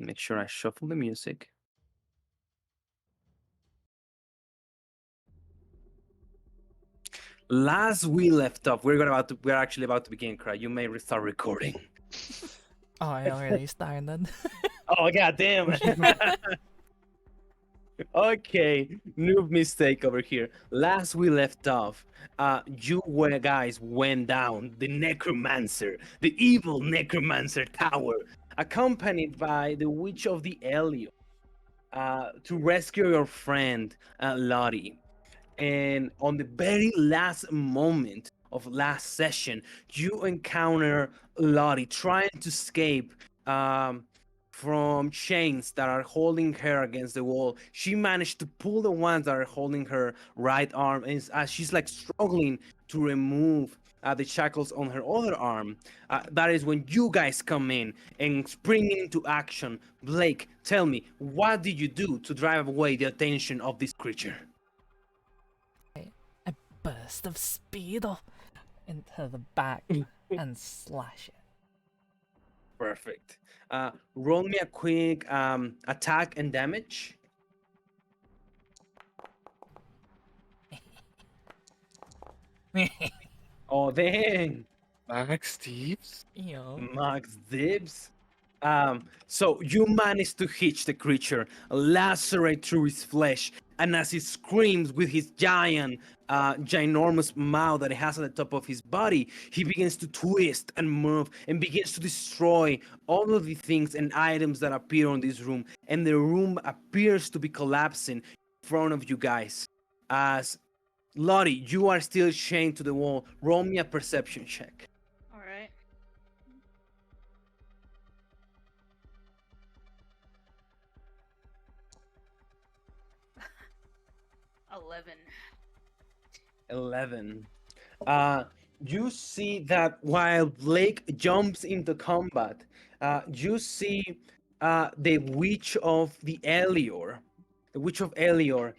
Make sure I shuffle the music. Last we left off, we're actually about to begin, Cry. You may restart recording. Oh, I already started. Oh god damn. Okay, noob mistake over here. Last we left off, you guys went down the necromancer, the evil necromancer tower, accompanied by the witch of the Elio, to rescue your friend Lottie. And on the very last moment of last session, you encounter Lottie trying to escape from chains that are holding her against the wall. She managed to pull the ones that are holding her right arm, and as she's like struggling to remove the shackles on her other arm, that is when you guys come in and spring into action. Blake, tell me, what did you do to drive away the attention of this creature? A burst of speed into the back and slash it. Perfect. Roll me a quick attack and damage. Oh, dang. Max Steves? Yo. Max dibs. So you manage to hitch the creature, lacerate through his flesh, and as he screams with his ginormous mouth that he has at the top of his body, he begins to twist and move and begins to destroy all of the things and items that appear on this room. And the room appears to be collapsing in front of you guys. As Lottie, you are still chained to the wall. Roll me a perception check. All right. $11. 11. You see that while Blake jumps into combat, you see the witch of the Elior. The witch of Elior,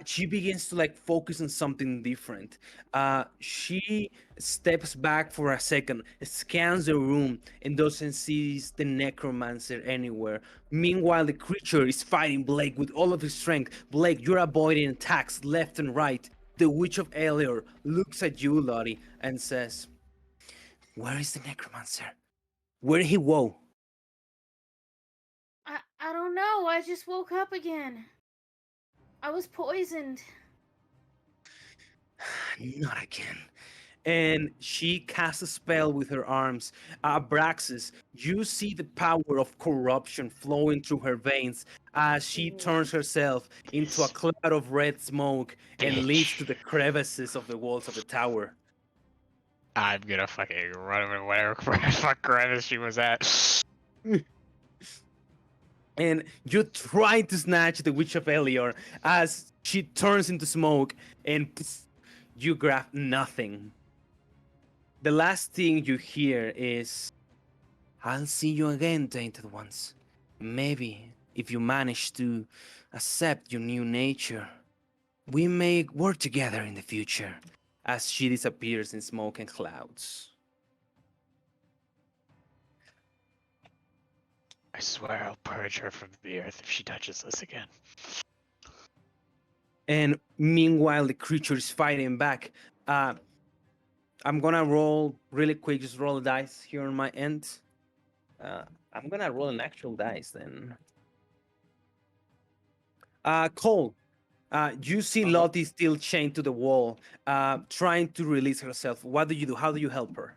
she begins to like focus on something different. She steps back for a second, scans the room, and doesn't see the necromancer anywhere. Meanwhile, the creature is fighting Blake with all of his strength. Blake, you're avoiding attacks left and right. The witch of Elior looks at you, Lottie, and says, "Where is the necromancer? Where did he go?" I don't know. I just woke up again. I was poisoned. Not again. And she casts a spell with her arms. Abraxas, you see the power of corruption flowing through her veins as she turns herself into a cloud of red smoke and leads to the crevices of the walls of the tower. I'm gonna fucking run over whatever fuck crevice she was at. And you try to snatch the Witch of Elior as she turns into smoke, and pff, you grab nothing. The last thing you hear is, "I'll see you again, Tainted Ones. Maybe if you manage to accept your new nature, we may work together in the future," as she disappears in smoke and clouds. I swear I'll purge her from the earth if she touches us again. And meanwhile, the creature is fighting back. I'm gonna roll really quick, just roll a dice here on my end. I'm gonna roll an actual dice then. Cole, you see Lottie still chained to the wall, trying to release herself. What do you do? How do you help her?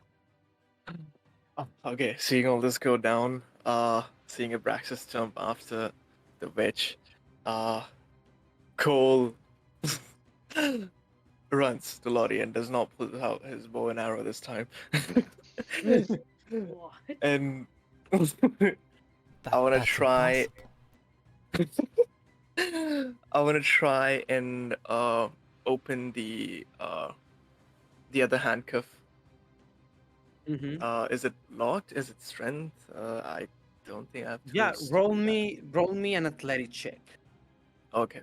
Okay, seeing all this go down, seeing Abraxas jump after the witch, Cole runs to Lottie and does not pull out his bow and arrow this time. What? And I want to try. I want to try and open the other handcuff. Mm-hmm. Is it locked? Is it strength? I don't think I have. Yeah, tools to roll do that. roll me an athletic check. Okay.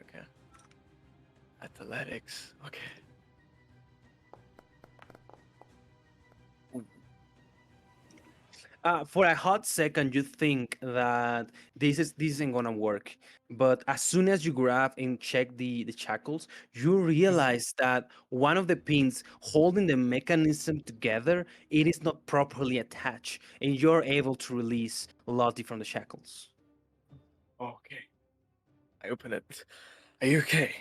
Athletics. Okay. For a hot second, you think that this isn't gonna work, but as soon as you grab and check the shackles, you realize that one of the pins holding the mechanism together, it is not properly attached, and you're able to release Lottie from the shackles. Okay. I open it. Are you okay?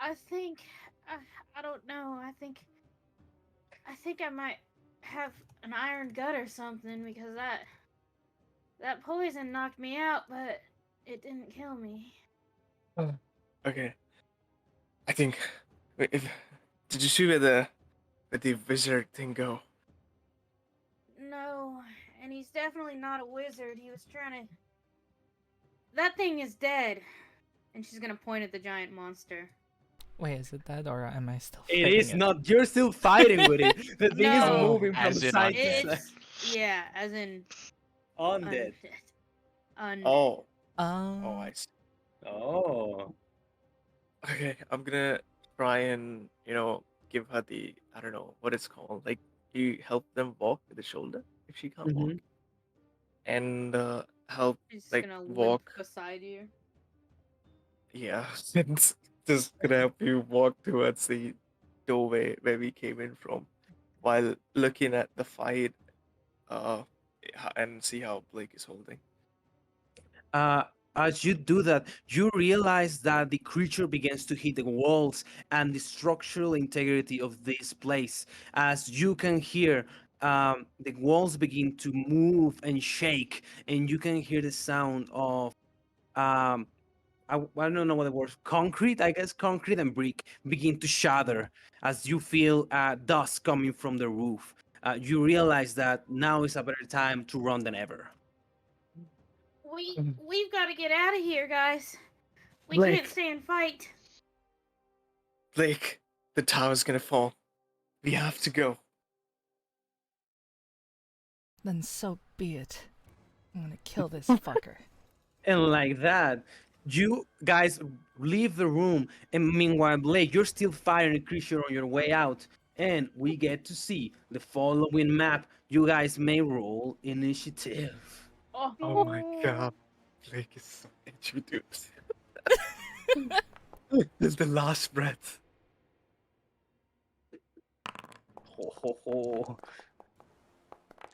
I think I don't know. I think I might have an iron gut or something because that poison knocked me out, but it didn't kill me. Okay. I think. Wait, did you see where the wizard thing go? No, and he's definitely not a wizard. He was trying to. That thing is dead. And she's gonna point at the giant monster. Wait, is it dead or am I still It fighting is it? not. You're still fighting with it. The thing is No. moving from As in side to undead. side. It's yeah, as in Undead. undead. Oh. Oh, Um, I see. Oh. Okay, I'm gonna try and give her the I don't know what it's called. Like you help them walk with the shoulder if she can't walk, Mhm. and help She's like gonna limp walk. beside you. Yeah, it's just gonna help you walk towards the doorway where we came in from, while looking at the fight, uh, and see how Blake is holding. uh, as you do that, you realize that the creature begins to hit the walls and the structural integrity of this place. As you can hear, the walls begin to move and shake, and you can hear the sound of I don't know what the word concrete. I guess concrete and brick begin to shatter as you feel dust coming from the roof. You realize that now is a better time to run than ever. We've got to get out of here, guys. We Blake. can't stay and fight. Blake, the tower's gonna fall. We have to go. then so be it. I'm gonna kill this fucker. And like that, you guys leave the room, and meanwhile, Blake, you're still firing a creature on your way out. And we get to see the following map. You guys may roll initiative. Oh my god, Blake is so edgy, dude. This is the last breath. Ho, ho, ho.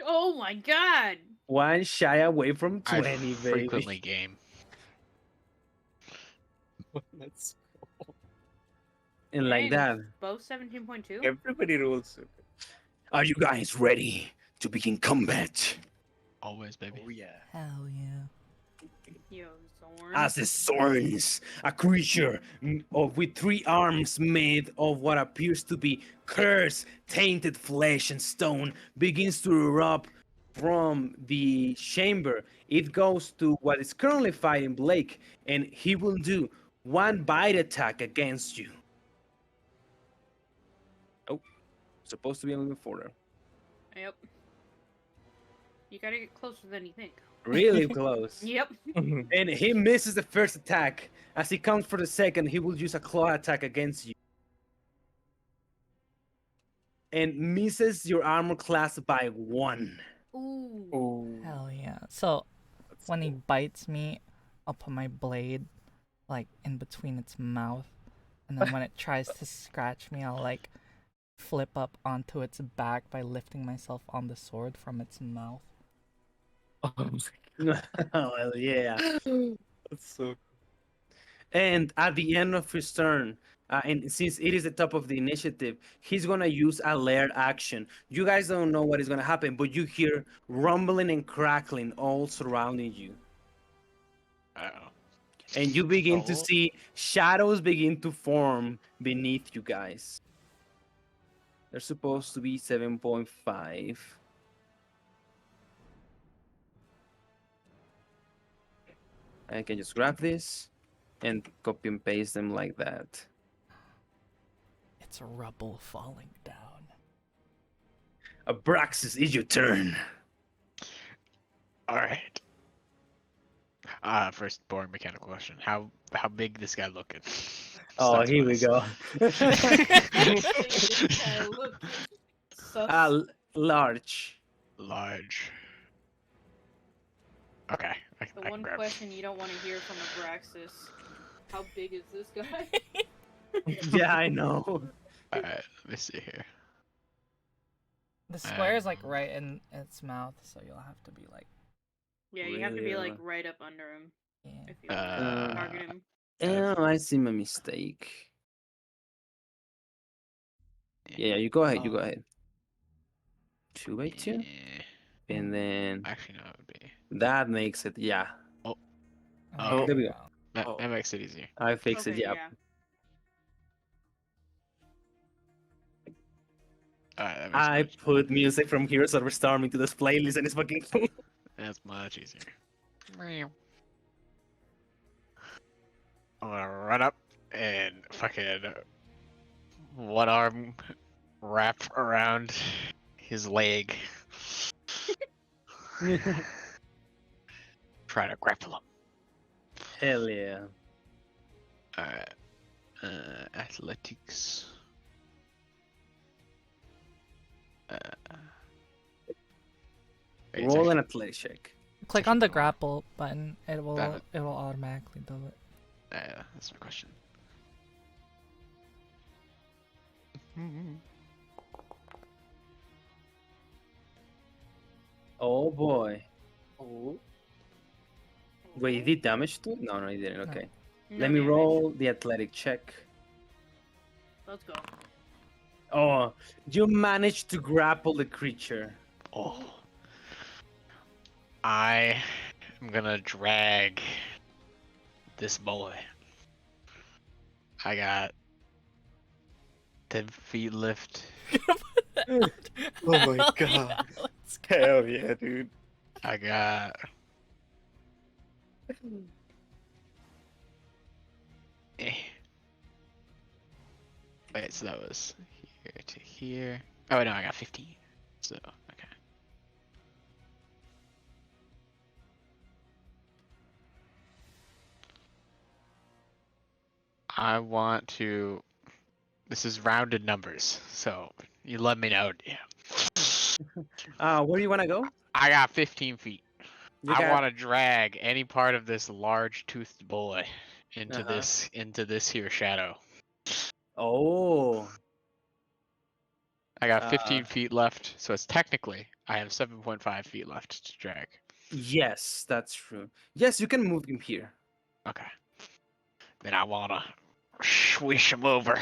Oh my god! One shy away from I 20, frequently baby. game. Let's And like that, Both 17.2? everybody rolls. So good. are you guys ready to begin combat? Always, baby. Oh yeah. Hell yeah. Yo, Zorn. As the Zorns, a creature with 3 arms made of what appears to be cursed, tainted flesh and stone, begins to erupt from the chamber. It goes to what is currently fighting Blake, and he will do one bite attack against you. Oh, supposed to be a little bit further. Yep. You gotta get closer than you think. Really close. Yep. And he misses the first attack. As he comes for the second, he will use a claw attack against you. And misses your armor class by 1. Ooh. Oh. Hell yeah. So That's when he cool. bites me, I'll put my blade like in between its mouth, and then when it tries to scratch me, I'll like flip up onto its back by lifting myself on the sword from its mouth. Oh Well, yeah. that's so cool. And at the end of his turn, and since it is the top of the initiative, he's gonna use a layered action. You guys don't know what is gonna happen, but you hear rumbling and crackling all surrounding you. Uh-oh. And you begin to Oh. see shadows begin to form beneath you guys. They're supposed to be 7.5. I can just grab this and copy and paste them like that. It's rubble falling down. Abraxas, it's your turn. All right. First boring mechanical question: How big this guy looking? Oh, here we go. Look. Sus. Large. large. Okay, I The can one grab. question you don't want to hear from Abraxas: how big is this guy? Yeah, I know. Alright, let me see here. The square is like right in its mouth, so you'll have to be like, Yeah, you have to be like Really? right up under him yeah. if you want to target him. Oh, I see my mistake. Yeah, you go ahead. You go ahead. 2x2, Yeah. and then Actually, no, it would be. that makes it. Yeah, Oh, There there we we go. that, Oh. that makes it easier. I fixed it. Okay, Yeah. yeah. Alright, that makes I much, put music from Heroes of the Storm into this playlist, and it's fucking cool. that's much easier. I'm gonna run up and fucking one arm wrap around his leg. Try to grapple him. Hell yeah. Alright. Athletics. Wait, it's Roll an actually- athletic check. Click actually on the going- grapple button. It will Damn it. automatically do it. that's my question. Oh boy. Oh. Wait, he did damage to it? No, no, he didn't. No. Okay. No Let me damage. roll the athletic check. Let's go. Oh, you managed to grapple the creature. Oh. I am gonna drag this boy. I got 10 feet lift. Oh my Hell god. yeah, let's go. Hell yeah, dude. I got. Eh. Wait, so that was here to here. Oh no, I got 15. So okay. I want to. This is rounded numbers, so you let me know. Yeah. Where do you want to go? I got 15 feet. You I got- want to drag any part of this large toothed boy into Uh-huh. this here shadow. Oh. I got Uh, 15 feet left, so it's technically I have 7.5 feet left to drag. Yes, that's true. Yes, you can move him here. Okay. Then I wanna swish him over.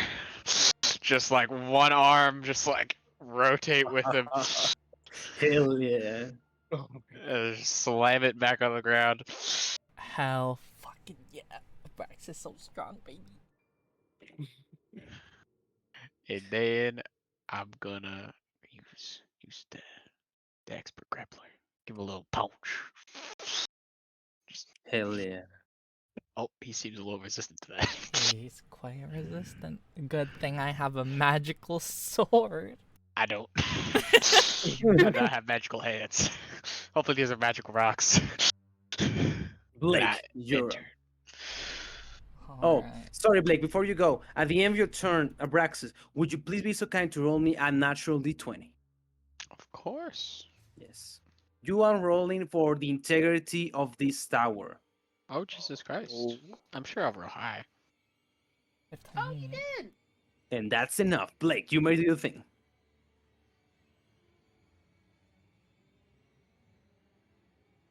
Just like one arm, just like rotate with him. Hell yeah. Slam it back on the ground. Hell fucking yeah. Brax is so strong, baby. And then I'm gonna use the expert grappler. Give him a little punch. Just, Hell yeah. oh, he seems a little resistant to that. He's quite resistant. Good thing I have a magical sword. I don't. I do not have magical hands. Hopefully these are magical rocks. Blake, I you're up. enter. Oh, Alright. sorry, Blake. Before you go, at the end of your turn, Abraxas, would you please be so kind to roll me a natural d20? Of course. Yes. You are rolling for the integrity of this tower. Oh, Jesus Christ. Oh. I'm sure I'll roll high. 15. Oh, you did. And that's enough. Blake, you may do your thing.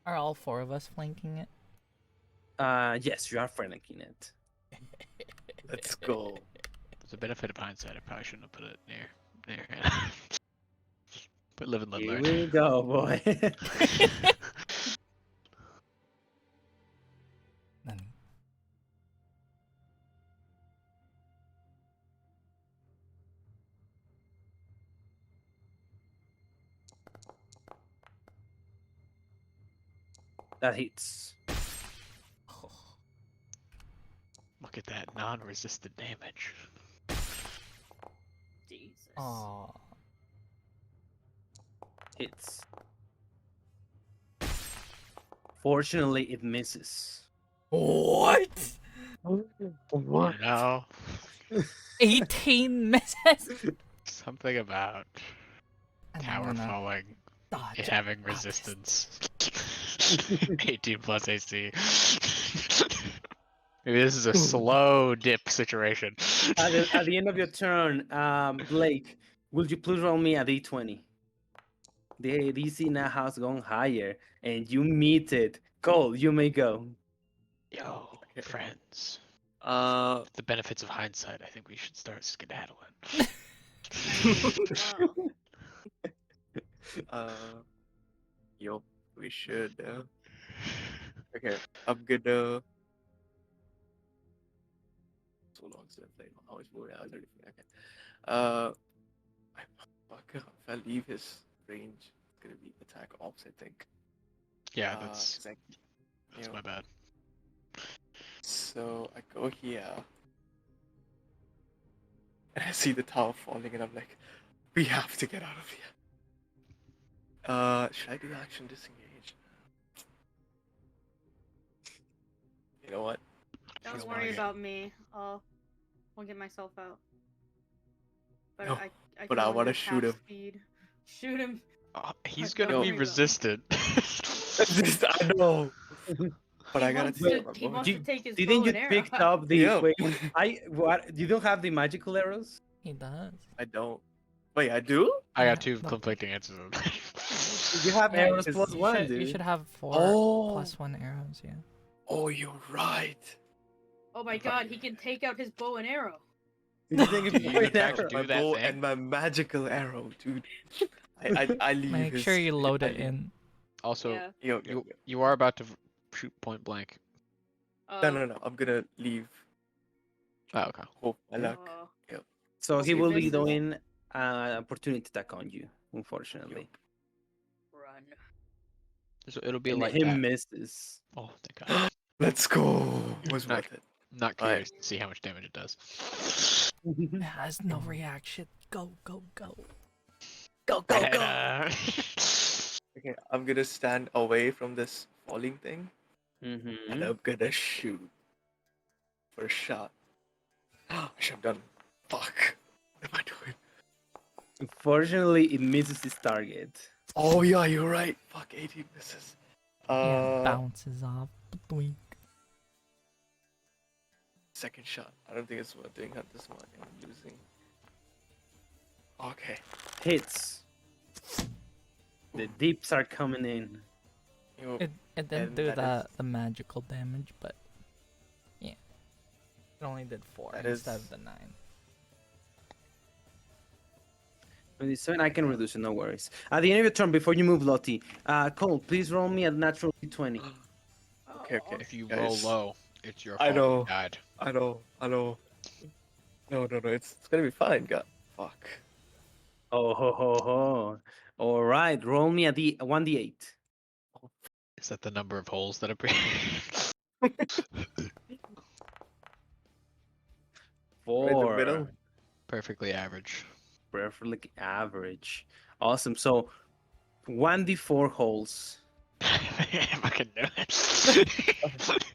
Are all four of us flanking it? Yes, you are flanking it. Let's go. There's a benefit of hindsight. I probably shouldn't have put it near. But live and let Here learn. we go, boy. Nani? That hits. Look at that non-resistant damage. Jesus. Aw. Hits. Fortunately, it misses. What? What? You know, 18 misses? something about And I'm tower gonna falling Dodge. having Obvious. resistance. 18 plus AC. Maybe this is a slow dip situation. At the end of your turn, Blake, will you please roll me a d20? The DC now has gone higher, and you meet it. Cole, you may go. Yo, Okay. friends. Uh, The benefits of hindsight. I think we should start skedaddling. Wow. yup, we should. Okay, I'm gonna. So long since I played. I was bored. I was already. Okay. Uh, fuck. If I leave his range, it's gonna be attack ops, I think. Yeah, 'Cause I, that's you my know, bad. so I go here, and I see the tower falling, and I'm like, we have to get out of here. Should I do action disengage? You know what? Don't know worry what? about me. I'll get myself out. But No, I but can I only wanna have shoot half him. speed. Shoot him. He's Don't gonna be worry about me. resistant. I know, but He I gotta wants take to. my He bonus. wants to take his Didn't bow you and arrow. pick up the Yeah. wait? What? You don't have the magical arrows? He does. I don't. Wait, I do? I Yeah, got two no. conflicting answers. You have Yeah, arrows it's- plus You one, should, dude. you should have 4 Oh. plus 1 arrows, yeah. Oh, you're right. Oh my god, he can take out his bow and arrow. You think Do it's you more in fact arrow? do My that bow thing? and my magical arrow, dude. I leave Make his. sure you load I it leave- in. Also, Yeah. Yo. you are about to shoot point blank. No. I'm gonna leave. Oh, okay. Hope my luck. Uh, So Hope he he will be misses. doing opportunity attack on you, unfortunately. run. So it'll be And like he that. misses. Oh, thank God. Let's go. Was Not- worth it. I'm not Alright. curious to see how much damage it does. It has no reaction. Go, go, go. Go, Ta-da! Okay, I'm gonna stand away from this falling thing, and Mm-hmm. I'm gonna shoot for a shot. I should have done. Fuck. What am I doing? Unfortunately, it misses his target. Oh yeah, you're right. Fuck, 18 misses. Yeah, bounces off. Doink. Second shot. I don't think it's worth doing at this one. I'm losing. Okay. Hits. The deeps are coming in. You It didn't And do that the magical damage, but yeah. It only did 4 That instead is- of the 9. 27, I can reduce it, no worries. At the end of your turn, before you move, Lottie, Cole, please roll me a natural 20. Okay. If you Guys. roll low, it's your I fault know. you died. I know. No. It's gonna be fine. God. Fuck. Oh ho ho ho! All right, roll me a 1d8. Is that the number of holes that appear? Right in the 4. middle. Perfectly average. Perfectly average. Awesome. So 1d4 holes. If I can do it.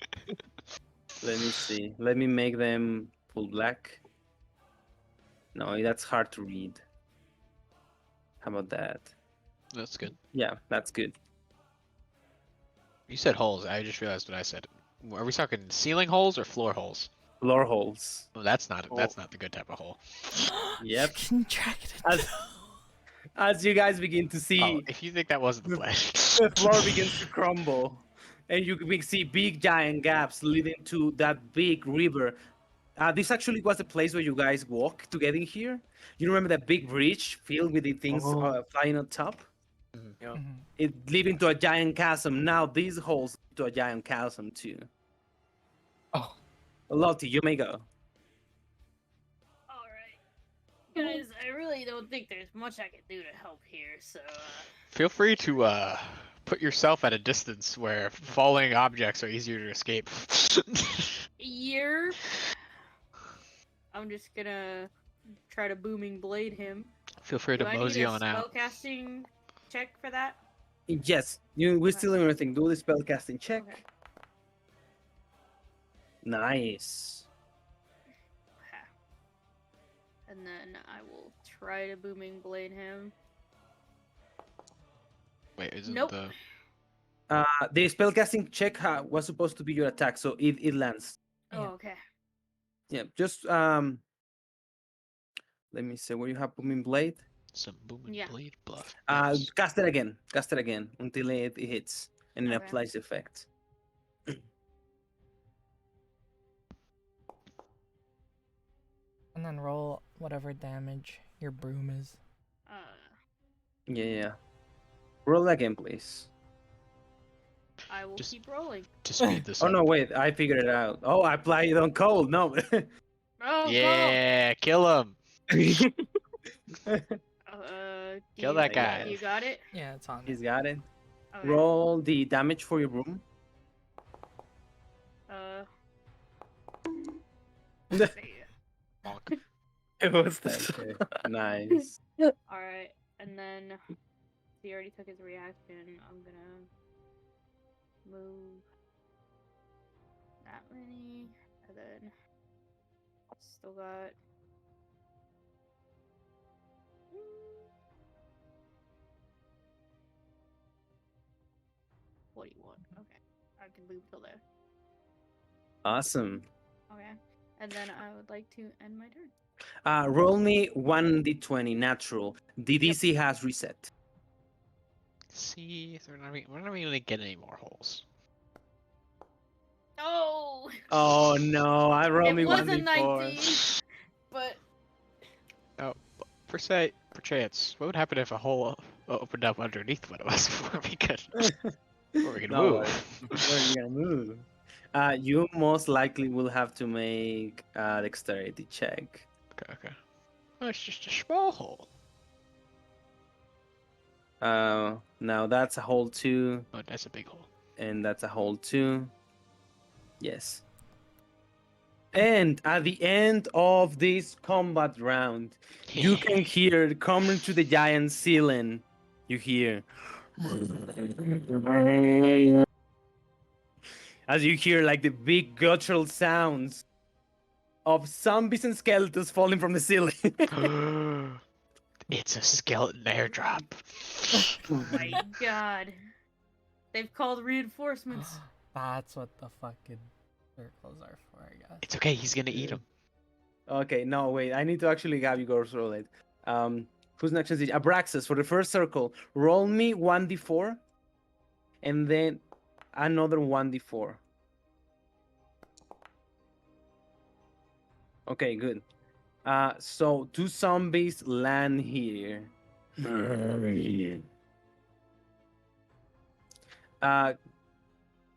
Let me see. Let me make them full black. No, that's hard to read. How about that? That's good. Yeah, that's good. You said holes. I just realized what I said. Are we talking ceiling holes or floor holes? Floor holes. Well, that's not Oh. the good type of hole. Yep. You can drag it As, into. as you guys begin to see, Oh, if you think that wasn't the the- plan. the floor begins to crumble, and you can see big giant gaps leading to that big river. This actually was the place where you guys walked to get in here. You remember that big bridge filled with the things Oh. flying on top? Yeah. Mhm. It leading to a giant chasm. Now these holes lead to a giant chasm too. Oh. Lottie, you may go. Alright. Guys, I really don't think there's much I can do to help here, so, Feel free to put yourself at a distance where falling objects are easier to escape. Year. I'm just gonna try to booming blade him. Feel free Do to I need mosey a on out. spellcasting check for that? Yes, we're still in everything. Do the spellcasting check. Okay. Nice. Okay. And then I will try to booming blade him. Wait, isn't Nope. the The spellcasting check was supposed to be your attack, so it lands. Oh, Yeah. okay. Yeah, just let me see where you have booming blade. some booming Yeah. blade bluff? Yes. Cast it again. Cast it again until it hits, and it Okay. applies the effect. And then roll whatever damage your broom is. Yeah. Roll again, please. I will Just- keep rolling. To speed this Oh up. no, wait! I figured it out. Oh, I apply it on cold. No. Oh, Yeah, kill him. go! Kill that you got guy. it. You got it? Yeah, it's on He's it. got it. Okay. Roll the damage for your broom. Yeah. Bonk. It was the Okay, nice. Alright, and then he already took his reaction. I'm gonna move that many, and then still got 41. Okay, I can move till there. Awesome. Okay, and then I would like to end my turn. Roll me 1d20 natural. The DC has reset. See, we're not even gonna get any more holes. Oh, Oh no! I rolled me it was a 1d4. 19. but Per chance, what would happen if a hole opened up underneath one of us before we could No move? worries. Where are you gonna move? You most likely will have to make a dexterity check. Okay. Oh, it's just a small hole. Now that's a hole 2, Oh, that's a big hole. and that's a hole 2. Yes. And at the end of this combat round, you can hear coming to the giant ceiling. You hear. As you hear like the big guttural sounds of zombies and skeletons falling from the ceiling. It's a skeleton airdrop. oh my god, they've called reinforcements. That's what the fucking circles are for, I guess. It's okay, he's gonna eat him. Okay, no, wait. I need to actually have you guys roll it. Who's next? Is it Abraxas for the first circle? Roll me 1d4, and then another 1d4. Okay, good. So 2 zombies land here.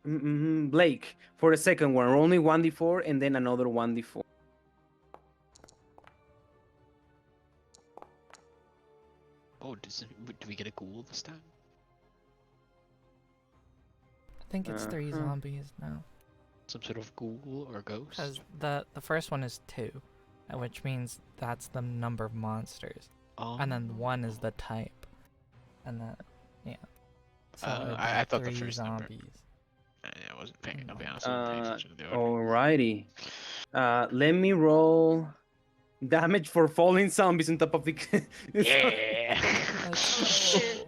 Blake, for the second one, roll me 1d4 and then another 1d4. Oh, do we get a ghoul this time? I think it's 3 Uh-huh. zombies now. Some sort of ghoul or ghost? Because the first one is 2, which means that's the number of monsters. Oh. And then 1 is the type. And then, yeah. So it'd be I thought the 3 first number. zombies. I wasn't paying. I'll be honest. I wasn't paying attention to the order. Alrighty. Let me roll damage for falling zombies on top of the. Yeah. Let's Oh shit.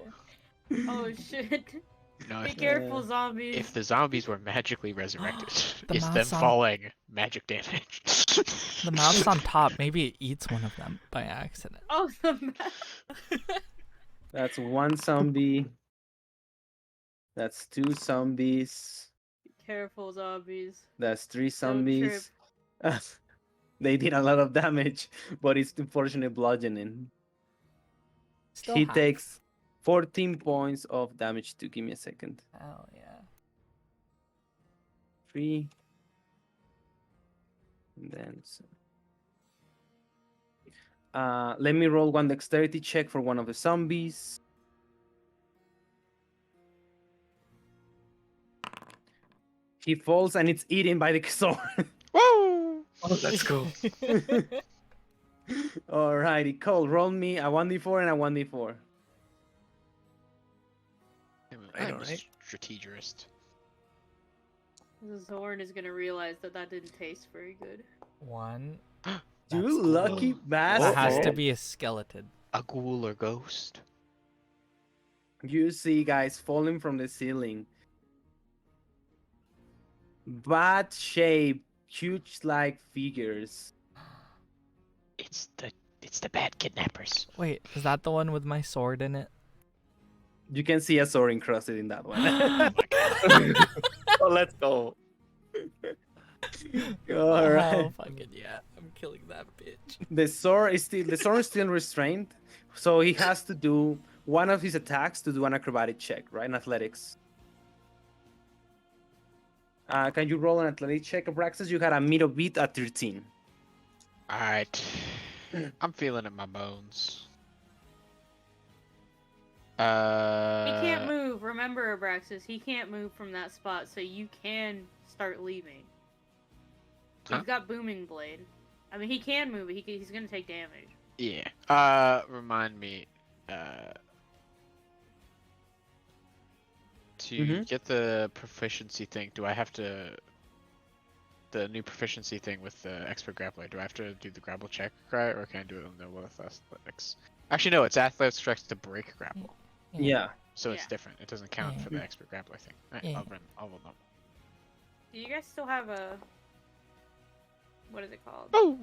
go. Oh shit. No, Be if, careful, zombies. if the zombies were magically resurrected, The it's them mouse on- falling magic damage. The mouse on top, maybe it eats one of them by accident. Oh, the map. That's 1 zombie. That's 2 zombies. Be careful, zombies. That's 3 Don't zombies. They did a lot of damage, but it's unfortunately bludgeoning. Still He half. takes 14 points of damage too. Give me a second. Hell yeah. 3. And then. Let me roll 1 dexterity check for one of the zombies. He falls and it's eaten by the sword. Woo! Oh, let's go. Alrighty, Cole, roll me a 1d4 and a 1d4. I know, I'm a right? strategist. Zorn is gonna realize that didn't taste very good. 1. You That's lucky cool. bastard. That has to Oh. be a skeleton. A ghoul or ghost? you see guys falling from the ceiling. Bad shape, huge like figures. It's the bad kidnappers. Wait, is that the one with my sword in it? You can see a sword encrusted in that one. Oh my god. Oh, let's go. All right. Oh fucking yeah! I'm killing that bitch. The sword is still restrained, so he has to do one of his attacks to do an acrobatic check, right? In athletics. Can you roll an athletic check, Abraxas? You got a middle beat at 13. Alright. I'm feeling it in my bones. He can't move. Remember, Abraxas, he can't move from that spot, so you can start leaving. He's Huh? got booming blade. I mean, he can move, but he's gonna take damage. Yeah. Remind me. To Mhm. get the proficiency thing, do I have to the new proficiency thing with the expert grappler? Do I have to do the grapple check, right, or can I do it on the with athletics? Actually, no. It's athletics checks to break grapple, Yeah. so it's Yeah. different. It doesn't count Yeah. for the expert grappler thing. Right, Yeah. I'll roll them. Do you guys still have a... What is it called? Oh.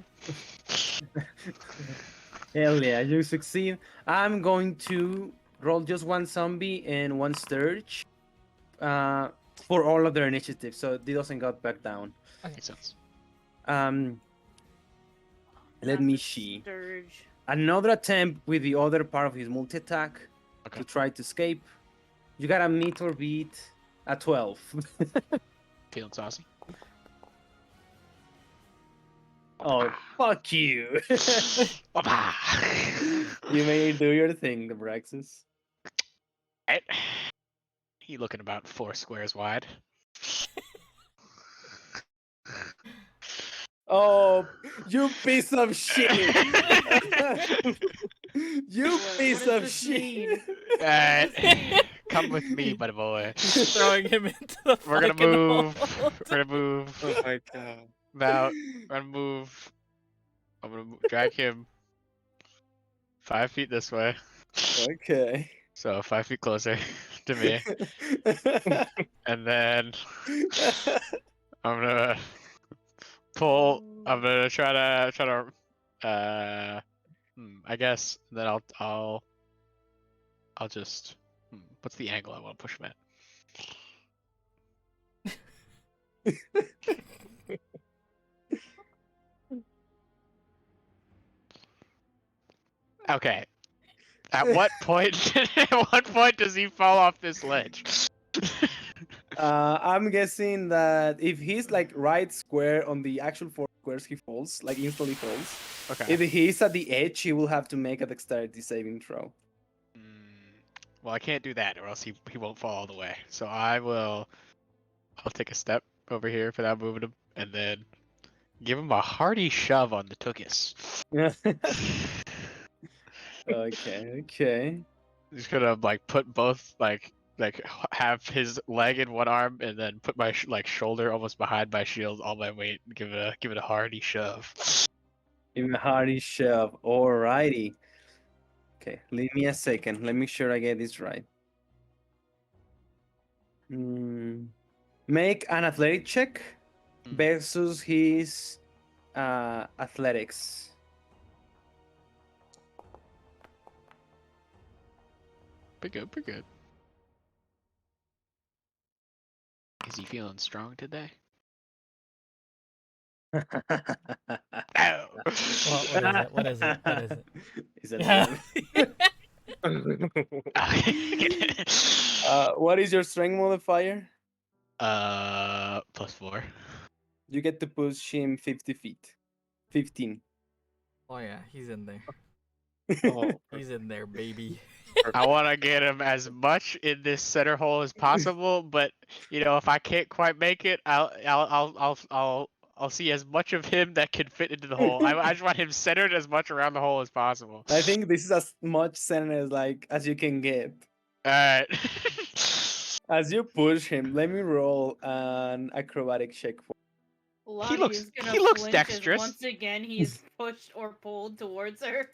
Hell yeah, you succeed. I'm going to roll just one zombie and one sturge for all of their initiative, so it doesn't get back down. Makes sense. Let Not me the see. Sturge. Another attempt with the other part of his multi attack Okay. to try to escape. You got a meet or beat at 12. Feeling saucy. Oh, fuck you. Wapa. You may do your thing, the Braxis. Right. He looking about 4 squares wide. Oh, you piece of shit. You What piece does of this shit. mean? Alright. Come with me, buddy boy. Throwing him into the We're gonna fucking move. hole. We're gonna move. Oh my god. About. We're gonna move. I'm gonna drag him 5 feet this way. Okay. So 5 feet closer to me. And then I'm gonna pull. I'm gonna try to. I guess then I'll just. What's the angle I want to push him at? Okay. At what point? At what point does he fall off this ledge? I'm guessing that if he's like right square on the actual 4 squares, he falls, like instantly falls. Okay. If he's at the edge, he will have to make a dexterity saving throw. Well, I can't do that, or else he won't fall all the way. So I'll take a step over here for that moving him, and then give him a hearty shove on the tuchus. Okay. Just gonna like put both like have his leg in one arm, and then put my shoulder almost behind my shield, all my weight, and give it a hearty shove. Give him a hearty shove. Alrighty. Okay, leave me a second. Let me sure I get this right. Make an athletic check versus his athletics. Pretty good. Is he feeling strong today? No. What is it? What is it? Is it Yeah. what is your strength modifier? +4. You get to push him 50 feet. 15. Oh yeah, he's in there. Oh, He's in there, baby. I want to get him as much in this center hole as possible, but if I can't quite make it, I'll see as much of him that can fit into the hole. I just want him centered as much around the hole as possible. I think this is as much center as you can get. All right. As you push him, let me roll an acrobatic check for. Lottie looks- is gonna he looks flinch as dexterous. once again he's pushed or pulled towards her.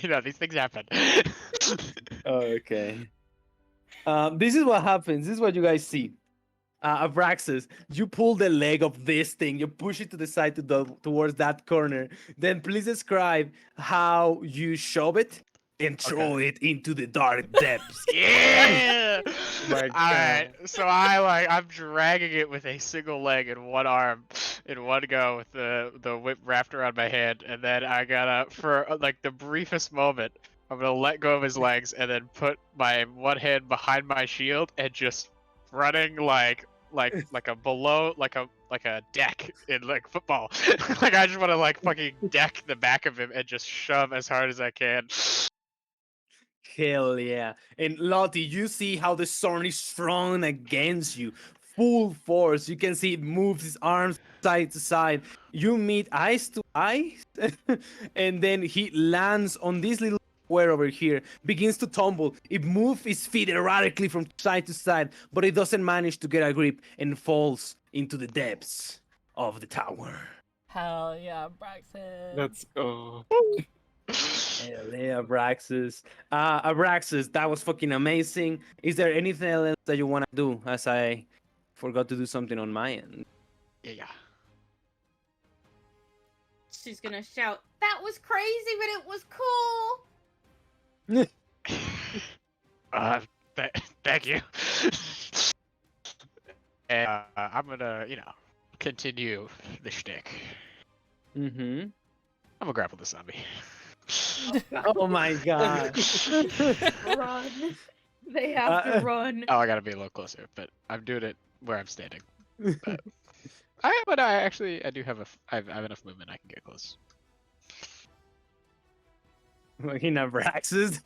You know, these things happen. Okay. This is what happens. This is what you guys see. Abraxas, you pull the leg of this thing, you push it to the side towards that corner. Then please describe how you shove it and throw it into the dark depths. Yeah. My All right. God. So I'm dragging it with a single leg and one arm, in one go with the whip wrapped around my hand, and then I gotta for like the briefest moment, I'm gonna let go of his legs and then put my one hand behind my shield and just running like a below like a deck in like football. Like I just want to like fucking deck the back of him and just shove as hard as I can. Hell yeah. And Lottie, you see how the sword is thrown against you. Full force. You can see it moves his arms side to side. You meet eyes to eyes. And then he lands on this little square over here, begins to tumble. It moves his feet erratically from side to side, but it doesn't manage to get a grip and falls into the depths of the tower. Hell yeah, Braxton. Let's go. Hell yeah, Abraxas. Abraxas, that was fucking amazing. Is there anything else that you want to do? As I forgot to do something on my end. Yeah. She's gonna shout, "That was crazy, but it was cool!" Thank you. And I'm gonna, continue the shtick. Mm-hmm. I'm gonna grapple the zombie. Oh my god. Run. They have to run. Oh, I gotta be a little closer, but I'm doing it where I'm standing. But I do have I have enough movement. I can get close. Fucking Abraxas.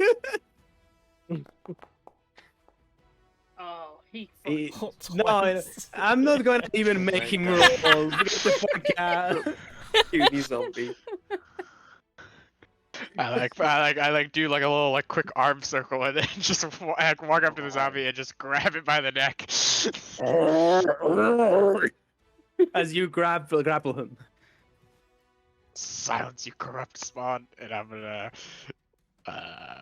Oh, he Eh, fucking No, I'm not gonna even make him roll. Get the fuck out. Cutie zombie. I do like a little like quick arm circle and then just walk up to the zombie and just grab it by the neck. As you grapple him. Silence, you corrupt spawn! And I'm gonna.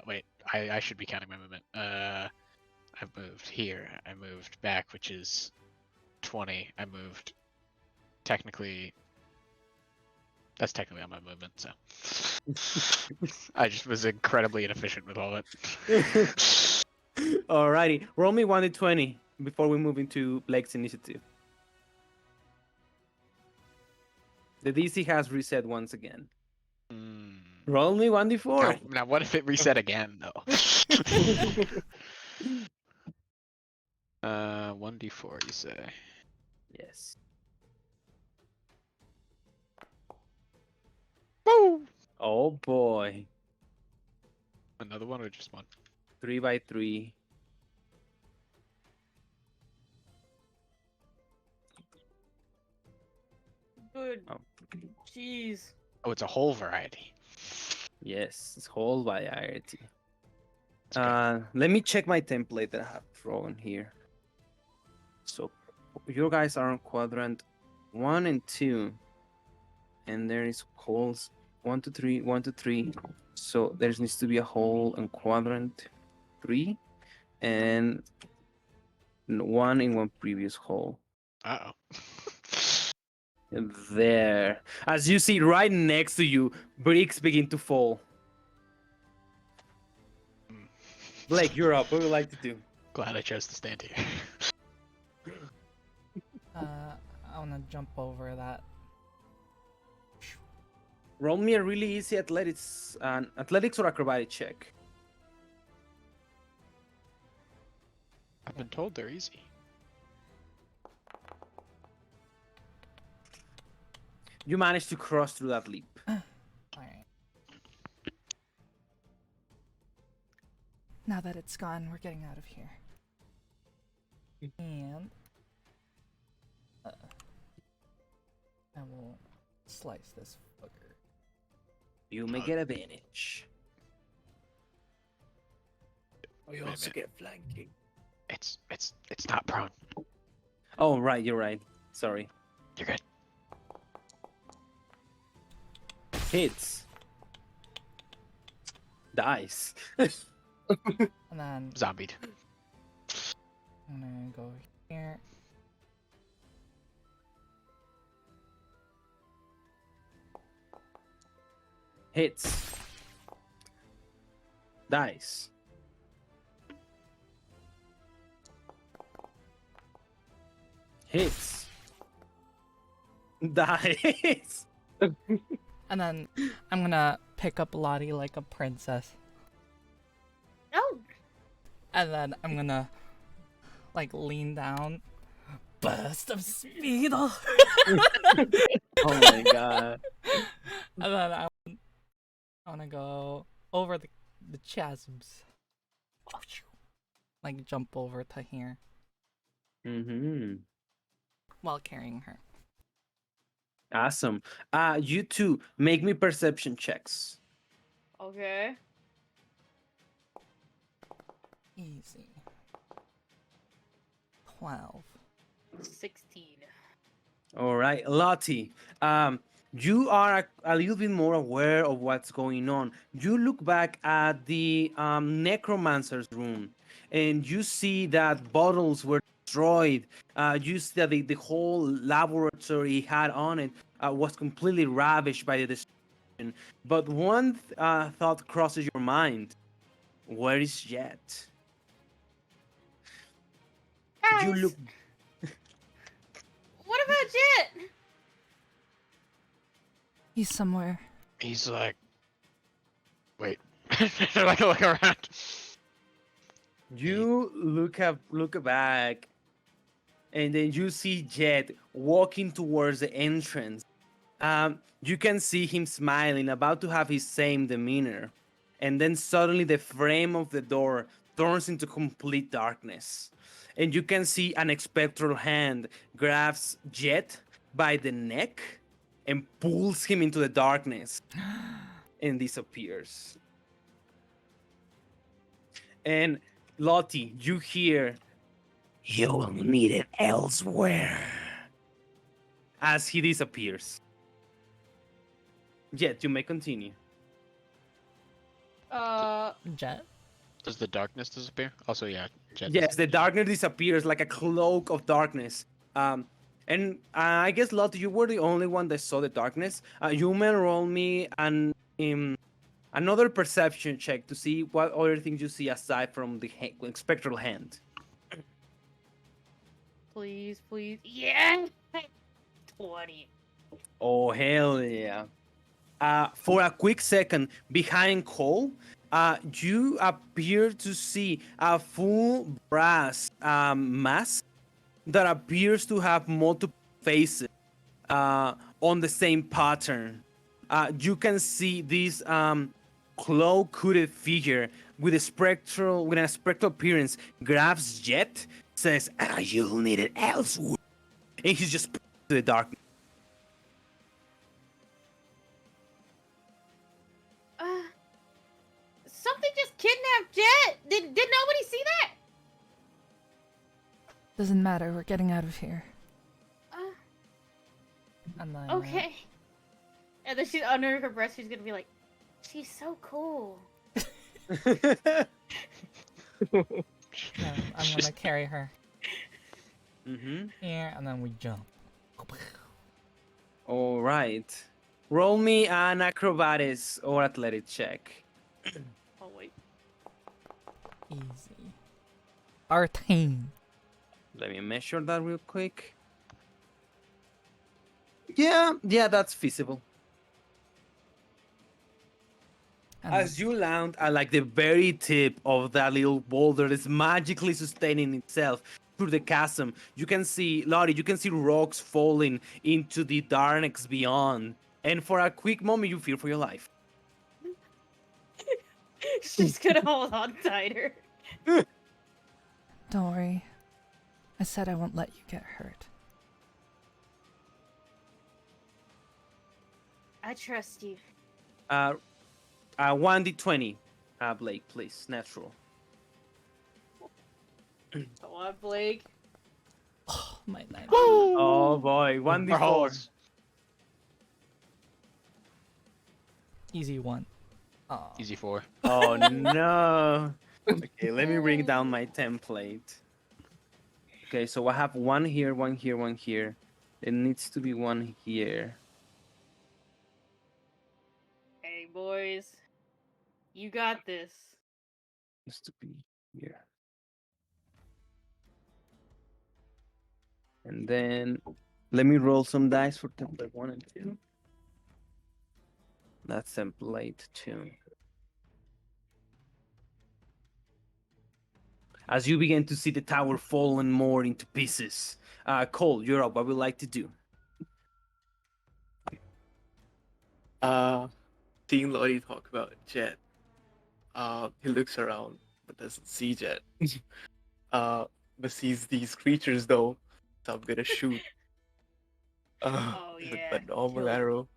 Wait. I should be counting my movement. I moved here. I moved back, which is 20. I moved. Technically. That's technically on my movement, so. I just was incredibly inefficient with all of it. Alrighty, roll me 1d20 before we move into Blake's initiative. The DC has reset once again. Mm. Roll me 1d4. Now, what if it reset again, though? 1d4, you say? Yes. Woo! Oh boy. Another one or just one? 3x3. good. Oh. Jeez. Oh, it's a whole variety. Yes, it's whole variety. It's okay. Let me check my template that I have drawn here. So, you guys are on quadrant 1 and 2, and there is holes 1 to 3, 1 to 3. So there needs to be a hole in quadrant 3, and 1 in one previous hole. Uh-oh. There. As you see, right next to you, bricks begin to fall. Blake, you're up. What would you like to do? Glad I chose to stand here. I wanna jump over that. Roll me a really easy athletics or acrobatic check. I've been told they're easy. You managed to cross through that leap. Alright. Now that it's gone, we're getting out of here. And I will slice this fucker. You may get advantage. We Wait a also minute. get flanking. It's not prone. Oh, right, you're right. Sorry. You're good. Hits. Dice. And then Zombied. I'm gonna go here. Hits. Dice. Hits. Dice. And then I'm gonna pick up Lottie like a princess. Oh, And then I'm gonna like lean down. Burst of speed. And Oh my god. then I wanna go over the chasms. Like jump over to here Mm-hmm. while carrying her. Awesome. You two make me perception checks. okay. Easy. 12. 16. All right, Lottie. You are a little bit more aware of what's going on. You look back at the necromancer's room, and you see that bottles were destroyed. You see that the whole laboratory he had on it was completely ravished by the destruction. But one thought crosses your mind: where is Jet? Guys, You look. what about Jet? He's somewhere. He's like, wait. Like look around. You look back, and then you see Jet walking towards the entrance. You can see him smiling, about to have his same demeanor, and then suddenly the frame of the door turns into complete darkness, and you can see an spectral hand grabs Jet by the neck and pulls him into the darkness, and disappears. And Lottie, you hear, "You will need it elsewhere," as he disappears. Jet, you may continue. Jet. Does the darkness disappear? Also, yeah. Jet Yes, the darkness disappears like a cloak of darkness. And I guess Lottie, you were the only one that saw the darkness. You may roll me another perception check to see what other things you see aside from the spectral hand. Please, please. Yeah! 20. Oh hell yeah! For a quick second, behind Cole, you appear to see a full brass mask that appears to have multiple faces on the same pattern. You can see this cloak hooded figure with a spectral appearance grabs Jet, says, "You'll need it elsewhere," and he's just put to the darkness. Something just kidnapped Jet. Did nobody see that? Doesn't matter. We're getting out of here. And then, Okay. And then she's under her breath. She's gonna be like, "She's so cool." I'm gonna carry her Mm-hmm. here, and then we jump. All right. Roll me an acrobatics or athletic check. Oh wait. Easy. 13. Let me measure that real quick. Yeah, that's feasible. And As you land at like the very tip of that little boulder that's magically sustaining itself through the chasm, you can see, Lottie, you can see rocks falling into the darkness beyond. And for a quick moment, you fear for your life. She's gonna hold on tighter. don't worry. I said I won't let you get hurt. I trust you. 1d20. Blake, please. Natural. Come on, Blake. Oh, my 9. Oh boy, 1d4. Brawls. Easy 1. Oh. Easy 4. Oh no. Okay, let me bring down my template. Okay, so I have one here, one here, one here. There needs to be one here. Hey, boys. You got this. Needs to be here. And then let me roll some dice for template 1 and 2. That's template 2. As you begin to see the tower falling more into pieces, Cole, you're up. What would you like to do? Seeing Lottie talk about Jet, he looks around but doesn't see Jet. But sees these creatures though, so I'm gonna shoot. Oh, With yeah, the normal kill it. arrow.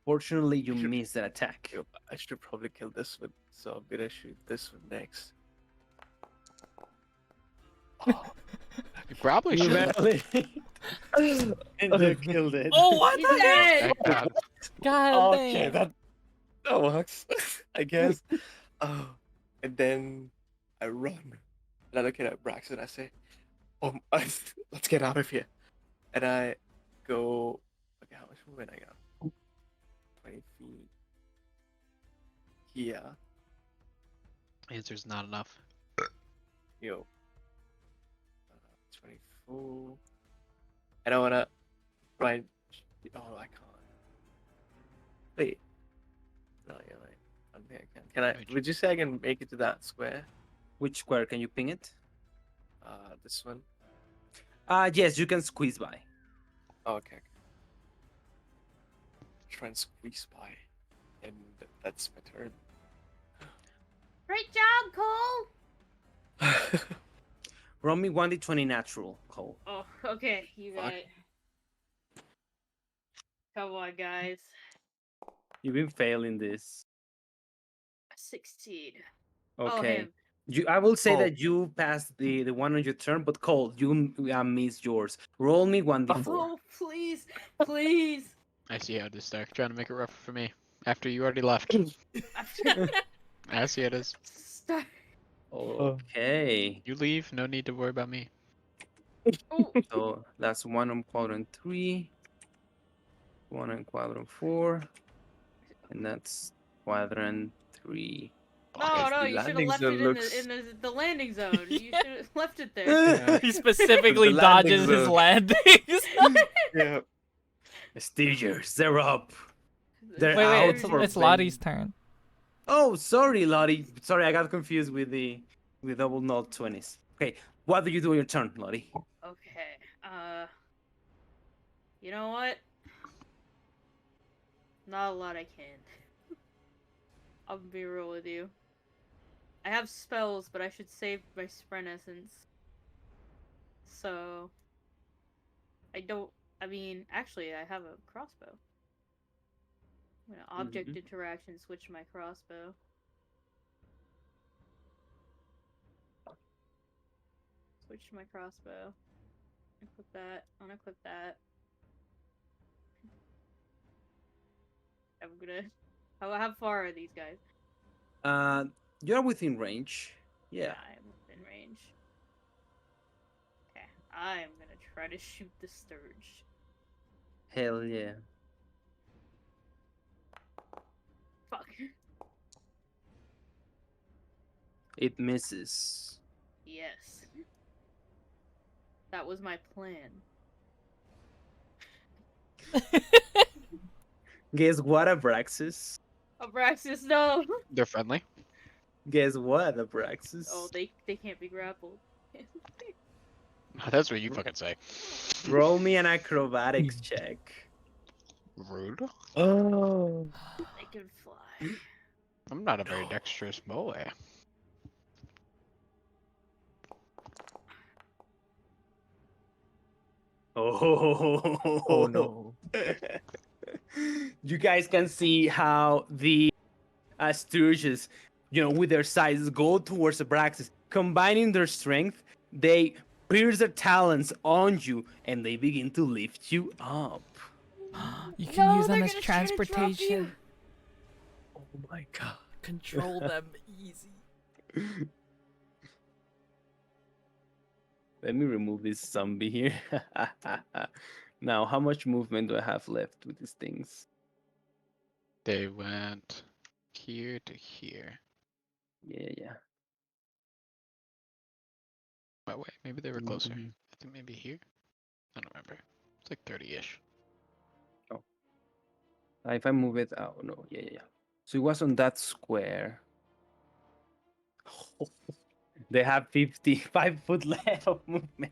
Fortunately, you Should- missed that attack. Yep, I should probably kill this one, so I'm gonna shoot this one next. Oh, You probably You should. barely and you killed it. Oh, what He's the heck? dead! God. God okay, damn. that works, I guess. And then I run. And I look at Brax and I say, "Oh, let's get out of here." And I go. Okay, how much movement I got? 20 feet. Yeah. Answer's not enough. Yo. 24. I don't wanna. Right. Oh, I can't. Wait. No, you're right. I don't think I can. Can I? Wait. Would you say I can make it to that square? Which square can you ping it? This one. Yes, you can squeeze by. Oh, okay. Try and squeeze by, and that's my turn. Great job, Cole! Roll me 1d20 natural, Cole. Oh, okay, you got Fuck. it. Come on, guys. You've been failing this. 16. Oh, Okay. him. I will say Oh. that you passed the one on your turn, but Cole, you missed yours. Roll me 1d4. Oh, please, please. I see how it is, Stark. Trying to make it rough for me. After you already left. I see it is. Stop. Okay. You leave, no need to worry about me. Oh, So that's 1 on quadrant 3, 1 on quadrant 4, and that's quadrant 3. no, no, the you should have landing left zone it looks- in the landing zone. You should have left it there. Yeah. He specifically The landing dodges his zone. landings. Yeah. Steers, they're up. They're Wait, out it's, for it's bait. Lottie's turn. Oh, sorry, Lottie. Sorry, I got confused with the double null 20s. Okay, what do you do on your turn, Lottie? Okay, you know what? Not a lot I can. I'll be real with you. I have spells, but I should save my sprint essence. So, I mean, actually, I have a crossbow. I'm gonna object interaction switch my crossbow. Switch to my crossbow. Equip that. Unequip that. I'm gonna. How far are these guys? You're within range. Yeah. I'm within range. Okay, I'm gonna try to shoot the Sturge. Hell yeah. Fuck. It misses. Yes. That was my plan. Guess what, Abraxas? Abraxas, no! They're friendly. Guess what, Abraxas? Oh, they can't be grappled. That's what you fucking say. Roll me an acrobatics check. Rude. Oh. They can fly. I'm not a very dexterous boy. Oh, Oh no. You guys can see how the Sturges, with their sizes, go towards Abraxas. Combining their strength, they pierce their talons on you and they begin to lift you up. You can use them they're as gonna try to drop you. transportation. Oh my god. Control them easy. Let me remove this zombie here. Now, how much movement do I have left with these things? They went here to here. Yeah. Oh wait, maybe they were closer. Mhm. I think maybe here. I don't remember. It's like 30-ish. If I move it, oh no, yeah. So it was on that square. They have 55 foot left of movement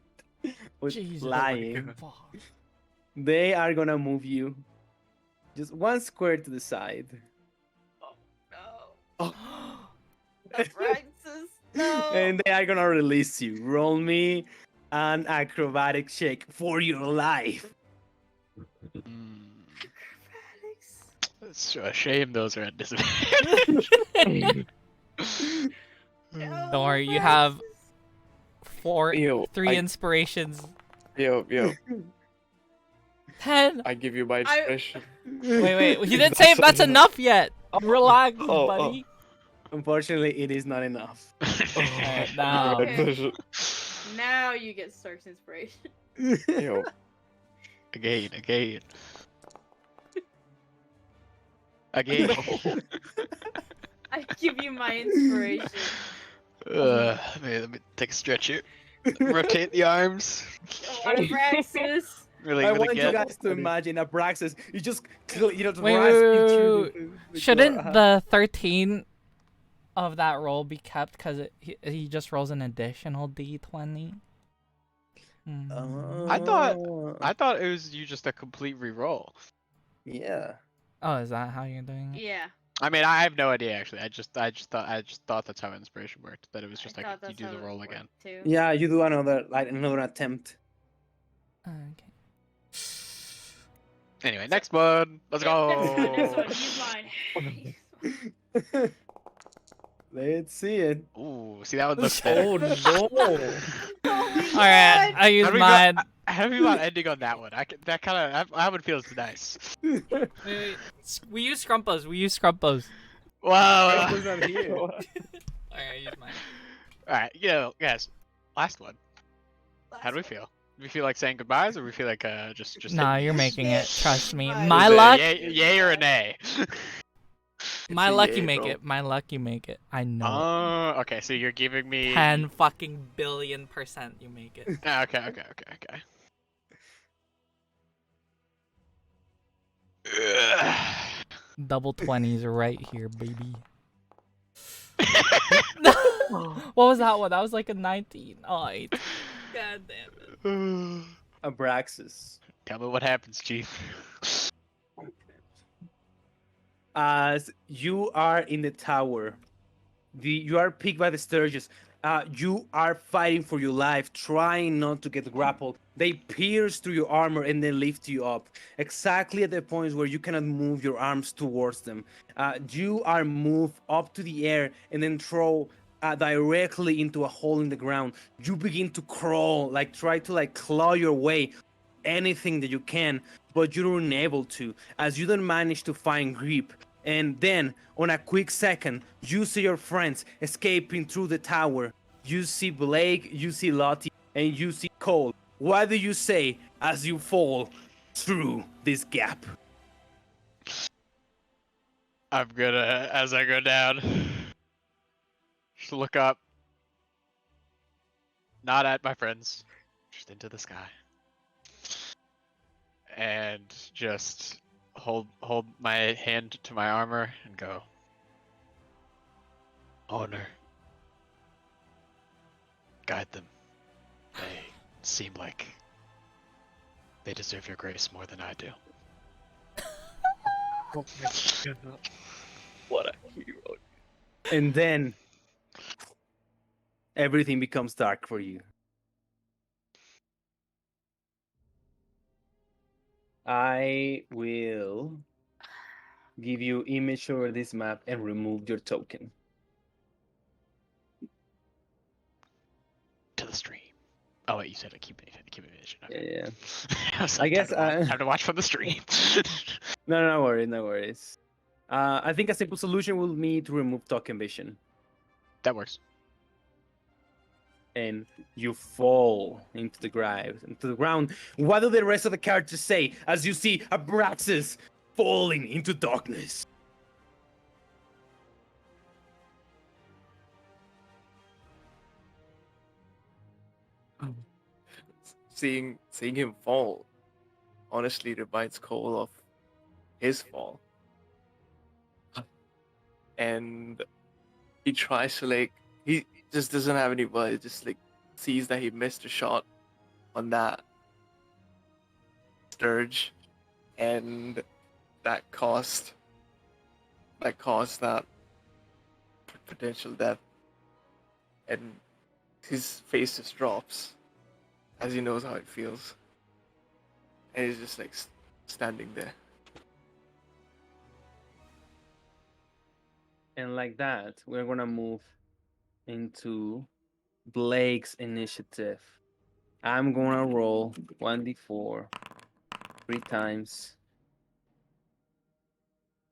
with Jesus. flying. Fuck. They are gonna move you just one square to the side. No. Abraxas, no. And they are gonna release you. Roll me an acrobatic check for your life. Acrobatics. It's a shame those are at disadvantage. No, Don't worry, you have Yo, three I- inspirations. Yo, 10. I give you my expression. Wait. You didn't say if that's enough yet. Relax, oh. buddy. Unfortunately, it is not enough. Alright, now. Okay. Now you get Stark's inspiration. Yo, Again. Again. I give you my inspiration. Let me take a stretch here. Rotate the arms. Go on, Abraxas. Really I gonna want you get. guys to imagine Abraxas. You just, Wait, grasp wait. the Shouldn't floor. the 13 of that roll be kept because he just rolls an additional d20? I thought it was you just a complete reroll. Yeah. Oh, is that how you're doing it? Yeah. I mean, I have no idea actually. I just thought that's how inspiration worked. That it was just I like thought you that's do how the it roll worked, again. Too. Yeah, you do another attempt. Okay. Anyway, next one. Let's go. Next one. Use mine. Let's see it. Ooh, see that one looks better. Oh no! Oh my Alright, I use How do we mine. How do we about ending on that one? That kind of I would feel it's nice. Wait. We use scrumpos. Wow. Who's not here? Alright, I use mine. All right, guys. Last one. How do we feel? Do we feel like saying goodbyes, or we feel like just? Nah, you're making it. Trust me. Mine. My Is it luck. Yay or a nay? My a luck, yay, you make bro. it. My luck, you make it. I know. Oh, okay. So you're giving me 10 fucking billion% you make it. Okay. Ugh. Double 20s right here, baby. What was that one? That was like a 19. Oh, 8. God damn it. Abraxas. Tell me what happens, Chief. As you are in the tower, you are picked by the Sturges. You are fighting for your life, trying not to get grappled. They pierce through your armor and then lift you up, exactly at the points where you cannot move your arms towards them. You are moved up to the air and then throw directly into a hole in the ground. You begin to crawl, try to claw your way, anything that you can, but you're unable to, as you don't manage to find grip. And then, on a quick second, you see your friends escaping through the tower. You see Blake, you see Lottie, and you see Cole. What do you say as you fall through this gap? I'm gonna, as I go down, just look up, not at my friends, just into the sky, and just hold my hand to my armor and go, Honor, guide them. They seem like they deserve your grace more than I do. Oh my god. What a hero. And then, everything becomes dark for you. I will give you image over this map and remove your token. To the stream. Oh wait, you said I keep it vision. Okay. Yeah. I was I like, guess time to watch from the stream. no worries, no worries. I think a simple solution will be to remove token vision, That works. and you fall into the ground. What do the rest of the characters say as you see Abraxas falling into darkness? Seeing him fall honestly reminds Cole of his fall. And he tries to he just doesn't have any words, just sees that he missed a shot on that Sturge, and that caused that potential death, and his face just drops as he knows how it feels, and he's just standing there. And like that, we're gonna move into Blake's initiative. I'm gonna roll 1d4 3 times,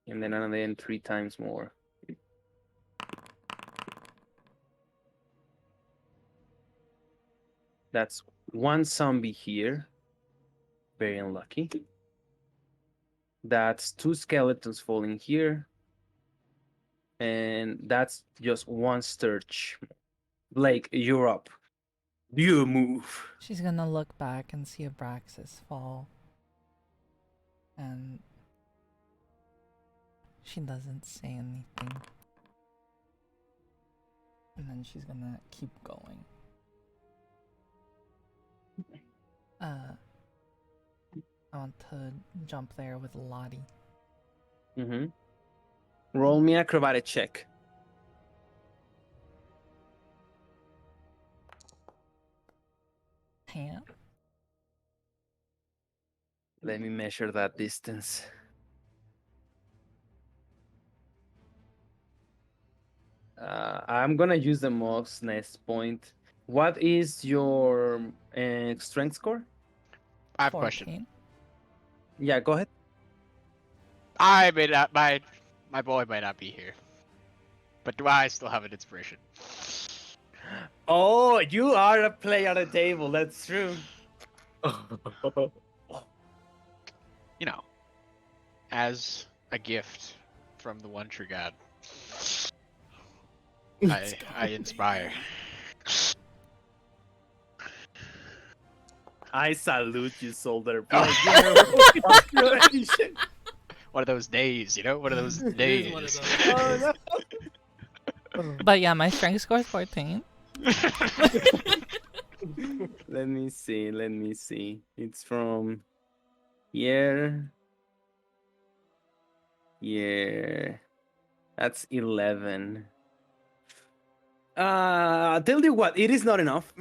and then 3 times more. That's 1 zombie here. Very unlucky. That's 2 skeletons falling here. And that's just 1 Sturge. Blake, you're up. You move. She's gonna look back and see Abraxas fall. And she doesn't say anything. And then she's gonna keep going. I want to jump there with Lottie. Mm-hmm. Roll me acrobatic check. Ham? Let me measure that distance. I'm gonna use the most nest point. What is your strength score? I have a question. 14. Yeah, go ahead. I may not, my boy might not be here, but do I still have an inspiration? Oh, you are a player at the table. That's true. You know, as a gift from the one true God, I inspire. I salute you, soldier. One of those days, you know, one of those days. one of those Oh, no. But yeah, my strength score is 14. Let me see. It's from here. Yeah. That's 11. Tell you what, it is not enough.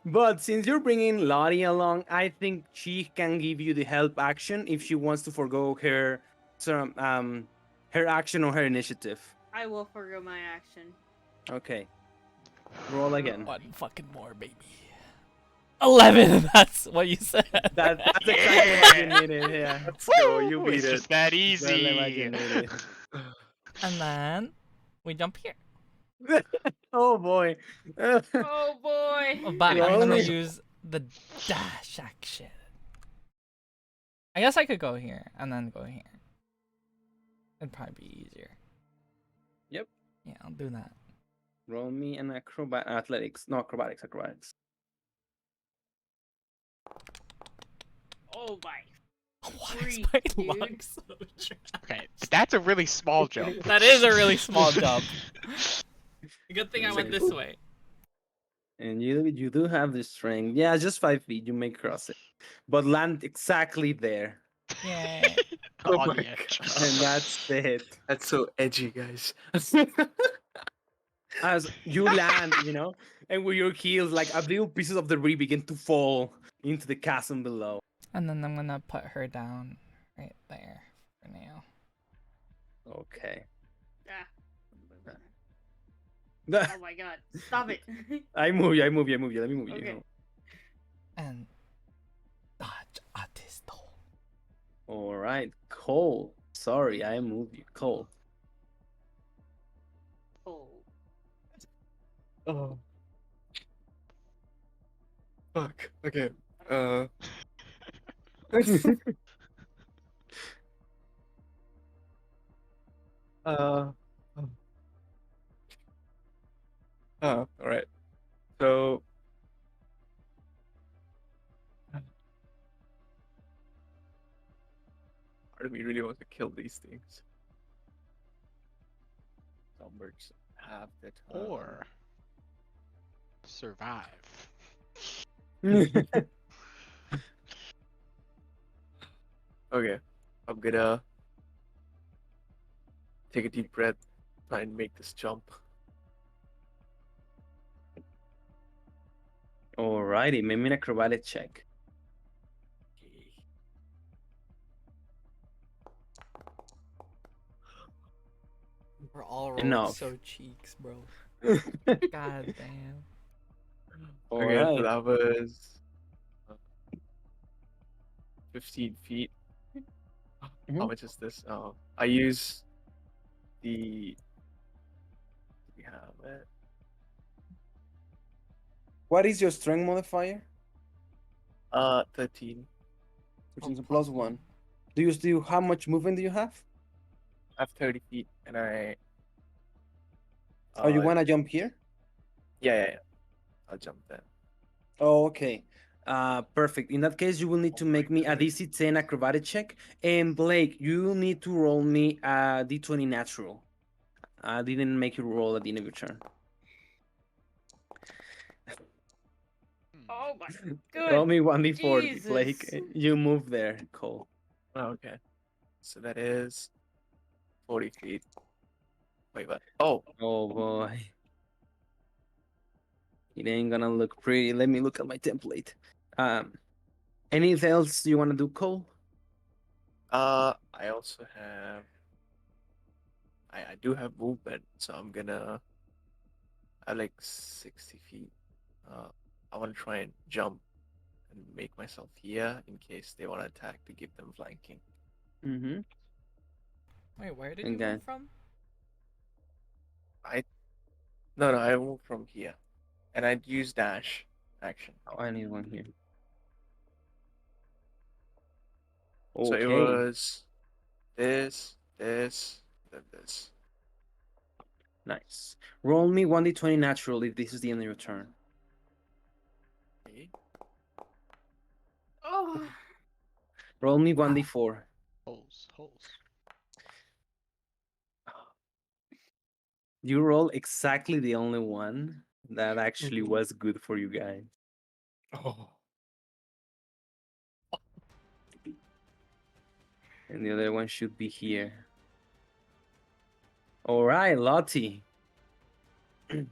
But since you're bringing Lottie along, I think she can give you the help action if she wants to forgo her her action or her initiative. I will forgo my action. Okay. Roll again. One fucking more, baby. 11, that's what you said. That's exactly what you needed, yeah. Let's go, you beat It's it. just that Exactly what easy. you needed. And then we jump here. Oh boy. Oh boy! But Yeah, I'm gonna only- use the dash action. I guess I could go here and then go here. It'd probably be easier. Yep. Yeah, I'll do that. Roll me an athletics. No, acrobatics. Oh my! Why is Freak, my dude. luck so trash? Okay, that's a really small jump. That is a really small jump. Good thing I went this way. And you do have the strength. Yeah, just 5 feet. You may cross it, but land exactly there, Yeah. Oh On my the edge. and that's it. That's so edgy, guys. As you land, and with your heels, like a little pieces of debris begin to fall into the chasm below. And then I'm gonna put her down right there for now. Okay. Ah. Oh my god. Stop it. I move you. Let me move you. Okay. And dodge artist. All right, Cole. Sorry, I moved you, Cole. Oh. Oh. Fuck. Okay. Uh. All right. So. Part of me really wants to kill these things. Some birds have the time. Or survive. Okay. I'm gonna take a deep breath, try and make this jump. Alrighty, make me an acrobatic check. We're all rolling Enough. so cheeks, bro. God damn. Okay, so Alright. that was 15 feet. How Mhm. much is this? I use the. We have it. What is your strength modifier? 13. Which Oh, is a plus one. Do you still how much movement do you have? I have 30 feet, and I. Oh, you Uh, wanna jump here? yeah. I'll jump there. Oh, okay. Perfect. In that case, you will need to Oh my make me a goodness. DC 10 acrobatic check. And Blake, you need to roll me a D20 natural. I didn't make you roll at the end of your turn. Oh my Roll good. me 1d4, Jesus. Blake. You move there, Cole. Oh, okay. So that is 40 feet. Wait, what? Oh, Oh boy. It ain't gonna look pretty. Let me look at my template. Um, anything else you wanna do, Cole? I also have. I do have movement, so I'm gonna. I have like 60 feet. Uh, I want to try and jump and make myself here in case they want to attack to give them flanking. Mm-hmm. Wait, where did you Okay. move from? No, I moved from here, and I'd use dash action. Oh, I need one here. So it Okay. was this, then this. Nice. Roll me 1d20 natural if this is the end of your turn. Okay. Oh. Roll me 1d4. Holes. You roll exactly the only one that actually Mhm. was good for you guys. Oh. And the other one should be here. All right, Lottie. Okay.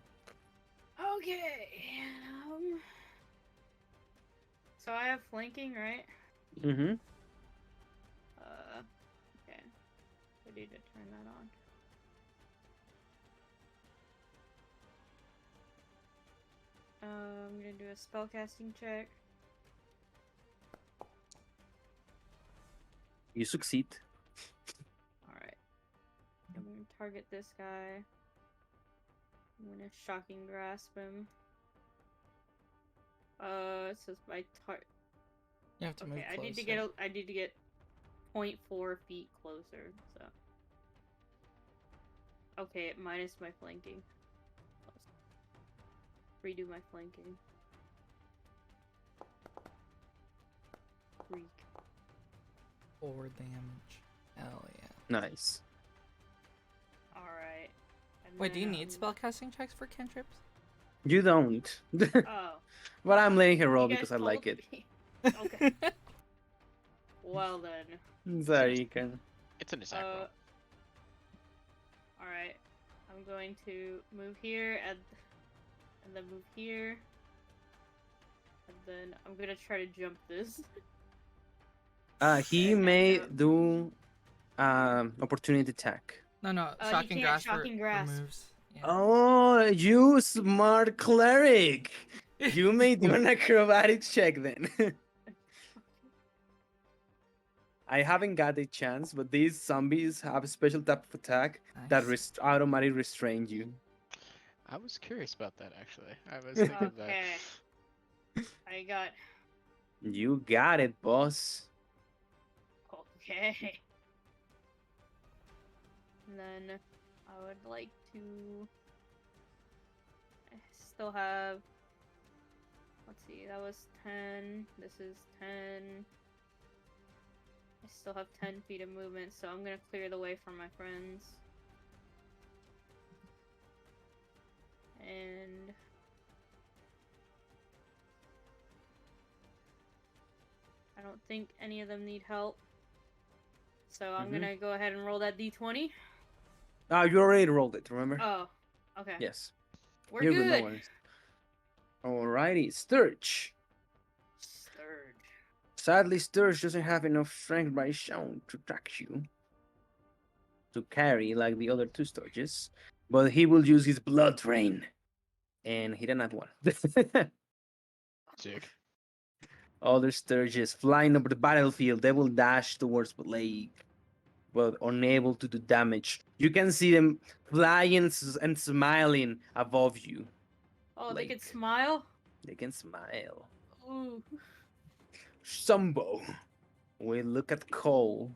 So I have flanking, right? Mm-hmm. Okay. I need to turn that on. I'm gonna do a spellcasting check. You succeed. Alright. I'm gonna target this guy. I'm gonna shocking grasp him. It says my target. You have to move Okay, closer. I need to get 0.4 feet closer, so. Okay, minus my flanking. Redo my flanking. Freak. 4 damage. Hell yeah. Nice. Alright. Wait, do you need spellcasting checks for cantrips? You don't. Oh. But I'm letting her You roll guys because I like told it. me. Okay. Well then. Sorry, you can. It's an attack roll. Alright. I'm going to move here and then move here. And then I'm gonna try to jump this. He And may jump. do opportunity attack. No, He shocking can't grasp shocking grasp. removes. Yeah. Oh, you smart cleric! You may do an acrobatics check then. I haven't got the chance, but these zombies have a special type of attack that Nice. automatically restrain you. I was curious about that actually. I was thinking that. Okay. I got. You got it, boss. Okay. And then I would like to. I still have. Let's see, that was 10. This is 10. I still have 10 feet of movement, so I'm gonna clear the way for my friends. And. I don't think any of them need help. So I'm gonna go ahead and roll that d20. You already rolled it, remember? Oh, okay. Yes. We're You're good. no worries. Alrighty, Sturge. Sturge. Sadly, Sturge doesn't have enough strength by his own to track you. To carry like the other two Sturges. But he will use his blood drain. And he didn't have one. Sick. Other Sturges flying over the battlefield, they will dash towards Blake, but unable to do damage. You can see them flying and smiling above you. Oh, they can Like- smile? They can smile. Ooh. Sumbo. We look at Cole.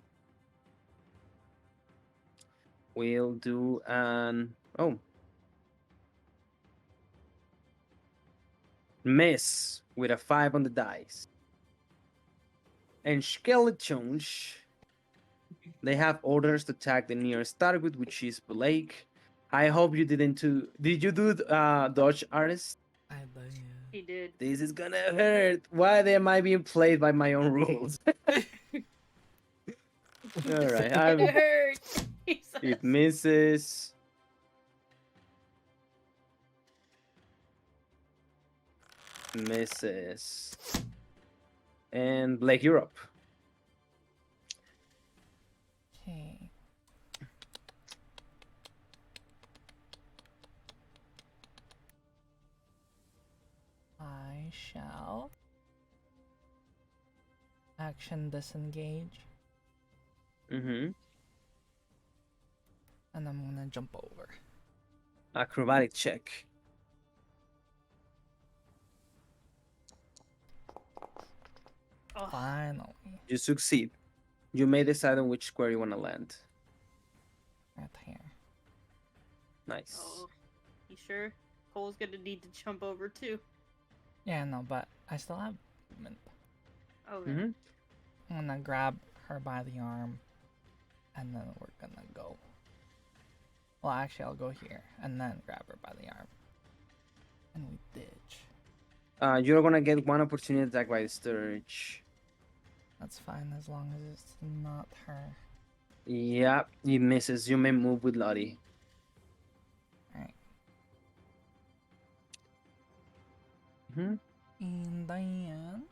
We'll do an miss with a 5 on the dice. And skeletons, they have orders to attack the nearest target, which is Blake. I hope you didn't too. Did you do dodge artist? I did. He did. This is gonna hurt. Why am I being played by my own rules? All right, It hurts. He says. it misses. Misses. And Blake, you're up. Okay. I shall action disengage, Mm-hmm. and I'm gonna jump over. Acrobatic check. Oh, Finally, You succeed. You may decide on which square you want to land. right here. Nice. oh. You sure? Cole's gonna need to jump over too. Yeah, no, but I still have movement. Okay. Mm-hmm. I'm gonna grab her by the arm, and then we're gonna go. Well, actually, I'll go here, and then grab her by the arm. And we ditch. You're gonna get one opportunity attack by the Sturge. That's fine as long as it's not her. Yep, he misses. You may move with Lottie. Alright. Mm-hmm. And then...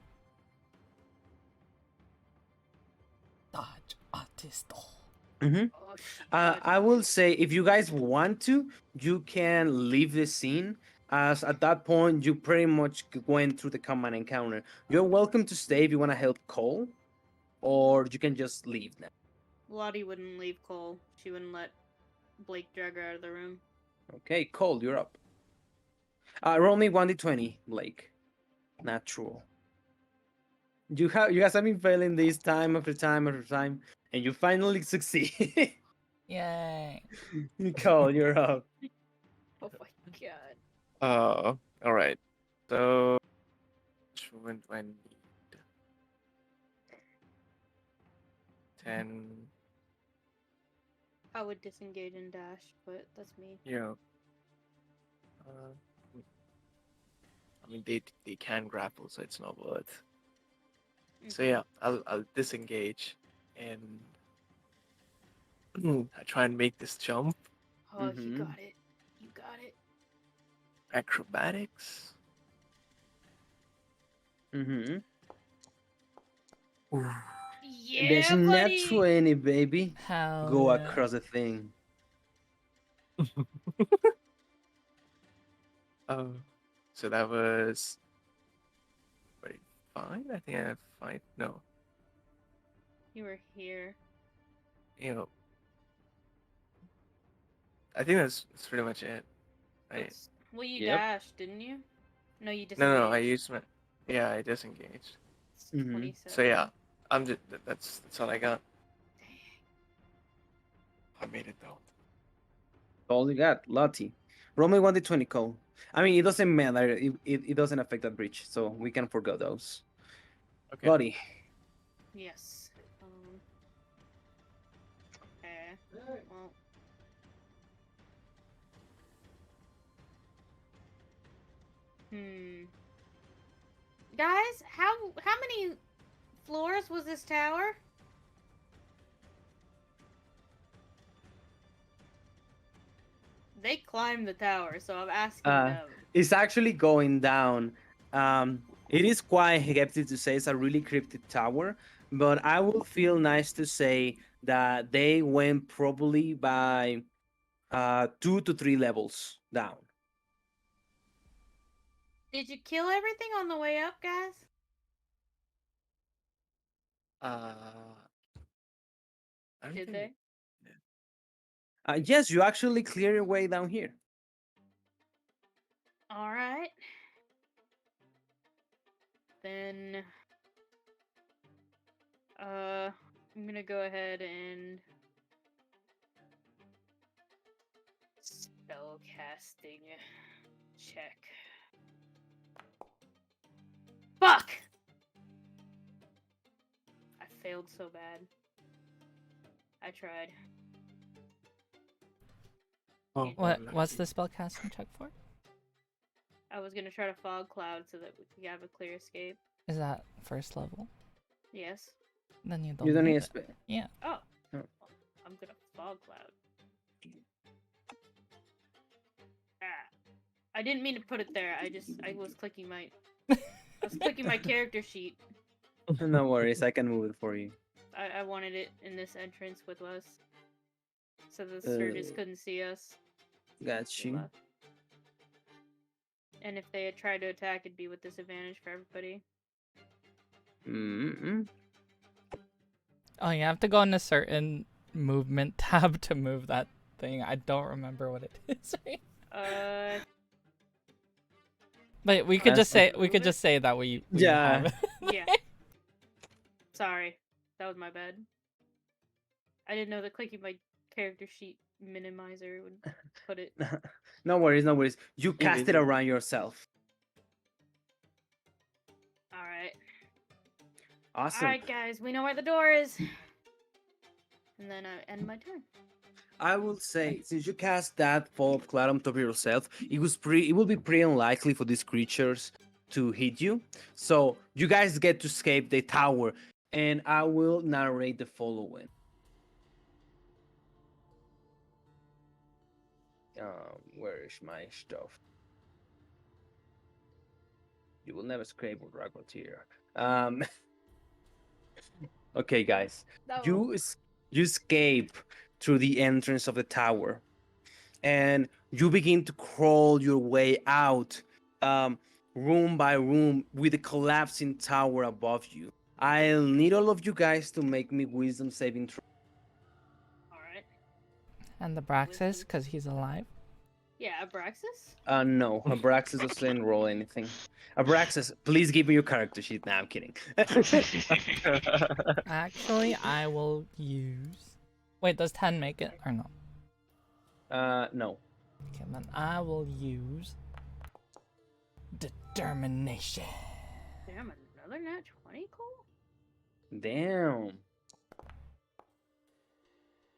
Dodge artist. Mm-hmm. Oh, shit. I will say, if you guys want to, you can leave the scene. As at that point, you pretty much went through the command encounter. You're welcome to stay if you want to help Cole, or you can just leave now. Lottie wouldn't leave Cole. She wouldn't let Blake drag her out of the room. Okay, Cole, you're up. Roll me 1d20, Blake. Natural. You guys have been failing this time after time after time, and you finally succeed. Yay! Cole, you're up. Oh my god. All right. So, which one do I need? 10. I would disengage and dash, but that's me. Yeah. Uh, I mean, they can grapple, so it's not worth. So yeah, I'll disengage and I try and make this jump. Oh, you Mhm. got it. You got it. Acrobatics. Mm-hmm. Ooh. There's Yeah, a nat buddy. 20, baby. Hell Go yeah. across the thing. So that was. Wait, 5? I think I have 5. No, You were here. you know. I think that's pretty much it. Right? Well, you Yep. dashed, didn't you? No, you No, disengaged. no, I used my. Yeah, I disengaged. It's Mhm. 27. So yeah, I'm just. That's all I got. I made it though. All you got, Lottie. Roll me 1d20, Cole. I mean, it doesn't matter. It doesn't affect that breach, so we can forgo those. Okay. Lottie. Yes. Okay. Well. Guys, how many floors was this tower? They climbed the tower, so I'm asking them. It's actually going down. It is quite hectic to say it's a really cryptic tower, but I would feel nice to say that they went probably by 2 to 3 levels down. Did you kill everything on the way up, guys? I don't Did think- they? Yes, you actually clear your way down here. All right. Then, I'm gonna go ahead and spell casting check. Fuck! I failed so bad. I tried. Oh, What's the spell casting check for? I was gonna try to fog cloud so that we could have a clear escape. Is that first level? Yes. Then you don't, You don't need need a it. spe- Yeah. Oh. Oh. Well, I'm gonna fog cloud. I didn't mean to put it there. I was clicking my character sheet. No worries, I can move it for you. I wanted it in this entrance with us, so the Sturgis couldn't see us. Got you. Left. And if they had tried to attack, it'd be with disadvantage for everybody. Mm-mm. Oh, you have to go in a certain movement tab to move that thing. I don't remember what it is. But we could just say that we Yeah. have it. Yeah. Sorry, that was my bad. I didn't know that clicking my character sheet minimizer would put it. No worries, no worries. You cast it Invisible. around yourself. All right. Awesome. All right, guys, we know where the door is. And then I end my turn. I will say, since you cast that fall of cloud on top of yourself, it will be pretty unlikely for these creatures to hit you. So you guys get to escape the tower, and I will narrate the following. Where is my stuff? You will never escape with Ragottier. Okay, guys. You escape through the entrance of the tower, and you begin to crawl your way out, room by room, with the collapsing tower above you. I'll need all of you guys to make me wisdom saving throw. All right. And the Braxis, because he's alive. Yeah, Abraxas? No, Abraxas doesn't roll anything. Abraxas, please give me your character sheet. Nah, I'm kidding. Actually, I will use. Wait, does 10 make it or no? No. Okay, then I will use determination. Damn, another nat 20, Cole? Damn.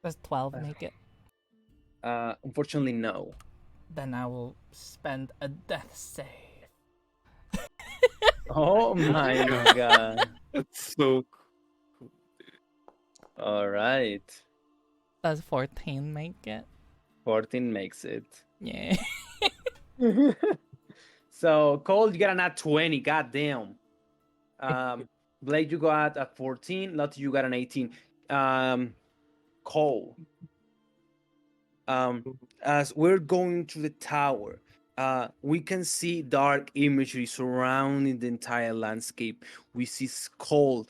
Does 12 make it? Unfortunately, no. Then I will spend a death save. Oh my god. That's so cool. All right. Does 14 make it? 14 makes it. Yeah. So, Cole, you got a nat 20. Goddamn. Blake, you got a 14. Lottie, you got an 18. Cole, as we're going to the tower, we can see dark imagery surrounding the entire landscape. We see skulls,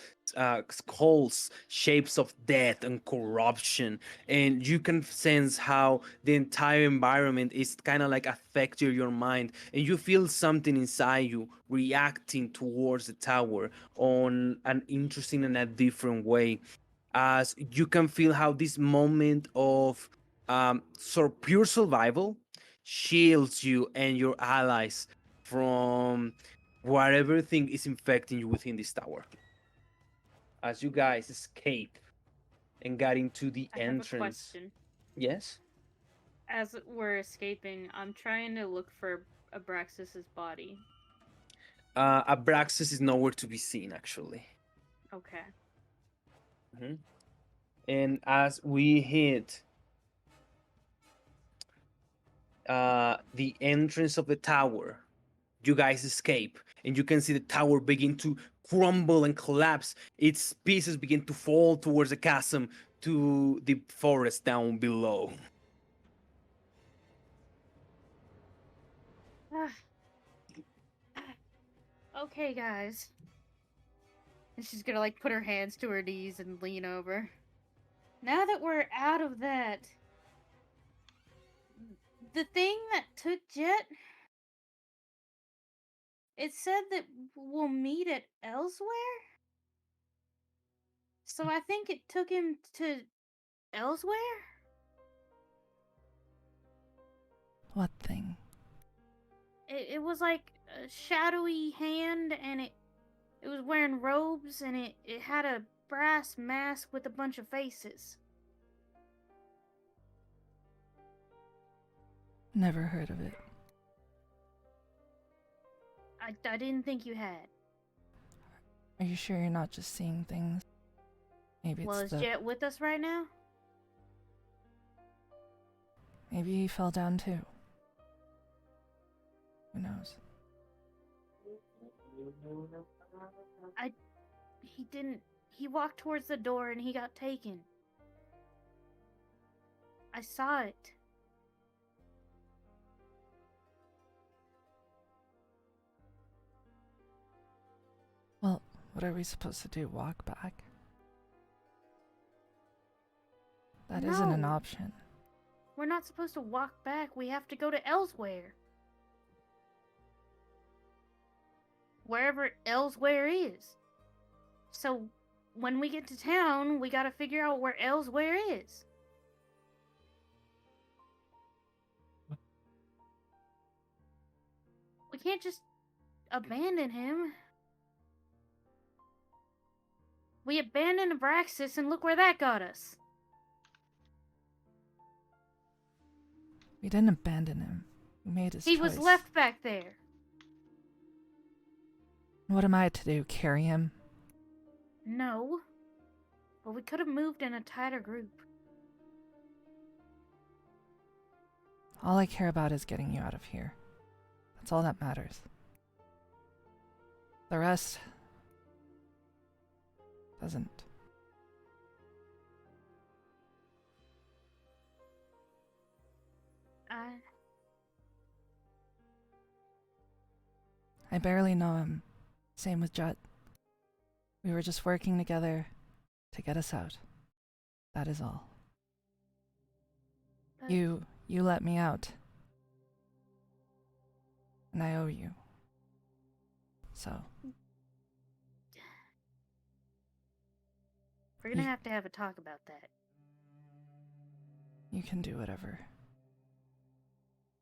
shapes of death and corruption, and you can sense how the entire environment is kind of like affecting your mind, and you feel something inside you reacting towards the tower on an interesting and a different way. As you can feel how this moment of pure survival shields you and your allies from whatever thing is infecting you within this tower. As you guys escape and got into the I have a entrance. question. Yes? As we're escaping, I'm trying to look for Abraxas's body. Abraxas is nowhere to be seen, actually. Okay. And as we hit the entrance of the tower, you guys escape, and you can see the tower begin to crumble and collapse. Its pieces begin to fall towards the chasm to the forest down below. Okay, guys. And she's gonna like put her hands to her knees and lean over. Now that we're out of that, the thing that took Jet, it said that we'll meet it elsewhere. So I think it took him to elsewhere. What thing? It was like a shadowy hand, and it was wearing robes, and it had a brass mask with a bunch of faces. Never heard of it. I didn't think you had. Are you sure you're not just seeing things? Maybe Well, it's is Jet with us right now? Maybe he fell down too. Who knows? He didn't. He walked towards the door and he got taken. I saw it. Well, what are we supposed to do? Walk back? That isn't an No. option. We're not supposed to walk back. We have to go to elsewhere. Wherever elsewhere is. So, when we get to town, we gotta figure out where elsewhere is. We can't just abandon him. We abandoned Abraxas, and look where that got us. We didn't abandon him. We made his He choice. was left back there. What am I to do? Carry him? No. But we could have moved in a tighter group. All I care about is getting you out of here. That's all that matters. The rest doesn't. I barely know him. Same with Jet. We were just working together to get us out. That is all. But You let me out. And I owe you. So, we're gonna you- have to have a talk about that. you can do whatever.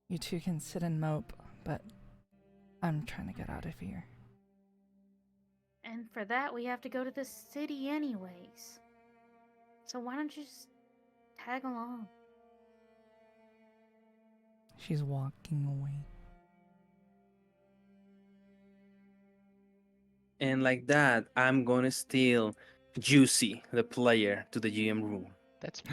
You two can sit and mope, but I'm trying to get out of here. And for that, we have to go to the city anyways. So why don't you just tag along? She's walking away. And like that, I'm gonna steal Juicy, the player, to the GM room. That's me.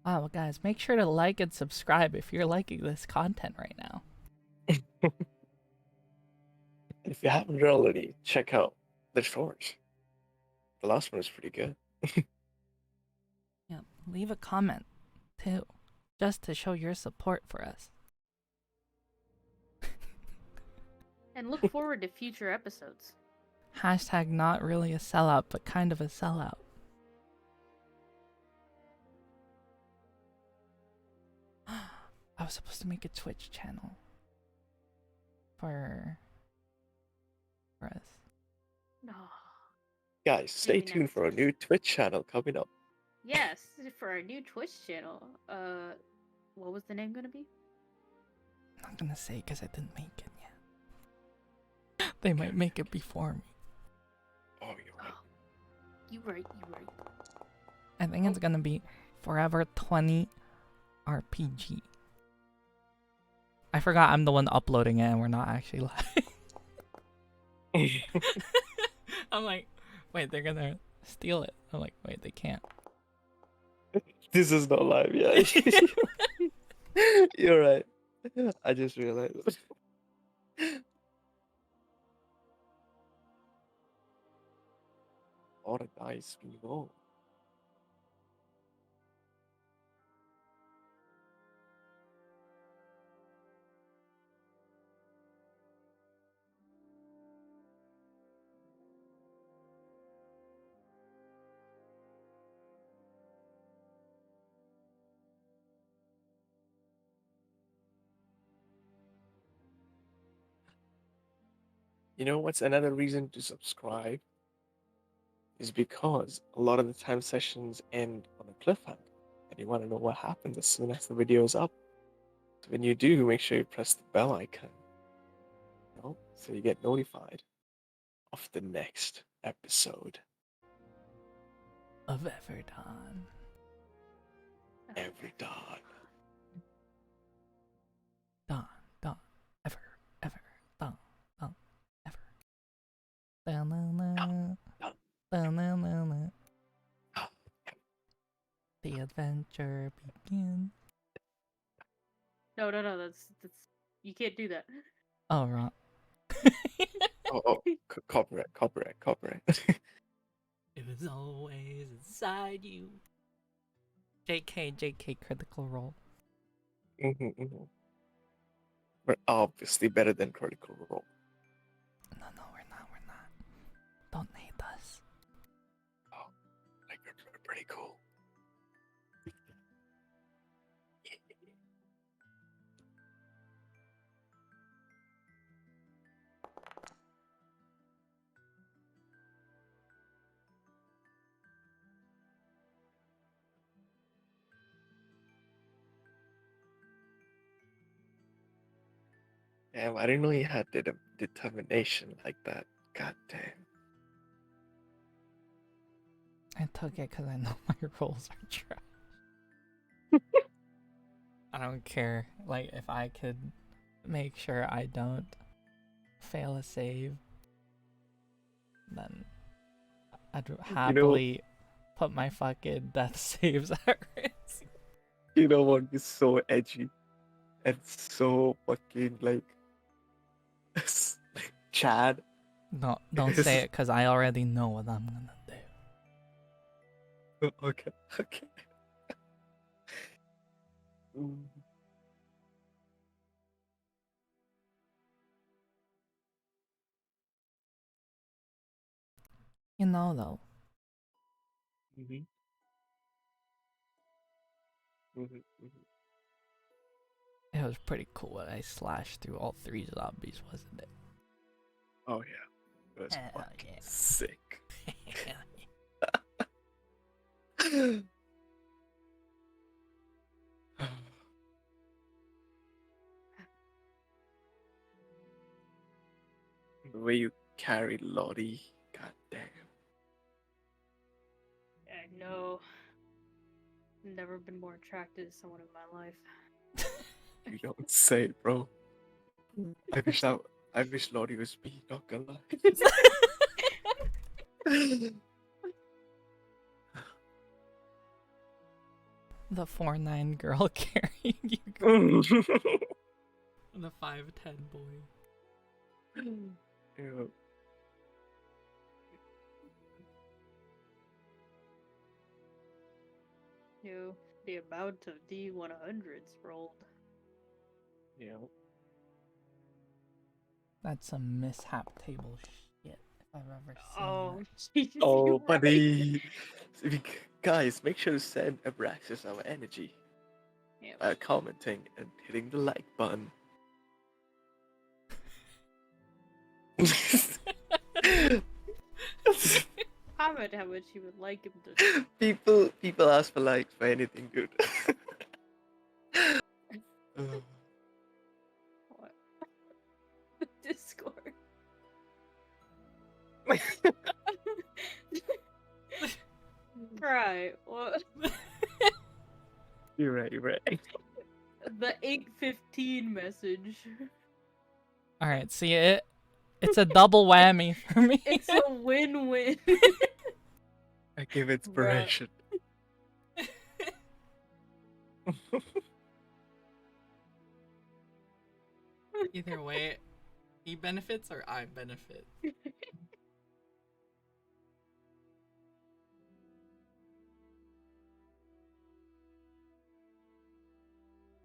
Wow, guys, make sure to like and subscribe if you're liking this content right now. If you haven't already, check out the shorts. The last one is pretty good. Yeah, leave a comment too, just to show your support for us. And look forward to future episodes. Hashtag not really a sellout, but kind of a sellout. I was supposed to make a Twitch channel for us. No. Guys, stay Maybe tuned next for a time. new Twitch channel coming up. Yes, for our new Twitch channel. What was the name gonna be? I'm not gonna say because I didn't make it yet. They might make it before me. Oh, you're right. You right. I think it's gonna be Forever 20 RPG. I forgot I'm the one uploading it and we're not actually live. I'm like, wait, they're gonna steal it. I'm like, wait, they can't. This is not live yet. You're right. I just realized. All the dice we roll. You know what's another reason to subscribe? Is because a lot of the time sessions end on a cliffhanger, and you want to know what happens as soon as the video is up. So when you do, make sure you press the bell icon, so you get notified of the next episode. Of Everdawn. Everdawn. Dawn. Ever. Dawn. Ever. Da-na-na. Da-na-na-na. The adventure begins. No, that's you can't do that. Oh, wrong. Copyright. It was always inside you. JK, critical role. We're obviously better than Critical Role. No, we're not. Don't hate us. Oh, like we're pretty cool. Damn, I didn't know he had determination like that. God damn. I took it because I know my rolls are trash. I don't care. Like, if I could make sure I don't fail a save, then I'd happily put my fucking death saves at risk. You know what is so edgy and so fucking like Chad? No, don't say it because I already know what I'm gonna do. Okay. You know, though. Mm-hmm. It was pretty cool when I slashed through all 3 zombies, wasn't it? Oh yeah. It was Hell fucking yeah. sick. The way you carried Lottie, god damn. I know. Never been more attracted to someone in my life. You don't say, bro. I wish Lottie was me, not gonna lie. the 4'9" girl carrying you. The 5'10" boy. Ew. The amount of D100s rolled. Yeah. That's a mishap table shit if I've ever seen Oh, that. jeez, Oh, you're right. buddy. Guys, make sure to send Abraxas our energy Yeah. by commenting and hitting the like button. Comment how much you would like him to. people ask for likes for anything good. What? Discord. Right. What? You're right, you're right. The 8:15 message. All right, see it. It's a double whammy for me. It's a win-win. I give inspiration. Either way, he benefits or I benefit.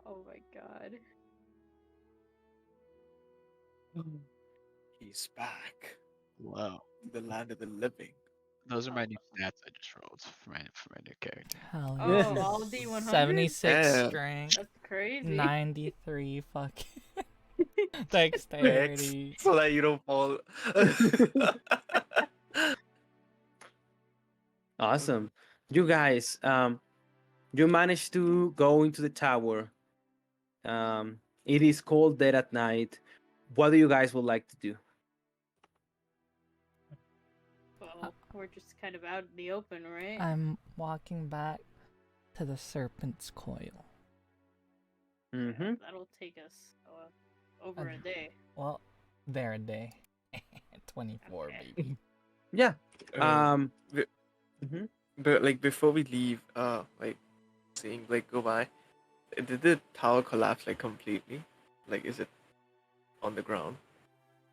Oh my god. He's back Whoa. to the land of the living. Those are my new stats I just rolled for my new character. Hell Oh, yeah. all D100s? 76 Yeah. strength, That's crazy. 93 fucking dexterity. So that you don't fall. Awesome. You guys, you managed to go into the tower. It is cold dead at night. What do you guys would like to do? Well, we're just kind of out in the open, right? I'm walking back to the serpent's coil. Mm-hmm. That'll take us over a day. Well, there a day. 24, Okay. baby. Yeah. Um, Mhm. But like before we leave, like seeing Blake go by, did the tower collapse like completely? Like, is it on the ground?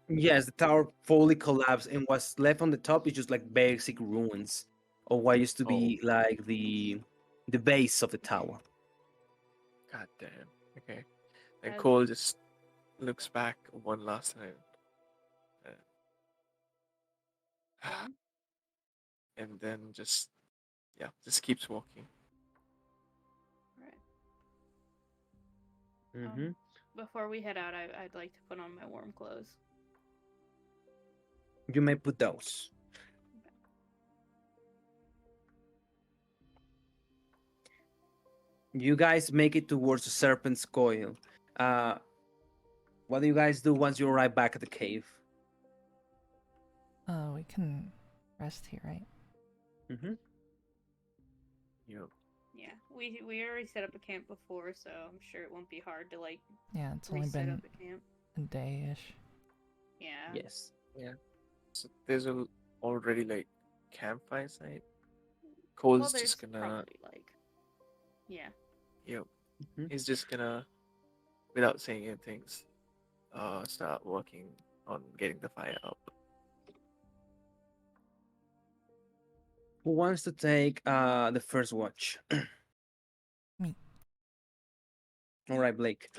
Yes, the tower fully collapsed, and what's left on the top is just like basic ruins of what used to be like the base of the tower. God damn. Okay. And As- Cole just looks back one last time. Yeah. And then just keeps walking. Right. Mm-hmm. Before we head out, I'd like to put on my warm clothes. You may put those. You guys make it towards the serpent's coil. What do you guys do once you arrive back at the cave? We can rest here, right? Mm-hmm. Yep. Yeah, we already set up a camp before, so I'm sure it won't be hard to like Yeah, it's only reset been up a camp. a day-ish. Yeah. Yes. So there's already like campfire site. Well, Cole's there's just gonna probably like. Yeah. Mhm. he's just gonna, without saying anything, start working on getting the fire up. Who wants to take the first watch? Me. All right, Blake.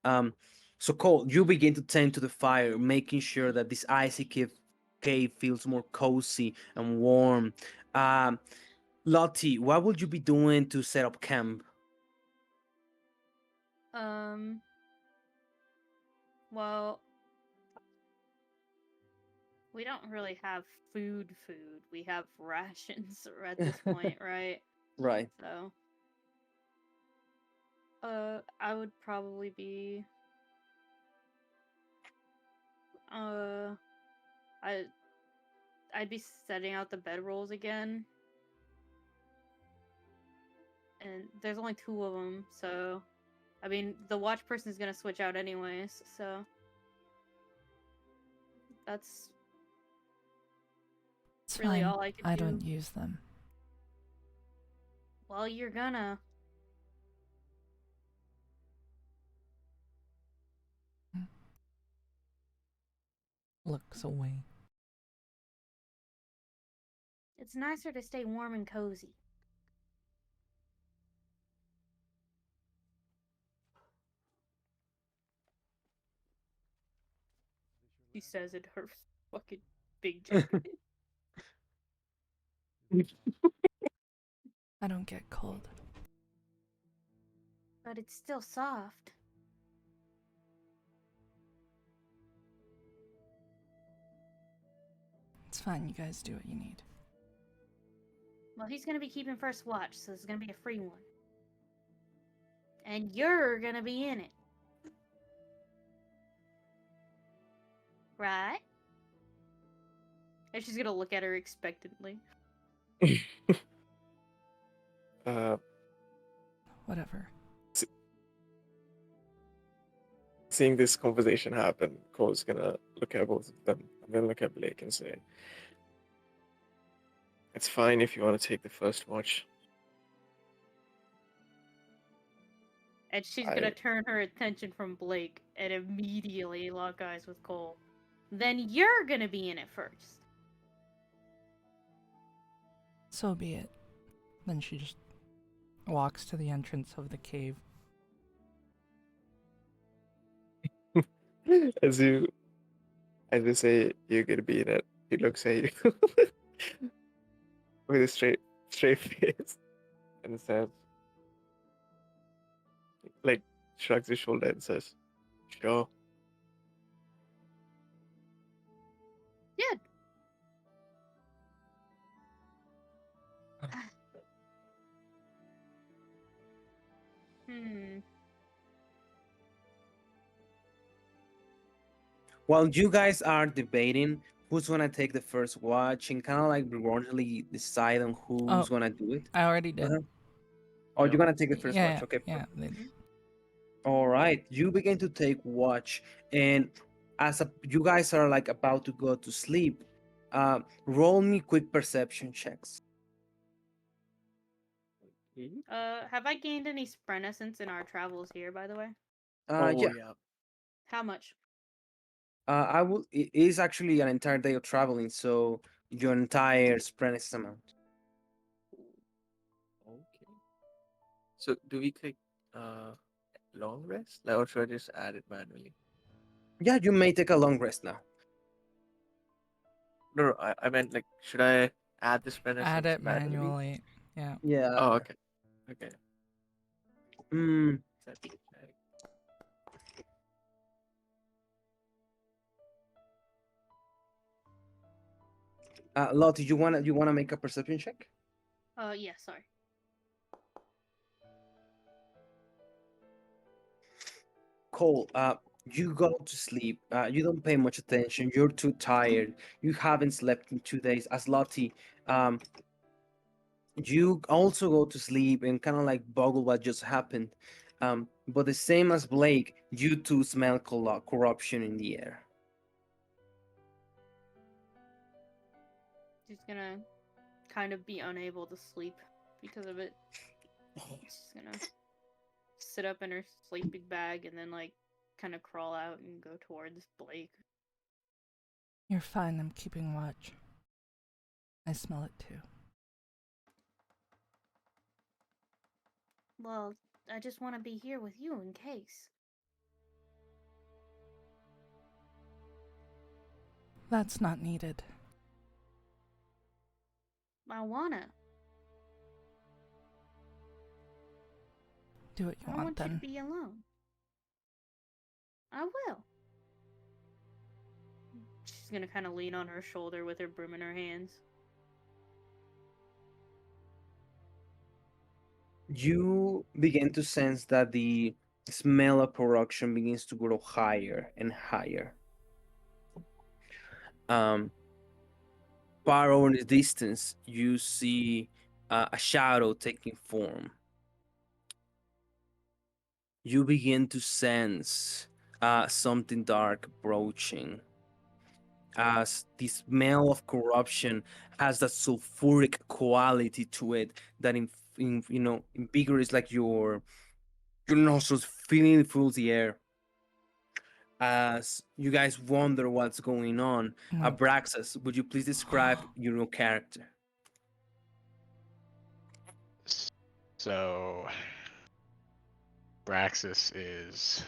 So Cole, you begin to tend to the fire, making sure that this icy cave feels more cozy and warm. Lottie, what would you be doing to set up camp? Well, we don't really have food. We have rations at this point, right? Right. So, I would probably be, I'd be setting out the bedrolls again, and there's only 2 of them, so, I mean, the watch person is gonna switch out anyways, so that's It's really fine. all I could I do. don't use them. Well, you're gonna. looks away. It's nicer to stay warm and cozy. She says in her fucking big jacket. I don't get cold. But it's still soft. It's fine, you guys do what you need. Well, he's gonna be keeping first watch, so it's gonna be a free one. And you're gonna be in it. Right? And she's gonna look at her expectantly. Whatever. Seeing this conversation happen, Cole's gonna look at both of them. I'm gonna look at Blake and say, "It's fine if you want to take the first watch." And she's gonna I- turn her attention from Blake and immediately lock eyes with Cole. Then you're gonna be in it first. So be it. Then she just walks to the entrance of the cave. As you say you're gonna be in it, he looks at you with a straight face and says, like, shrugs his shoulder and says, "Sure." Yeah. While you guys are debating who's gonna take the first watch and kind of like begrudgingly decide on who's gonna do it. I already did. Uh-huh. Oh, you're gonna take the first Yeah, watch. Okay. yeah. All right. You begin to take watch, and you guys are like about to go to sleep, roll me quick perception checks. Have I gained any sprint essence in our travels here, by the way? Oh Yeah. yeah. How much? I will. It is actually an entire day of traveling, so your entire sprint amount. Okay. So do we take long rest, or should I just add it manually? Yeah, you may take a long rest now. No, I meant like, should I add this Add essence it manually? manually. Yeah. Yeah. Oh, okay. Okay. Mm, Perception check. Lottie, you wanna make a perception check? Yeah, sorry. Cole, you go to sleep. You don't pay much attention. You're too tired. You haven't slept in 2 days. As Lottie, you also go to sleep and kind of like boggle what just happened. But the same as Blake, you too smell corruption in the air. She's gonna kind of be unable to sleep because of it. She's gonna sit up in her sleeping bag and then like kind of crawl out and go towards Blake. You're fine, I'm keeping watch. I smell it too. Well, I just want to be here with you in case. That's not needed. I wanna. Do what I you don't want want you then. to be alone. I will. She's gonna kind of lean on her shoulder with her broom in her hands. You begin to sense that the smell of corruption begins to grow higher and higher. Far over in the distance, you see a shadow taking form. You begin to sense something dark approaching. As the smell of corruption has that sulfuric quality to it that invigorates like your nostrils, feeling fills the air. As you guys wonder what's going on, Mm. Abraxas, would you please describe your new character? So, Braxis is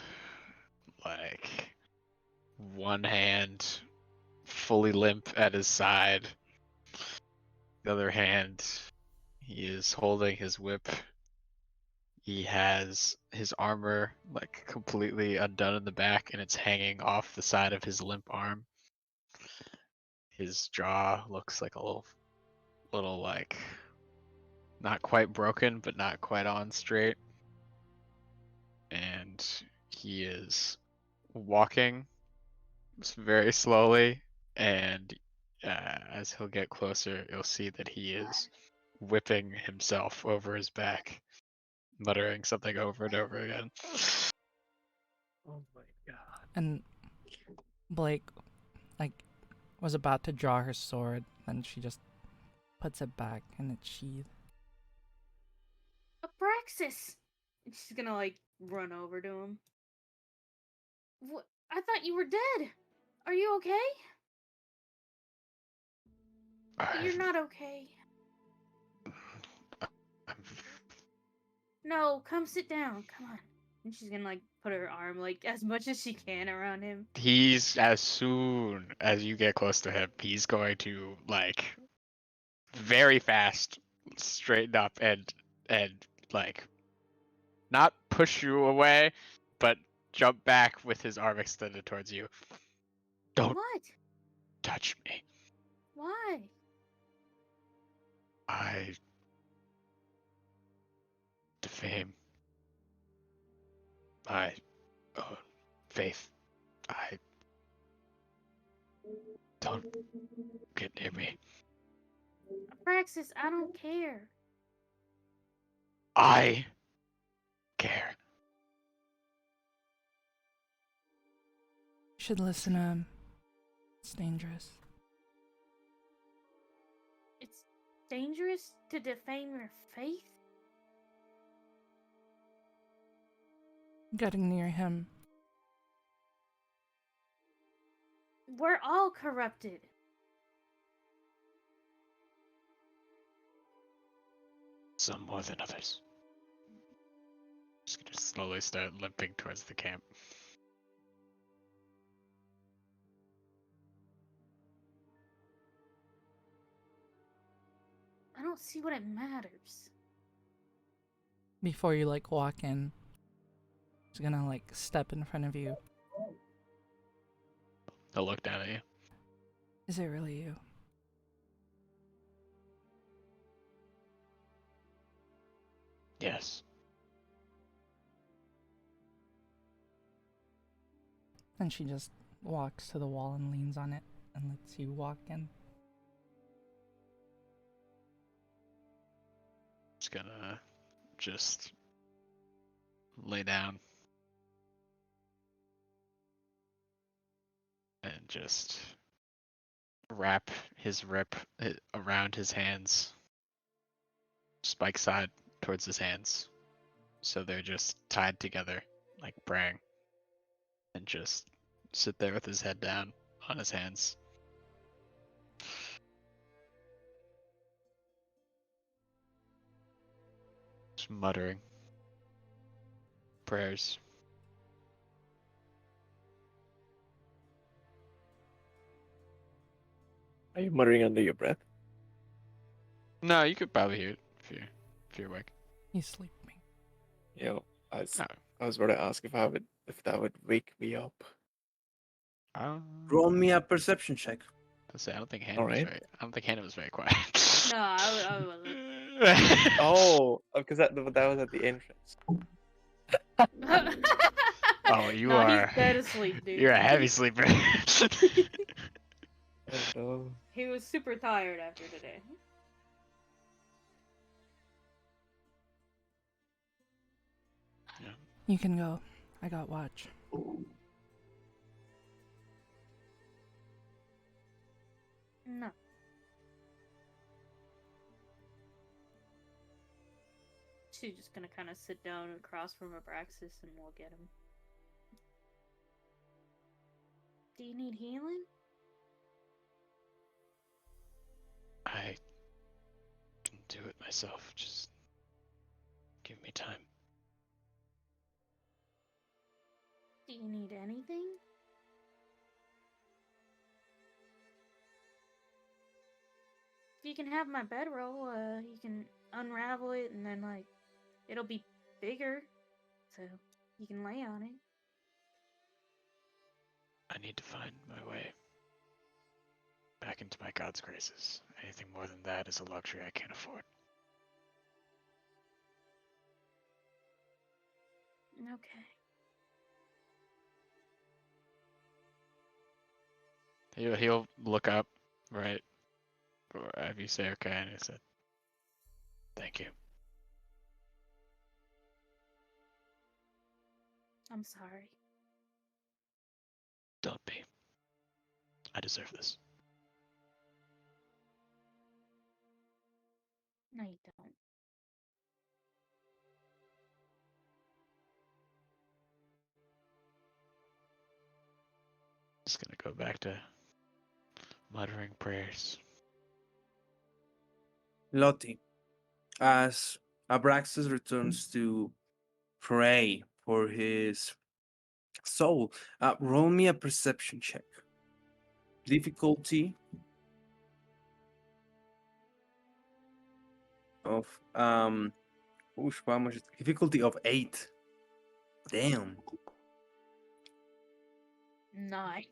like one hand fully limp at his side. The other hand, he is holding his whip. He has his armor like completely undone in the back and it's hanging off the side of his limp arm. His jaw looks like a little like not quite broken but not quite on straight. And he is walking very slowly, and as he'll get closer, you'll see that he is whipping himself over his back, muttering something over and over again. Oh my god. And Blake, like, was about to draw her sword, and she just puts it back in its sheath. Abraxas! And she's gonna, like, run over to him. What? I thought you were dead! Are you okay? You're not okay. No, come sit down. Come on. And she's gonna, like, put her arm, like, as much as she can around him. He's as soon as you get close to him, he's going to like very fast straighten up and like not push you away, but jump back with his arm extended towards you. Don't What? touch me. Why? I defame my own faith. I don't get near me. Abraxas, I don't care. I care. You should listen to him. It's dangerous. It's dangerous to defame your faith? Getting near him. We're all corrupted. Some more than others. Just gonna slowly start limping towards the camp. I don't see what it matters. Before you, like, walk in, he's gonna, like, step in front of you. He'll look down at you. Is it really you? Yes. And she just walks to the wall and leans on it and lets you walk in. Just gonna just lay down and just wrap his rip around his hands, spike side towards his hands, so they're just tied together like praying, and just sit there with his head down on his hands. Just muttering prayers. Are you muttering under your breath? No, you could probably hear it if you're awake. He's sleeping. You know, Oh. I was about to ask if that would wake me up. Roll me a perception check. Let's say I don't think Hannah was Alright. I don't think Hannah was very quiet. No, I wasn't. Oh, because that was at the entrance. Oh, you no, are. He's dead asleep, dude. You're a heavy sleeper. Oh, no. He was super tired after today. You can go. I got watch. No. She's just gonna kind of sit down across from Abraxas and we'll get him. Do you need healing? I can do it myself. Just give me time. Do you need anything? You can have my bedroll. You can unravel it and then, like, it'll be bigger. So you can lay on it. I need to find my way back into my god's graces. Anything more than that is a luxury I can't afford. Okay. He'll look up, right? Or have you say okay, and he said, "Thank you." I'm sorry. Don't be. I deserve this. No, you don't. Just gonna go back to muttering prayers. Lottie, as Abraxas returns to pray for his soul, roll me a perception check. Difficulty of how much? Difficulty of 8. Damn. 9.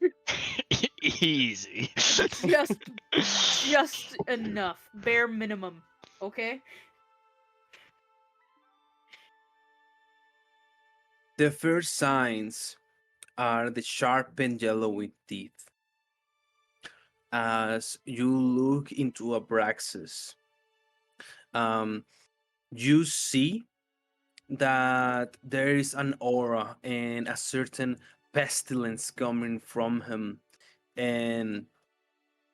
Easy. Just enough. Bare minimum. Okay? The first signs are the sharpened yellowy teeth. As you look into Abraxas, you see that there is an aura and a certain pestilence coming from him. And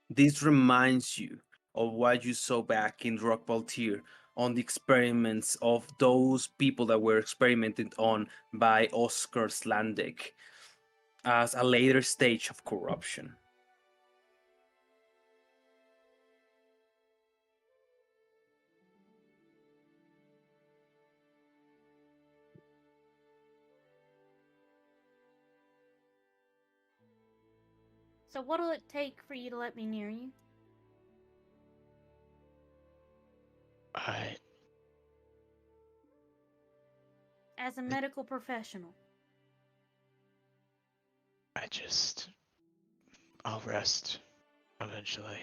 this reminds you of what you saw back in Rock Valtir on the experiments of those people that were experimented on by Oscar Slandek as a later stage of corruption. So what'll it take for you to let me near you? I As a medical professional. I'll rest eventually.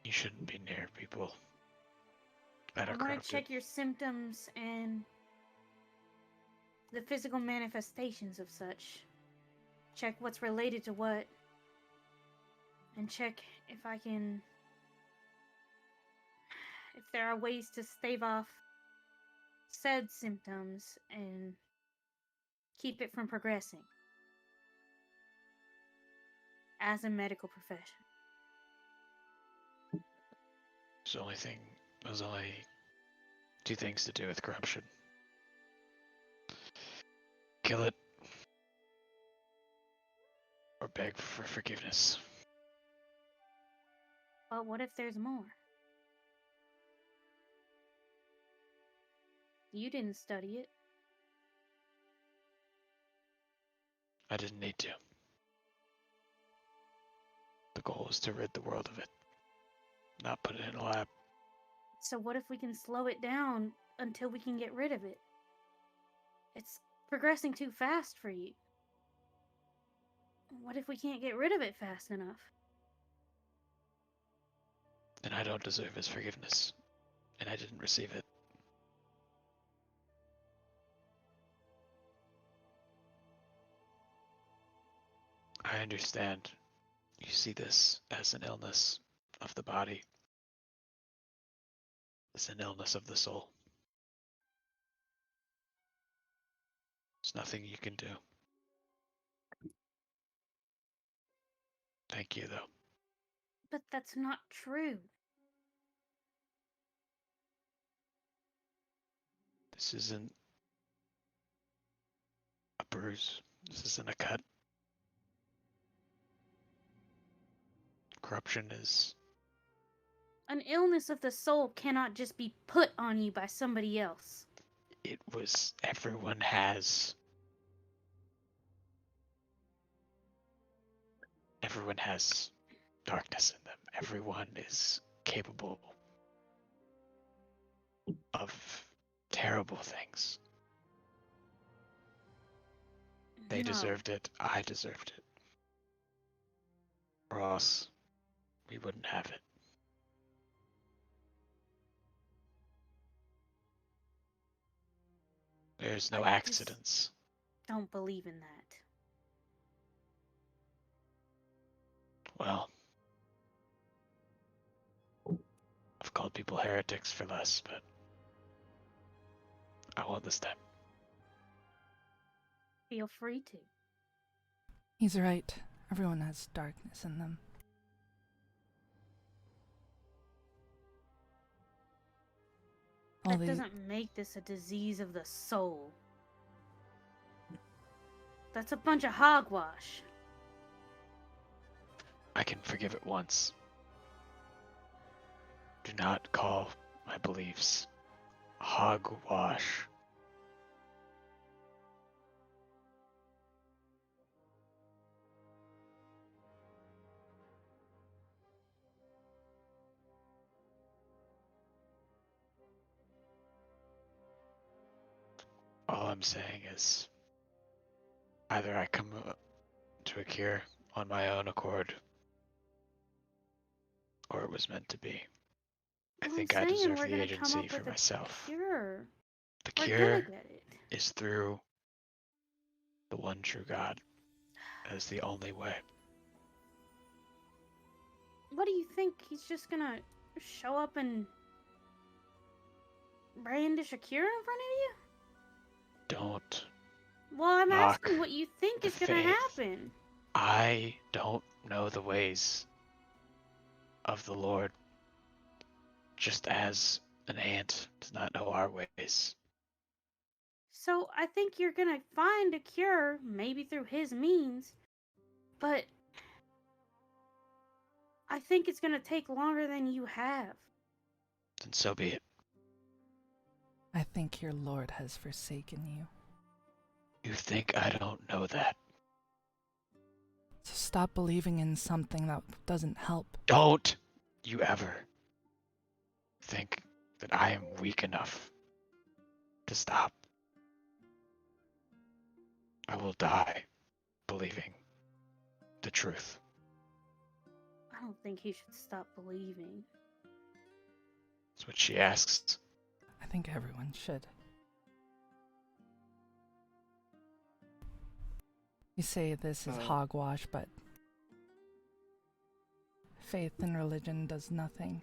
You shouldn't be near people that I are want to corrupted. check your symptoms and the physical manifestations of such. Check what's related to what. And check if there are ways to stave off said symptoms and keep it from progressing. As a medical profession. There's only two things to do with corruption. Kill it or beg for forgiveness. But what if there's more? You didn't study it. I didn't need to. The goal is to rid the world of it, not put it in a lab. So what if we can slow it down until we can get rid of it? It's progressing too fast for you. What if we can't get rid of it fast enough? And I don't deserve his forgiveness, and I didn't receive it. I understand. You see this as an illness of the body. It's an illness of the soul. There's nothing you can do. Thank you, though. But that's not true. This isn't bruise. This isn't a cut. Corruption is. An illness of the soul cannot just be put on you by somebody else. It was. Everyone has. Everyone has darkness in them. Everyone is capable of terrible things. They No. deserved it. I deserved it. Or else we wouldn't have it. There's no I just- accidents. Don't believe in that. Well, I've called people heretics for less, but I won't this time. Feel free to. He's right. Everyone has darkness in them. All That the doesn't make this a disease of the soul. That's a bunch of hogwash. I can forgive it once. Do not call my beliefs hogwash. All I'm saying is either I come to a cure on my own accord, or it was meant to be. I Well, think I'm I saying deserve we're the gonna come agency up for with a myself. Cure. The We're cure gonna get it. is through the one true God. That is the only way. What do you think? He's just gonna show up and brandish a cure in front of you? Don't. Well, I'm Mock asking what you think the is gonna faith. happen. I don't know the ways of the Lord, just as an ant does not know our ways. So I think you're gonna find a cure, maybe through his means, but I think it's gonna take longer than you have. Then so be it. I think your Lord has forsaken you. You think I don't know that? So stop believing in something that doesn't help. Don't you ever think that I am weak enough to stop. I will die believing the truth. I don't think he should stop believing. That's what she asks. I think everyone should. You say this is hogwash, but faith in religion does nothing.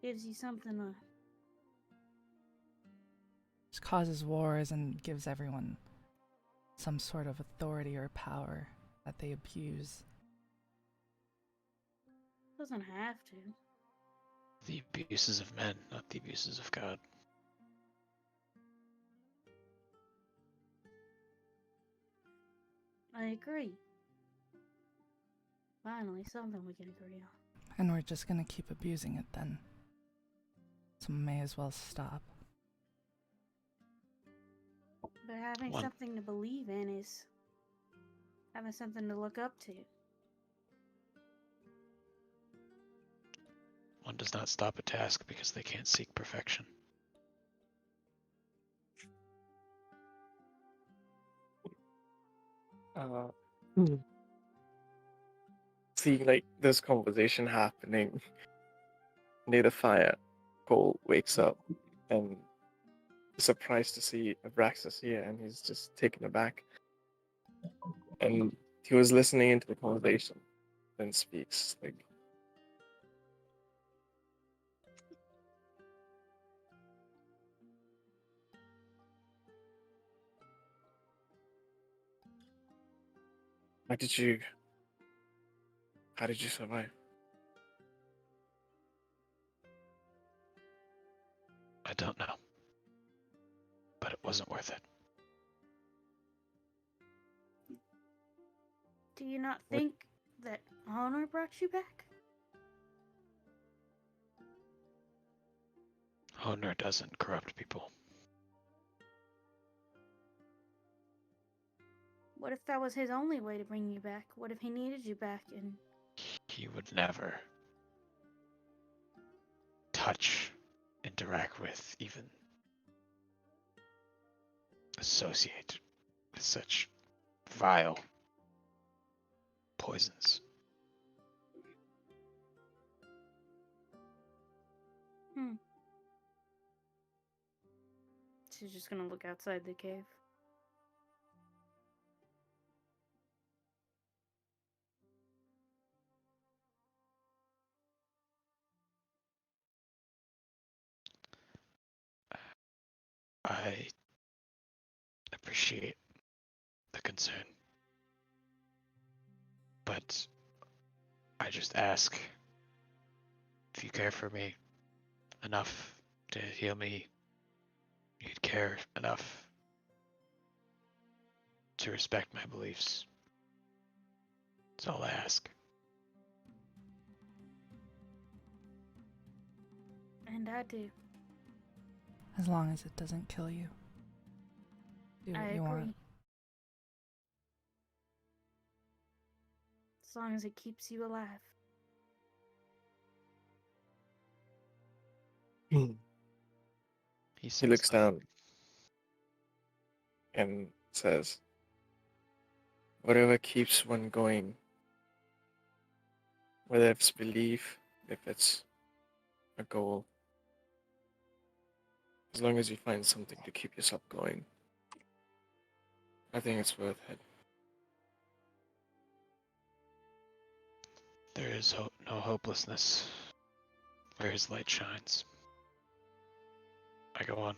Gives you something to. Just causes wars and gives everyone some sort of authority or power that they abuse. Doesn't have to. The abuses of men, not the abuses of God. I agree. Finally, something we can agree on. And we're just gonna keep abusing it then. So may as well stop. But having One- something to believe in is having something to look up to. One does not stop a task because they can't seek perfection. See, like this conversation happening near the fire, Cole wakes up and is surprised to see Abraxas here, and he's just taken aback. And he was listening into the conversation, then speaks like, how did you survive? I don't know. wasn't worth it. Do you not What- think that honor brought you back? Honor doesn't corrupt people. What if that was his only way to bring you back? What if he needed you back and He would never touch, interact with, even associate with such vile poisons. she's just gonna look outside the cave? I appreciate the concern, but I just ask if you care for me enough to heal me, you'd care enough to respect my beliefs. That's all I ask. And I do. As long as it doesn't kill you. Do what I you agree. want. As long as it keeps you alive. He He says looks nothing. down and says, whatever keeps one going, whether it's belief, if it's a goal, as long as you find something to keep yourself going, I think it's worth it. There is no hopelessness where his light shines. I go on,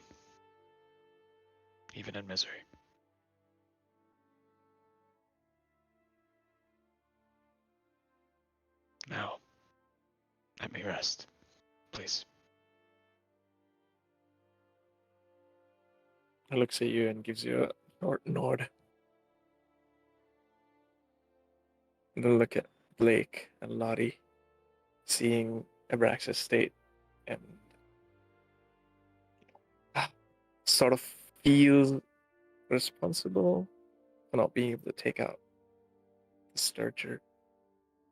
even in misery. Now, let me rest, please. He looks at you and gives you a nod. And then look at Blake and Lottie, seeing Abrax's state, and sort of feel responsible for not being able to take out the Sturger,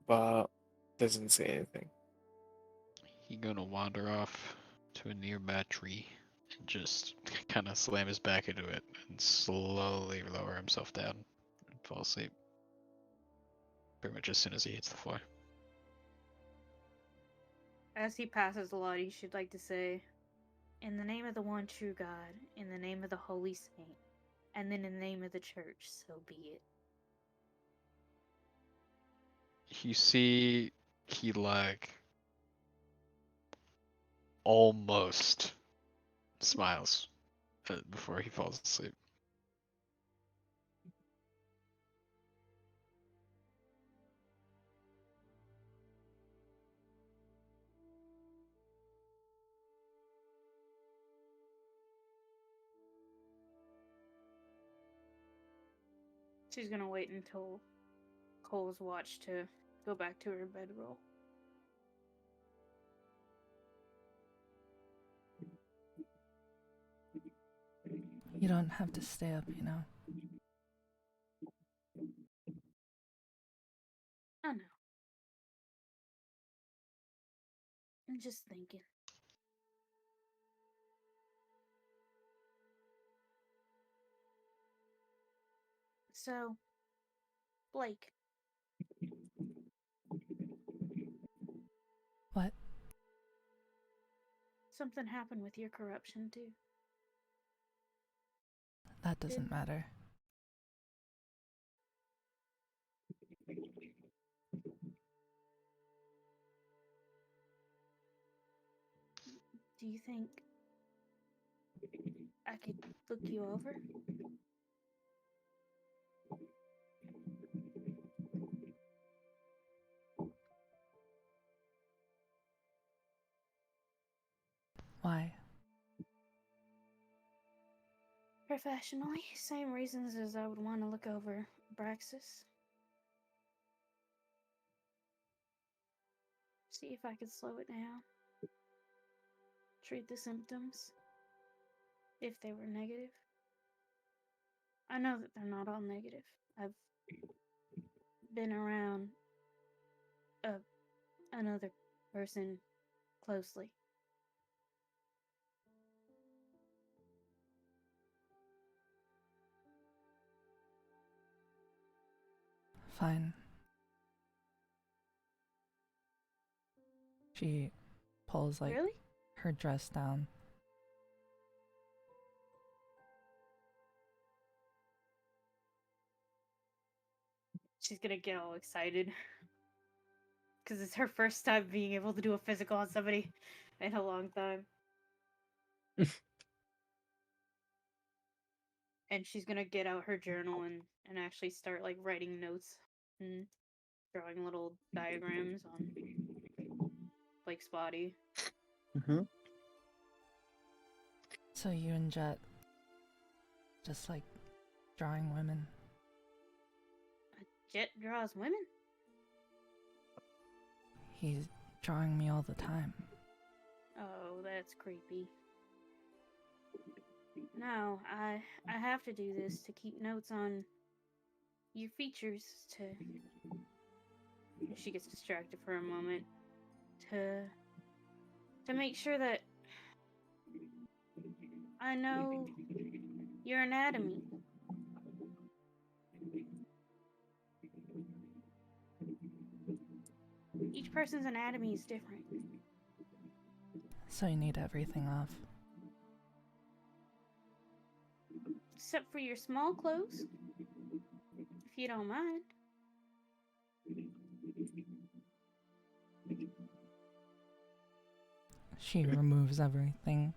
but doesn't say anything. He gonna wander off to a nearby tree and just kind of slam his back into it and slowly lower himself down and fall asleep. Pretty much as soon as he hits the floor. As he passes Lottie, she'd like to say, in the name of the one true God, in the name of the Holy Saint, and then in the name of the church, so be it. You see, he like almost smiles before he falls asleep. She's gonna wait until Cole's watch to go back to her bedroll. You don't have to stay up, you know. I know. I'm just thinking. So, Blake, What? something happened with your corruption too. That doesn't matter. Do you think I could look you over? Why? Professionally, same reasons as I would want to look over Braxis. See if I could slow it down. Treat the symptoms. If they were negative. I know that they're not all negative. I've been around another person closely. Fine. She pulls like Really? her dress down. She's gonna get all excited. Because it's her first time being able to do a physical on somebody in a long time. And she's gonna get out her journal and actually start like writing notes and drawing little diagrams on Blake's body. Mm-hmm. So you and Jet just like drawing women. Jet draws women? He's drawing me all the time. Oh, that's creepy. No, I have to do this to keep notes on your features to... She gets distracted for a moment. To make sure that I know your anatomy. Each person's anatomy is different. So you need everything off. Except for your small clothes. If you don't mind. She removes everything.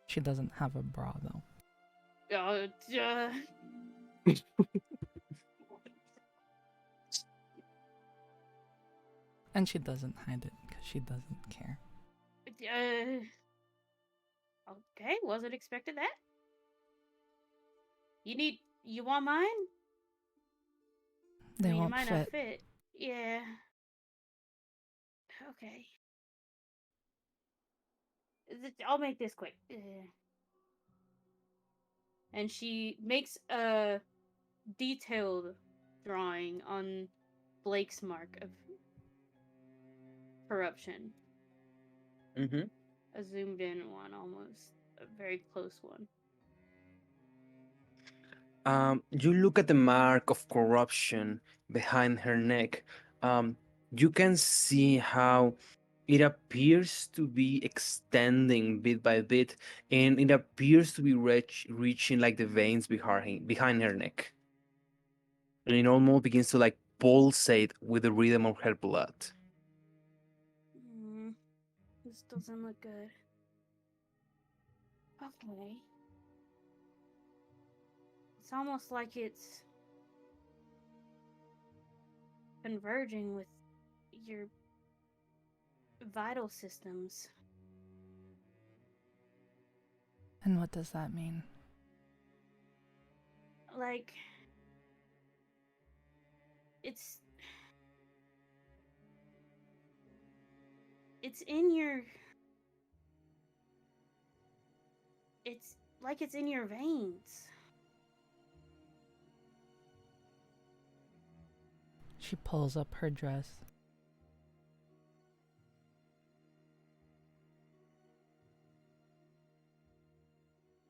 She doesn't have a bra though. And she doesn't hide it because she doesn't care. Okay, wasn't expected that. You want mine? They I mean, won't it might fit. not fit. Yeah. Okay. I'll make this quick. And she makes a detailed drawing on Blake's mark of corruption. Mm-hmm. A zoomed in one, almost. A very close one. You look at the mark of corruption behind her neck. You can see how it appears to be extending bit by bit, and it appears to be reaching like the veins behind her neck. And it almost begins to like pulsate with the rhythm of her blood. This doesn't look good. Okay. It's almost like it's converging with your vital systems. And what does that mean? Like, it's in your... It's like it's in your veins. She pulls up her dress.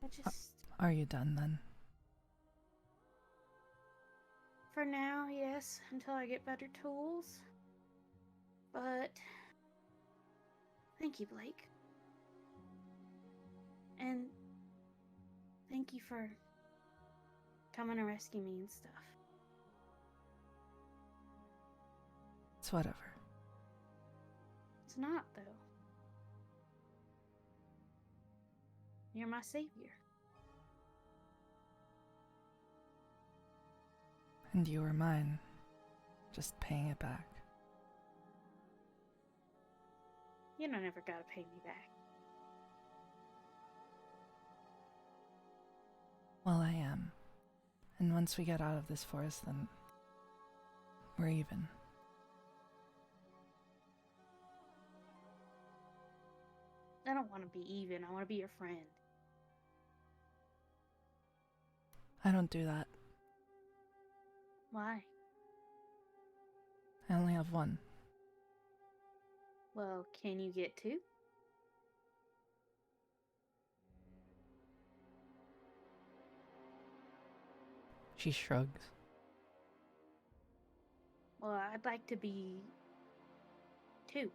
I just... Are you done then? For now, yes, until I get better tools. But... Thank you, Blake. And... Thank you for coming to rescue me and stuff. It's whatever. It's not, though. You're my savior. And you were mine. Just paying it back. You don't ever gotta pay me back. Well, I am. And once we get out of this forest, then we're even. I don't want to be even. I want to be your friend. I don't do that. Why? I only have one. Well, can you get two? She shrugs. Well, I'd like to be two.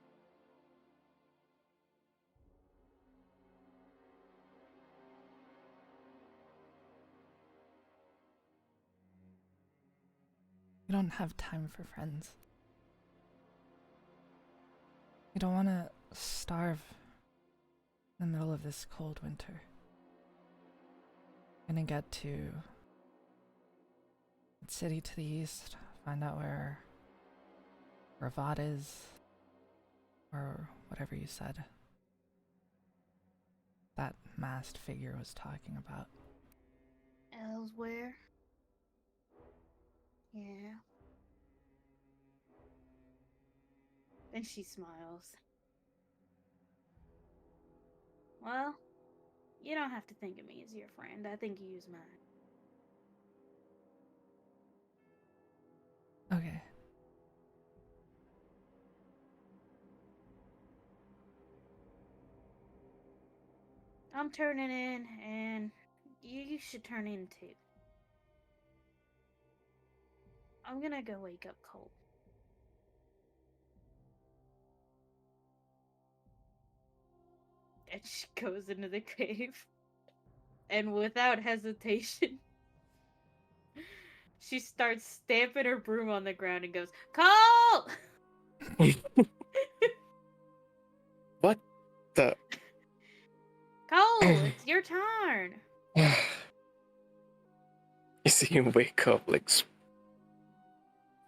We don't have time for friends. We don't want to starve in the middle of this cold winter. Gonna get to the city to the east, find out where Ravad is, or whatever you said that masked figure was talking about. Elsewhere? Yeah. And she smiles. Well, you don't have to think of me as your friend. I think you use mine. Okay. I'm turning in, and you should turn in too. I'm gonna go wake up Cole. And she goes into the cave. And without hesitation, she starts stamping her broom on the ground and goes, Cole! What the? Cole, it's your turn. You see him wake up, like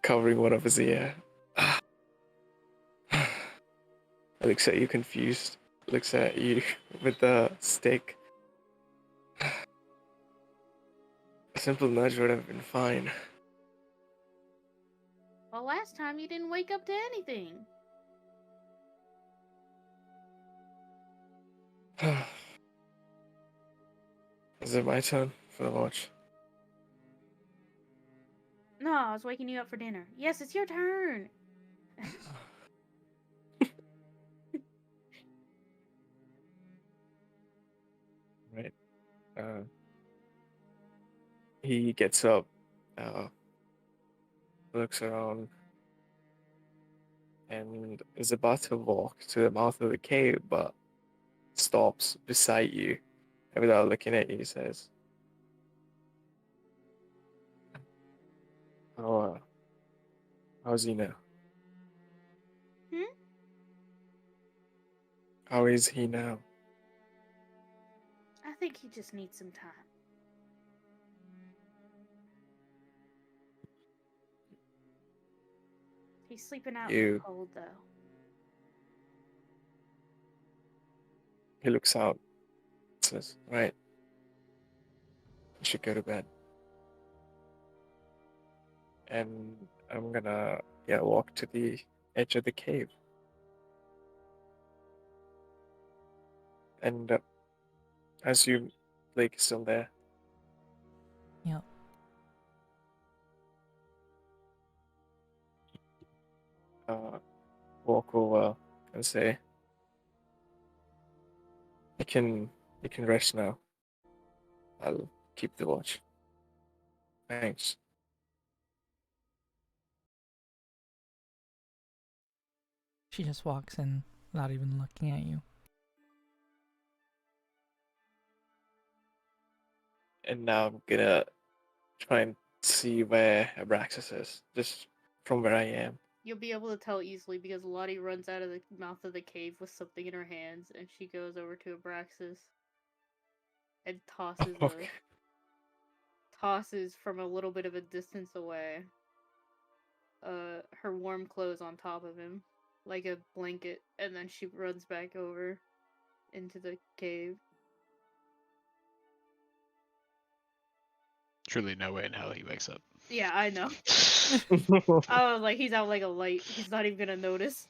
covering one of his ear. Looks at you confused. Looks at you with the stick. A simple nudge would have been fine. Well, last time you didn't wake up to anything. Is it my turn for the watch? No, I was waking you up for dinner. Yes, it's your turn. Right. He gets up, looks around, and is about to walk to the mouth of the cave, but stops beside you, and without looking at you, he says, "How, how's he now? Hmm? How is he now?" I think he just needs some time. He's sleeping out in the You. cold, though. He looks out, says, "Right, you should go to bed." And I'm gonna walk to the edge of the cave. And I assume Blake is still there. Yep. Walk over and say, you can rest now. I'll keep the watch. Thanks." She just walks in without even looking at you. And now I'm gonna try and see where Abraxas is, just from where I am. You'll be able to tell easily because Lottie runs out of the mouth of the cave with something in her hands, and she goes over to Abraxas and Okay. tosses from a little bit of a distance away her warm clothes on top of him like a blanket, and then she runs back over into the cave. truly no way in hell he wakes up. Yeah, I know. I was like, he's out like a light. He's not even gonna notice.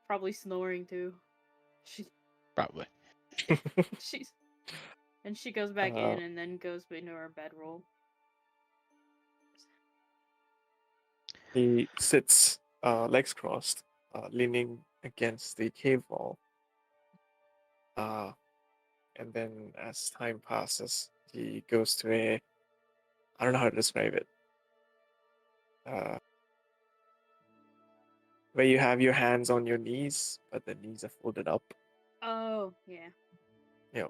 Probably snoring too. She, Probably. she's, and she goes back Uh, in and then goes into her bedroll. He sits, legs crossed, leaning against the cave wall. And then as time passes, he goes to I don't know how to describe it. Uh, where you have your hands on your knees, but the knees are folded up. Oh, yeah. Yeah.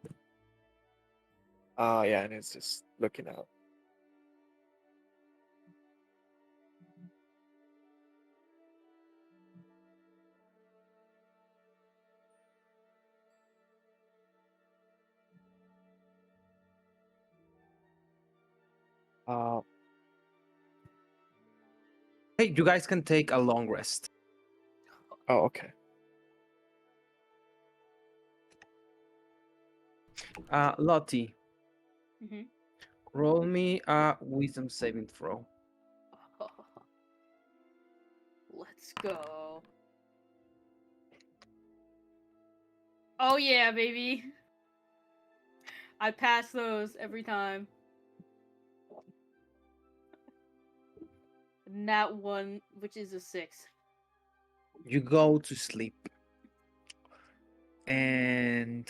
Yeah, and it's just looking out. Uh, Hey, you guys can take a long rest. oh, okay. Lottie, Mm-hmm. roll me a wisdom saving throw. Let's go. Oh yeah, baby. I pass those every time. Nat one, which is a 6. You go to sleep, and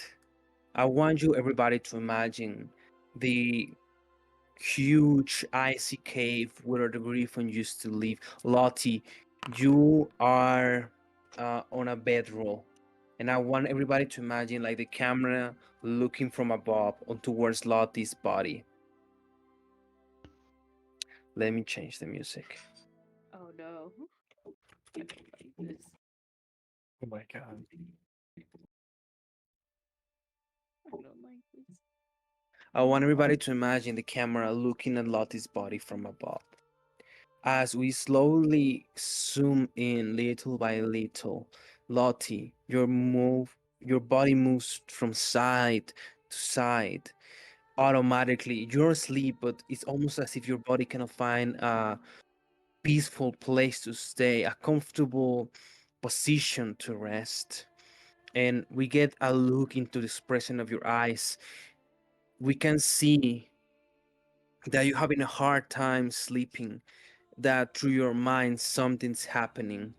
I want you everybody to imagine the huge icy cave where the griffin used to live. Lottie, you are on a bedroll, and I want everybody to imagine like the camera looking from above on towards Lottie's body. Let me change the music. Oh no. I don't like this. Oh my god. I don't like this. I want everybody to imagine the camera looking at Lottie's body from above. As we slowly zoom in little by little, Lottie, your body moves from side to side automatically. You're asleep, but it's almost as if your body cannot find a peaceful place to stay, a comfortable position to rest. And we get a look into the expression of your eyes. We can see that you're having a hard time sleeping, that through your mind something's happening.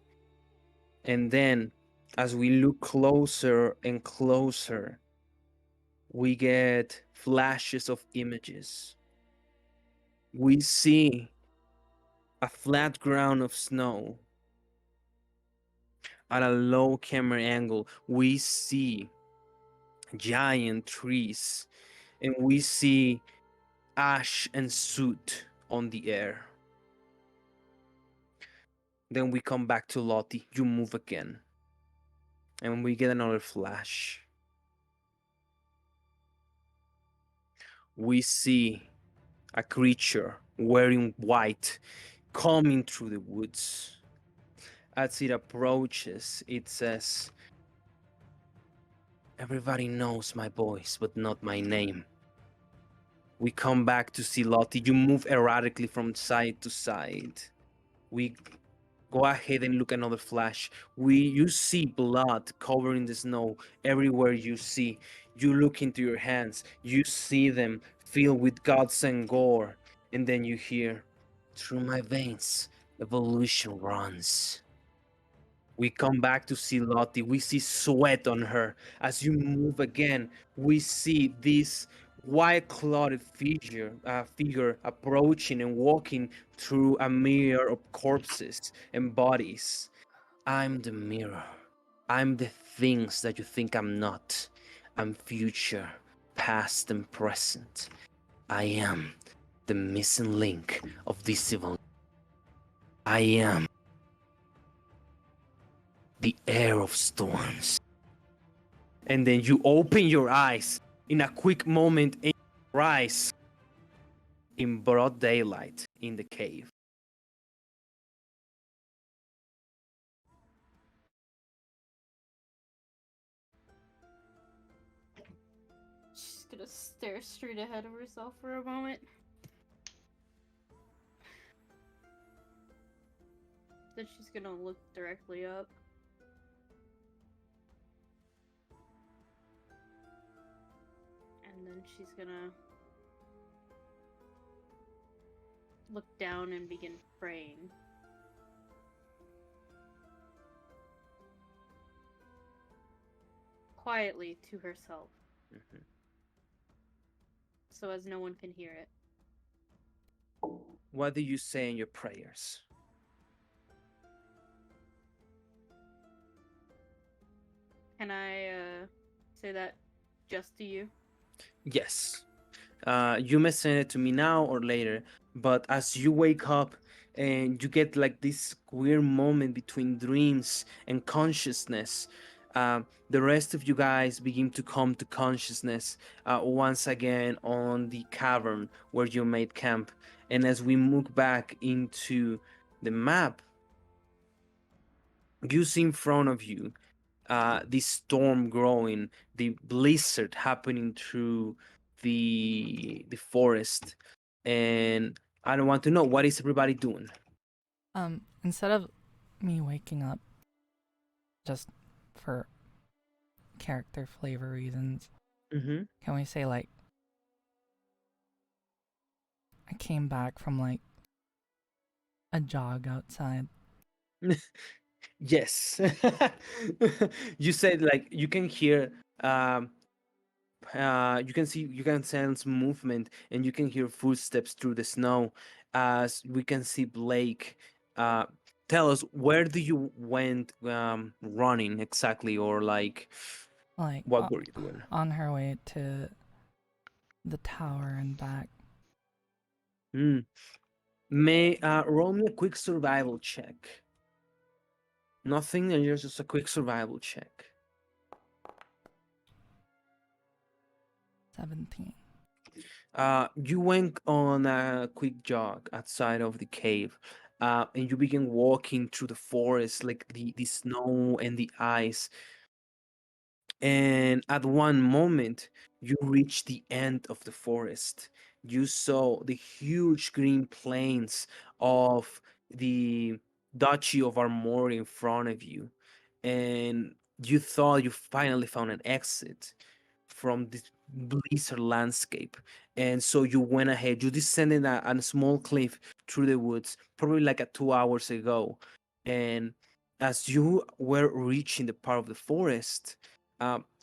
And then, as we look closer and closer, we get flashes of images. We see a flat ground of snow. At a low camera angle, we see giant trees, and we see ash and soot on the air. Then we come back to Lottie. You move again. And we get another flash. We see a creature wearing white coming through the woods. As it approaches, it says, "Everybody knows my voice, but not my name." We come back to see Lottie. You move erratically from side to side. We go ahead and look another flash. You see blood covering the snow everywhere you see. You look into your hands. You see them filled with guts and gore. And then you hear, "Through my veins, evolution runs." We come back to see Lottie. We see sweat on her. As you move again, we see this white clotted figure approaching and walking through a mirror of corpses and bodies. I'm the mirror. I'm the things that you think I'm not. I'm future, past, and present. I am the missing link of this evolution. I am the heir of storms. And then you open your eyes in a quick moment and rise in broad daylight in the cave. just gonna stare straight ahead of herself for a moment. Then she's gonna look directly up. And then she's gonna look down and begin praying. Quietly to herself, Mhm. so as no one can hear it. What do you say in your prayers? Can I say that just to you? Yes. You may send it to me now or later, but as you wake up and you get like this weird moment between dreams and consciousness, the rest of you guys begin to come to consciousness once again on the cavern where you made camp. And as we move back into the map, you see in front of you the storm growing, the blizzard happening through the forest, and I don't want to know what is everybody doing. Instead of me waking up just for character flavor reasons, Mm-hmm. can we say like I came back from like a jog outside? Yes. You said like you can hear you can see, you can sense movement, and you can hear footsteps through the snow as we can see Blake. uh Tell us, where do you went running exactly, or like Like what were you doing? on her way to the tower and back. Hmm. May roll me a quick survival check. Nothing, and just a quick survival check. 17. You went on a quick jog outside of the cave, and you begin walking through the forest, like the snow and the ice. And at one moment, you reach the end of the forest. You saw the huge green plains of the Duchy of Armor in front of you, and you thought you finally found an exit from this blizzard landscape. And so you went ahead, you descended a small cliff through the woods, probably like 2 hours ago. And as you were reaching the part of the forest,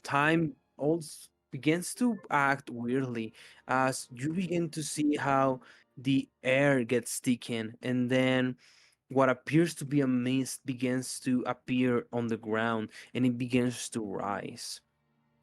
time also begins to act weirdly as you begin to see how the air gets thickened, and then what appears to be a mist begins to appear on the ground, and it begins to rise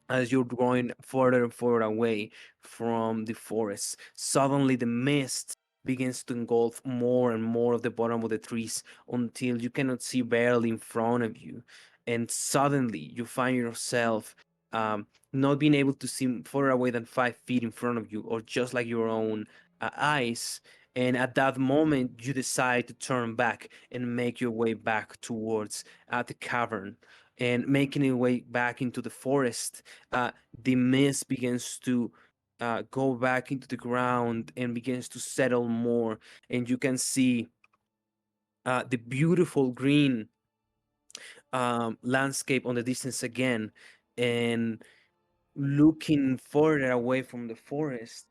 as you're going further and further away from the forest. Suddenly, the mist begins to engulf more and more of the bottom of the trees until you cannot see barely in front of you. And suddenly, you find yourself not being able to see further away than 5 feet in front of you, or just like your own eyes. And at that moment, you decide to turn back and make your way back towards the cavern. And making your way back into the forest, uh, the mist begins to go back into the ground and begins to settle more, and you can see the beautiful green landscape on the distance again. And looking further away from the forest,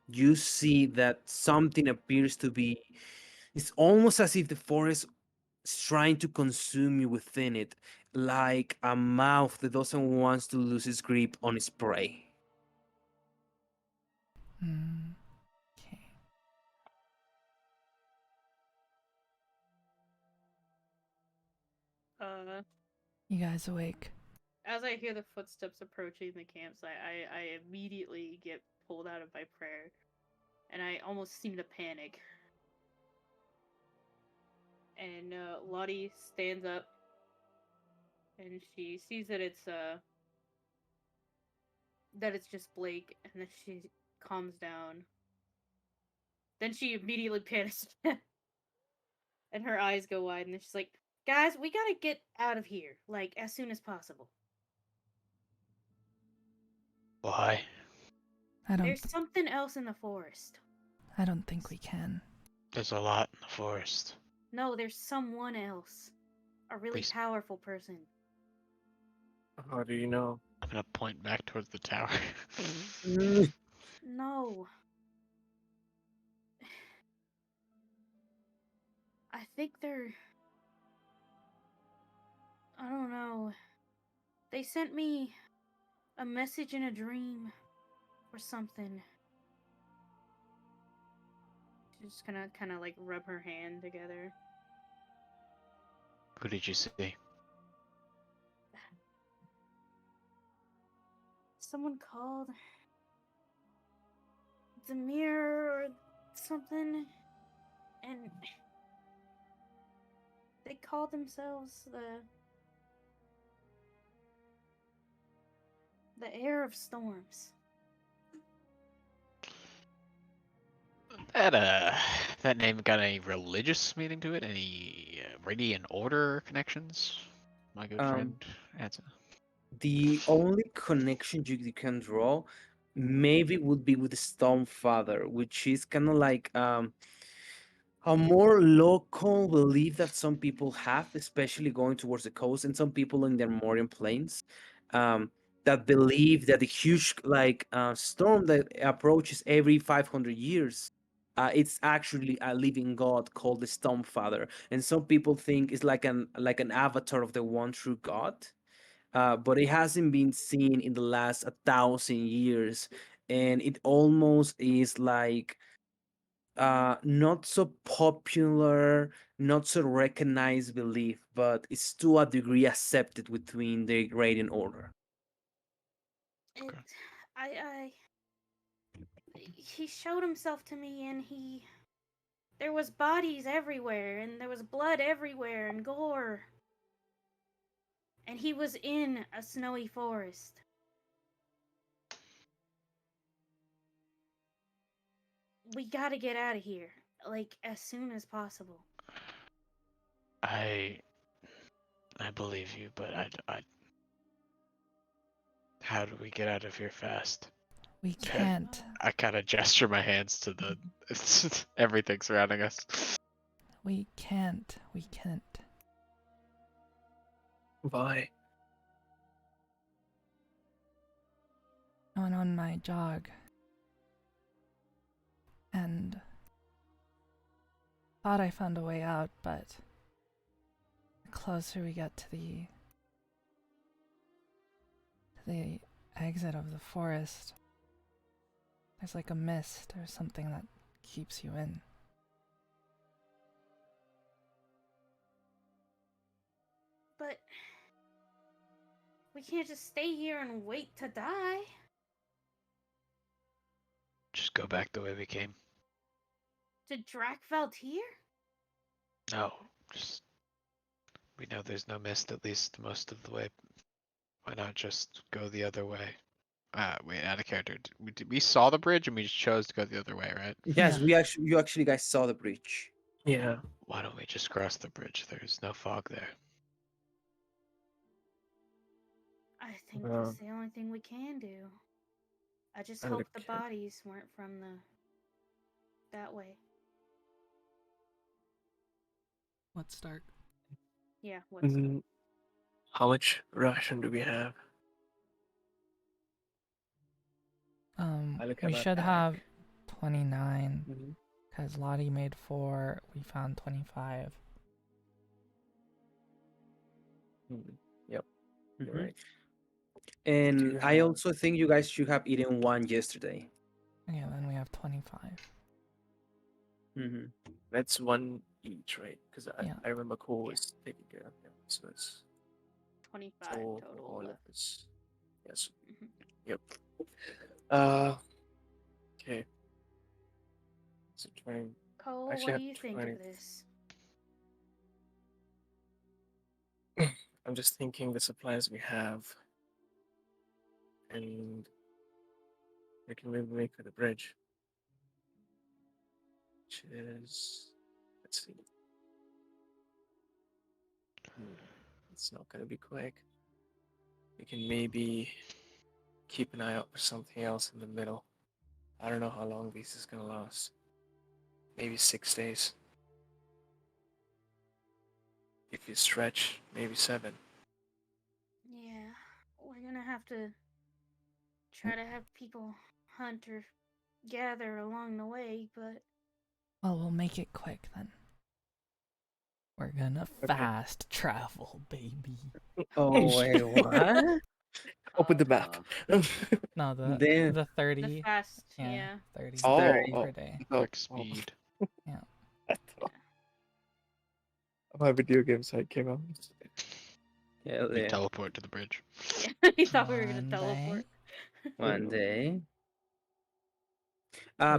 you see that something appears to be, it's almost as if the forest is trying to consume you within it, like a mouth that doesn't want to lose its grip on its prey. Okay. You guys awake? As I hear the footsteps approaching the campsite, I immediately get pulled out of my prayer, and I almost seem to panic. And Lottie stands up, and she sees that it's just Blake, and then she calms down. Then she immediately panics, and her eyes go wide, and then she's like, "Guys, we gotta get out of here, like as soon as possible." Why? I don't. There's something else in the forest. I don't think we can. There's a lot in the forest. No, there's someone else. A really Please. powerful person. How do you know? I'm gonna point back towards the tower. Mm, No. I think they're. I don't know. They sent me a message in a dream or something. She's just gonna kind of like rub her hand together. Who did you see? Someone called the mirror or something, and they called themselves the heir of storms. That name got any religious meaning to it? Any radiant order connections? My good Um, friend Atzaell. the only connection you can draw maybe would be with the Storm Father, which is kind of like a more local belief that some people have, especially going towards the coast, and some people in the Armorian plains, um, that believe that the huge storm that approaches every 500 years, it's actually a living god called the Storm Father, and some people think it's like an avatar of the one true God. But it hasn't been seen in the last 1,000 years, and it almost is like not so popular, not so recognized belief, but it's to a degree accepted within the Radiant Order. It, Okay. I, he showed himself to me, and there was bodies everywhere, and there was blood everywhere, and gore. And he was in a snowy forest. We gotta get out of here, like, as soon as possible. I believe you, but how do we get out of here fast? We Yeah. can't. I kind of gesture my hands to the everything surrounding us. We can't. We can't. Why? I went on my jog. And thought I found a way out, but the closer we get to the exit of the forest, there's like a mist or something that keeps you in. But we can't just stay here and wait to die. Just go back the way we came. To Drakvaltir? No, just we know there's no mist at least most of the way. Why not just go the other way? Wait, out of character. We saw the bridge and we just chose to go the other way, right? Yes, Yeah. you actually guys saw the breach. Yeah. Why don't we just cross the bridge? There's no fog there. I think Uh, that's the only thing we can do. I just I hope look the at- bodies weren't from that way. Let's start. Yeah, what's Mm, how much ration do we have? I look at We my should bag. have 29, Mhm. because Lottie made 4, we found 25. Yep, you're Mhm. right. And Do you I have- also think you guys should have eaten one yesterday. Okay, then we have 25. Hmm. That's one each, right? Because Yeah. I remember Cole Yeah. was taking care of them, so it's 25 for total all of left. us. Yes. Mhm. Yep. Okay. So 20. Cole, Actually, what I do have you think 20. of this? I'm just thinking the supplies we have, and we can maybe make for the bridge, which is, let's see. It's not gonna be quick. We can maybe keep an eye out for something else in the middle. I don't know how long this is gonna last. Maybe 6 days. If you stretch, maybe 7. Yeah, we're gonna have to try to have people hunt or gather along the way, but Well, we'll make it quick then. We're gonna Okay. fast travel, baby. Oh wait, what? Open the map. No, the Then the the 30. fast, Yeah, yeah. 30 oh, Thirty. per day. Quick speed. Yeah. I thought my video game site came out. hell We yeah. teleport to the bridge. Yeah, he thought we were gonna One teleport. One day.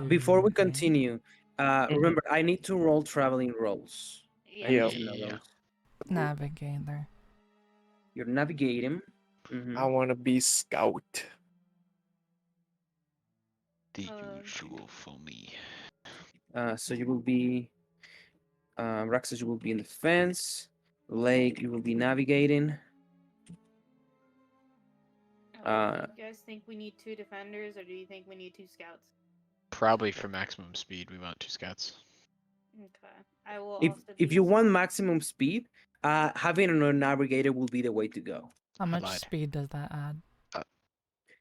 Before we 2 day. continue, Mhm. remember I need to roll traveling rolls. I Yeah. need Yeah. to know Yeah. those. Navigator. You're navigating. I want to be scout. The Uh, usual for me. So you will be Raxus, you will be in the fence. Lake, you will be navigating. do Uh, you guys think we need 2 defenders, or do you think we need 2 scouts? Probably for maximum speed, we want 2 scouts. Okay. I will if also if be you a want scout. maximum speed, having a navigator will be the way to go. How I much lied. speed does that add?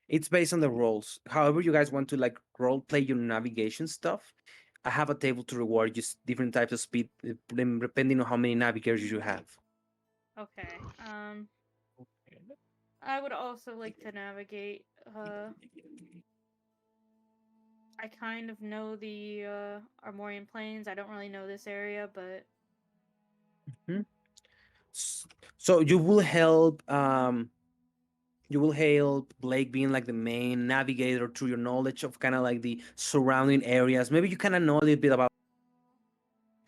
It's based on the rolls. However, you guys want to like role play your navigation stuff. I have a table to reward just different types of speed depending on how many navigators you have. Okay. I would also like to navigate. I kind of know the Armorian Plains. I don't really know this area, but So you will help Blake being like the main navigator through your knowledge of kind of like the surrounding areas. Maybe you kind of know a little bit about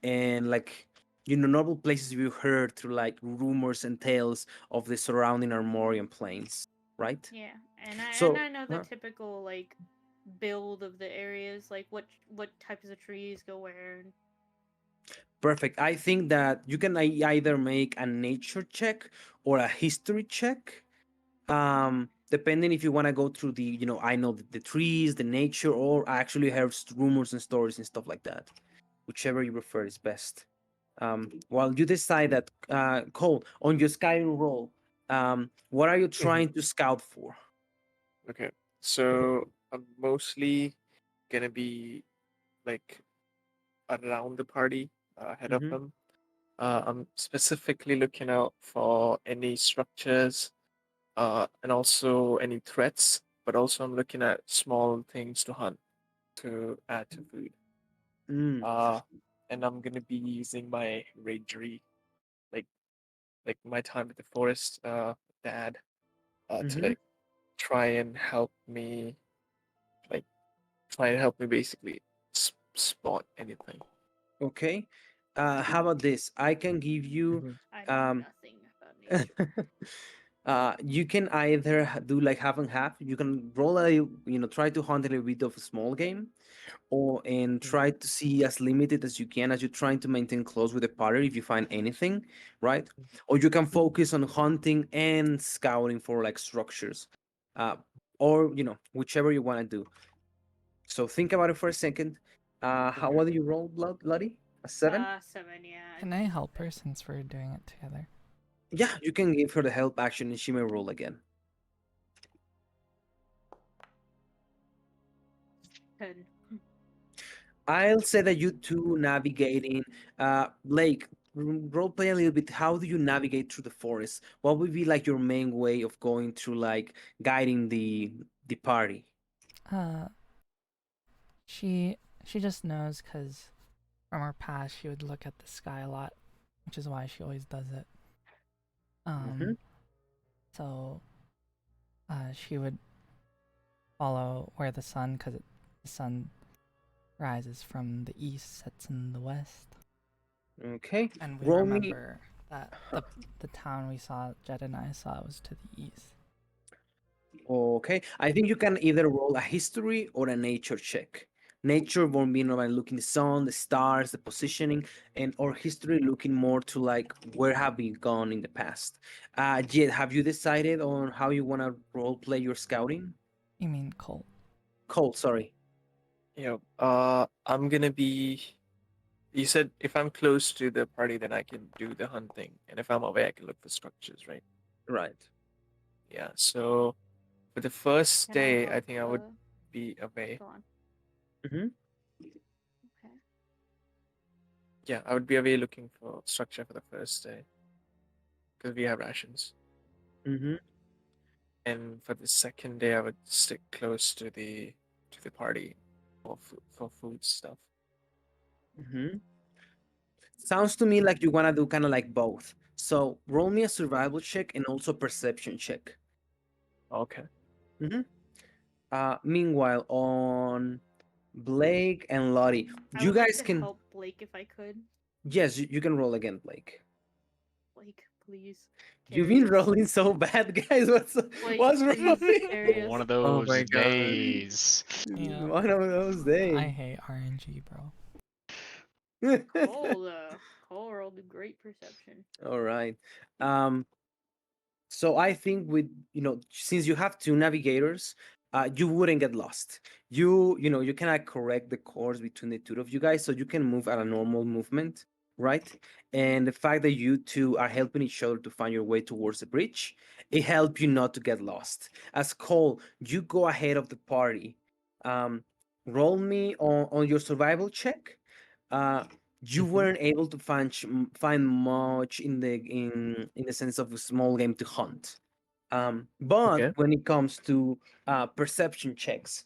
and like normal places you heard through like rumors and tales of the surrounding Armorian plains, right? yeah, and So I know the typical like build of the areas, like what types of trees go where. perfect. I think that you can either make a nature check or a history check. Depending if you want to go through the, I know the trees, the nature, or I actually heard rumors and stories and stuff like that. Whichever you prefer is best. While you decide that, Cole, on your scouting roll, what are you trying to scout for? Okay. So I'm mostly gonna be like around the party, ahead of Mm-hmm. them. I'm specifically looking out for any structures, and also any threats. But also I'm looking at small things to hunt to add to food. Mm, Uh, and I'm gonna be using my rangery, like my time at the forest, dad, to mm-hmm. like try and help me, like try and help me basically spot anything. Okay. How about this? I can give you Mhm. I know um nothing about nature. you can either do like half and half. You can roll try to hunt a little bit of a small game, or and Mhm. try to see as limited as you can as you're trying to maintain close with the party if you find anything, right? Or you can focus on hunting and scouting for like structures, uh, or whichever you want to do. So think about it for a second. How Okay. what do you roll, Bloody? A 7? 7, yeah. Can I help her since we're doing it together? Yeah, you can give her the help action and she may roll again. 10. I'll say that you two navigating, Blake, role play a little bit. How do you navigate through the forest? What would be like your main way of going through, like guiding the party? Uh, she just knows because from her past she would look at the sky a lot, which is why she always does it. Mm-hmm. So she would follow where the sun, because the sun rises from the east, sets in the west. Okay, And we roll me. remember that the town we saw, Jed and I saw, was to the east. Okay, I think you can either roll a history or a nature check. Nature won't be by looking the sun, the stars, the positioning, and or history looking more to like where have we gone in the past. Jed, have you decided on how you want to role play your scouting? You mean Colt? Cole, sorry. Yeah. I'm gonna be. You said if I'm close to the party, then I can do the hunting, and if I'm away, I can look for structures, right? Right. Yeah. So for the first Can I day, I help? think I would be away. Go on. Mm-hmm. Okay. Yeah, I would be away looking for structure for the first day because we have rations. Mm-hmm. And for the second day, I would stick close to the party for food stuff. Mm-hmm. Sounds to me like you wanna do kind of like both. So roll me a survival check and also perception check. Okay. Mm-hmm. Meanwhile, on Blake and Lottie, I you would like guys to can. help Blake if I could. Yes, you can roll again, Blake. Blake, please You've carry been us. rolling so bad, guys. Blake, What's wrong? please carry One us. of Oh those my god. days. Yeah. One of those I days. hate RNG, bro. Cole, Cole rolled a great perception. All right. Um, So I think with since you have two navigators, you wouldn't get lost. You cannot correct the course between the two of you guys, so you can move at a normal movement, right? And the fact that you two are helping each other to find your way towards the bridge, it helps you not to get lost. As Cole, you go ahead of the party. Um, roll me on your survival check. Uh, you Mhm. weren't able to find much in the sense of a small game to hunt. But Okay. when it comes to perception checks,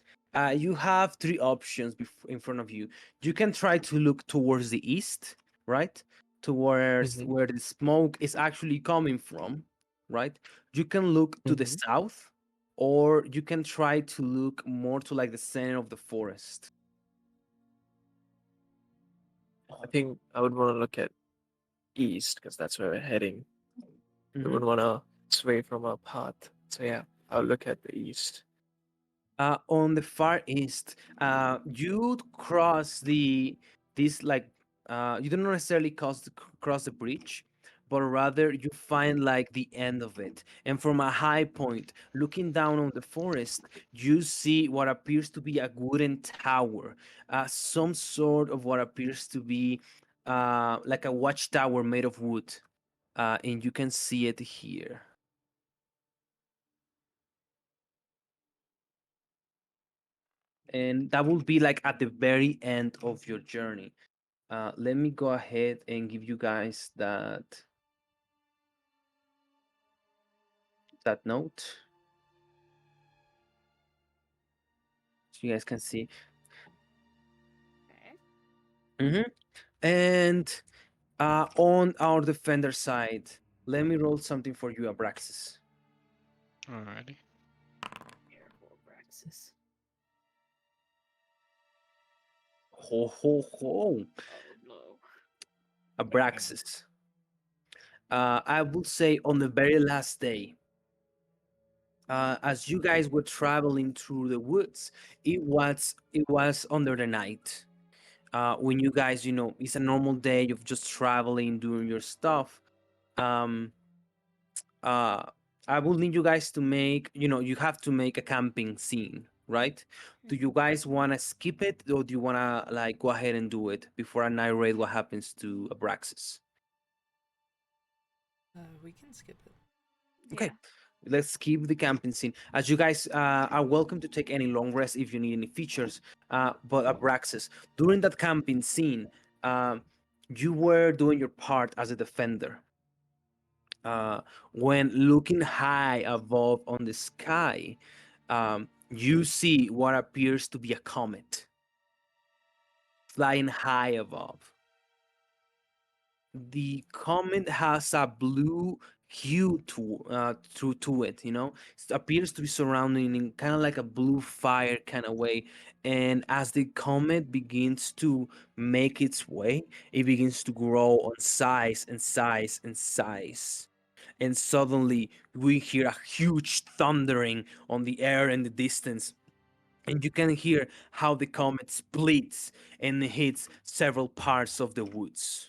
you have three options in front of you. You can try to look towards the east, right? Towards Mhm. where the smoke is actually coming from, right? You can look to the Mhm. south, or you can try to look more to like the center of the forest. I think I would want to look at east because that's where we're heading. We Mhm. wouldn't want to sway from our path. So yeah, I'll look at the east. On the far east, you'd cross the this like you don't necessarily cross the bridge, but rather you find like the end of it. And from a high point, looking down on the forest, you see what appears to be a wooden tower, some sort of what appears to be like a watchtower made of wood, and you can see it here. And that will be like at the very end of your journey. Let me go ahead and give you guys that note so you guys can see. Okay. And on our defender side, let me roll something for you, Abraxas. Alrighty. Careful, Braxis. Ho ho ho, Oh no. Abraxas. I would say on the very last day, as you guys were traveling through the woods, it was under the night. When you guys, it's a normal day of just traveling, doing your stuff. Um, uh, I will need you guys to make, you have to make a camping scene, right? Do you guys want to skip it, or do you want to like go ahead and do it before I narrate what happens to Abraxas? We can skip it. Okay, Yeah. let's keep the camping scene. As you guys are welcome to take any long rest if you need any features. But Abraxas, during that camping scene, you were doing your part as a defender. When looking high above on the sky, you see what appears to be a comet flying high above. The comet has a blue hue to it, it appears to be surrounding in kind of like a blue fire kind of way. And as the comet begins to make its way, it begins to grow on size and size and size. And suddenly we hear a huge thundering on the air in the distance, and you can hear how the comet splits and hits several parts of the woods.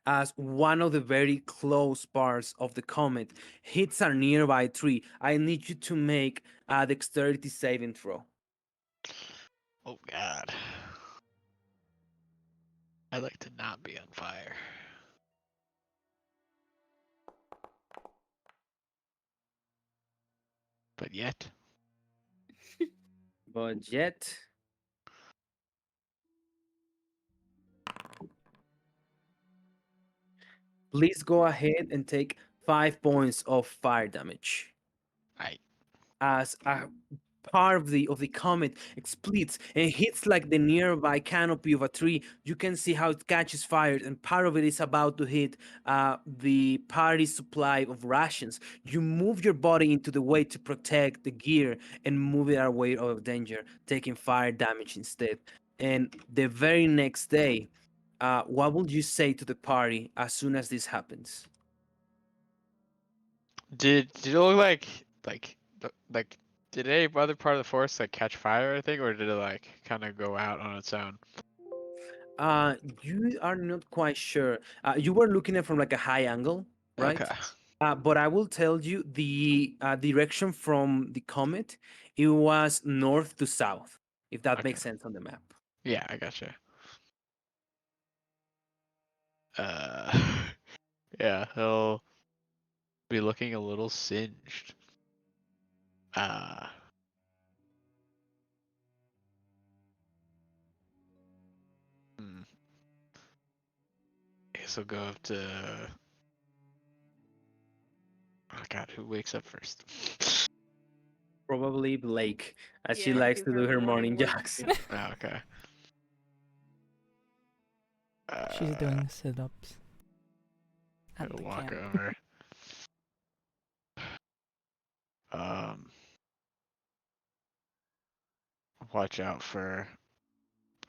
As one of the very close parts of the comet hits a nearby tree, I need you to make a dexterity saving throw. Oh god. I'd like to not be on fire. But yet. But yet, please go ahead and take 5 points of fire damage. I As a part of the comet splits and hits like the nearby canopy of a tree, you can see how it catches fire, and part of it is about to hit the party's supply of rations. You move your body into the way to protect the gear and move it away out of danger, taking fire damage instead. And the very next day, what would you say to the party as soon as this happens? did it look like like did any other part of the forest like catch fire, I think, or did it like kind of go out on its own? You are not quite sure. You were looking at from like a high angle, Okay. right? But I will tell you the direction from the comet. It was north to south, if that Okay. makes sense on the map. Yeah, I gotcha. Yeah, he'll be looking a little singed. Uh, hmm. I guess I'll go up to. Oh god, who wakes up first? Probably Blake, as she Yeah, likes do to do her morning work. jogs. Oh, okay. She's doing sit-ups at I'll the walk camp. over. Um, watch out for,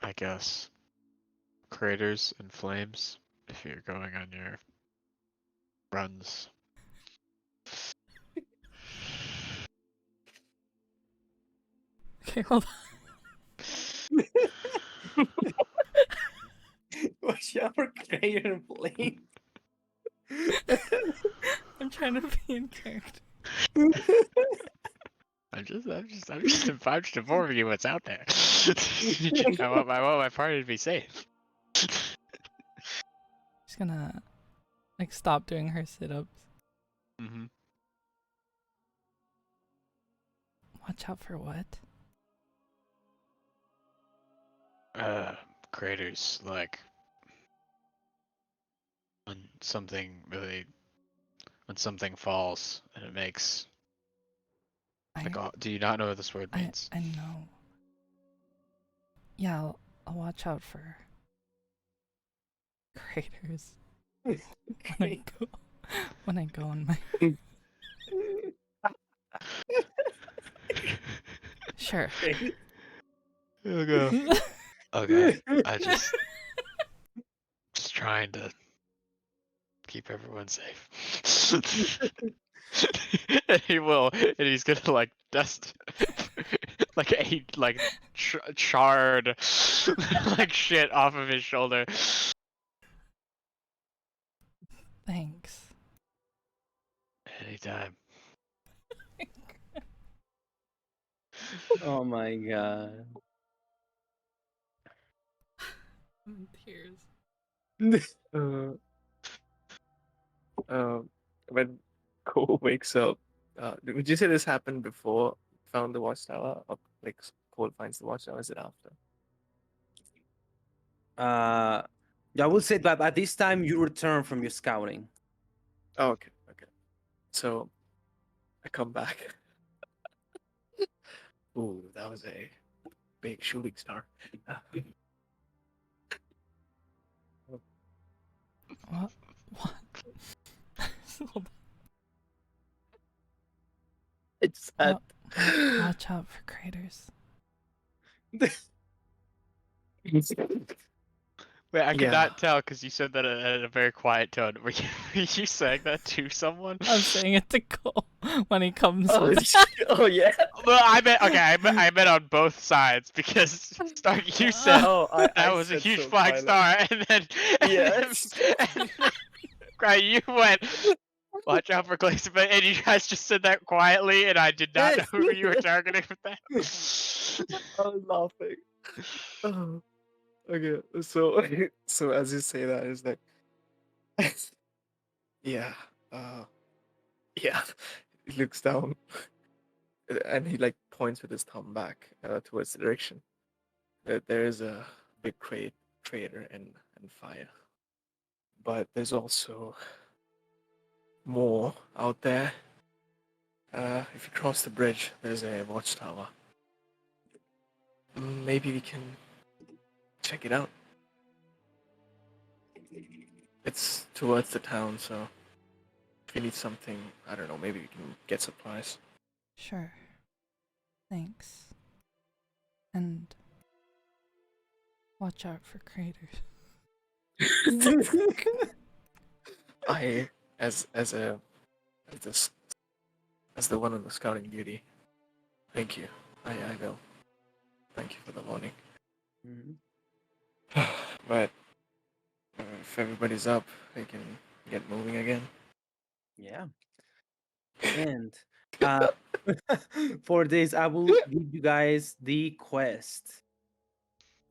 I guess, craters and flames if you're going on your runs. Okay, hold Watch out for Crayon and Blake. on. I'm trying to be in character. I'm just informing you what's out there. I want my party to be safe. She's gonna like stop doing her sit-ups. Mm-hmm. Watch out for what? Craters, like when something really, when something falls and it makes like, do you not know what this word means? I know. Yeah, I'll watch out for craters when I go on my. Sure. Here we go. Okay, I just trying to keep everyone safe. And he will, and he's gonna like dust like charred like shit off of his shoulder. Thanks. Anytime. Oh my god. Tears. When Cole wakes up, would you say this happened before found the watchtower, or like Cole finds the watchtower? Is it after? Yeah, I will say that at this time you return from your scouting. Oh, okay, okay. So I come back. Ooh, that was a big shooting star. What? What? Hold It's on. Watch out for craters. Wait, I could Yeah. not tell because you said that at a very quiet tone. Were you saying that to someone? I'm saying it to Cole when he comes. Oh, oh yeah. Well, I meant okay. I meant on both sides because Stark, you said Oh, that was a huge flying star, and then Yes. and then, right, you went. Watch out for Glacier, and you guys just said that quietly, and I did not know who you were targeting with that. I was laughing. Oh, okay. So, so as you say that, is that yeah, uh, yeah. He looks down and he like points with his thumb back towards the direction. There is a big crater and fire, but there's also more out there. If you cross the bridge, there's a watchtower. Maybe we can check it out. It's towards the town, so if you need something, I don't know, maybe we can get supplies. Sure. Thanks. And watch out for craters. I, as the one on the scouting duty, thank you. I will. Thank you for the warning. Mhm. But if everybody's up, we can get moving again. Yeah. And uh, for this, I will give you guys the quest.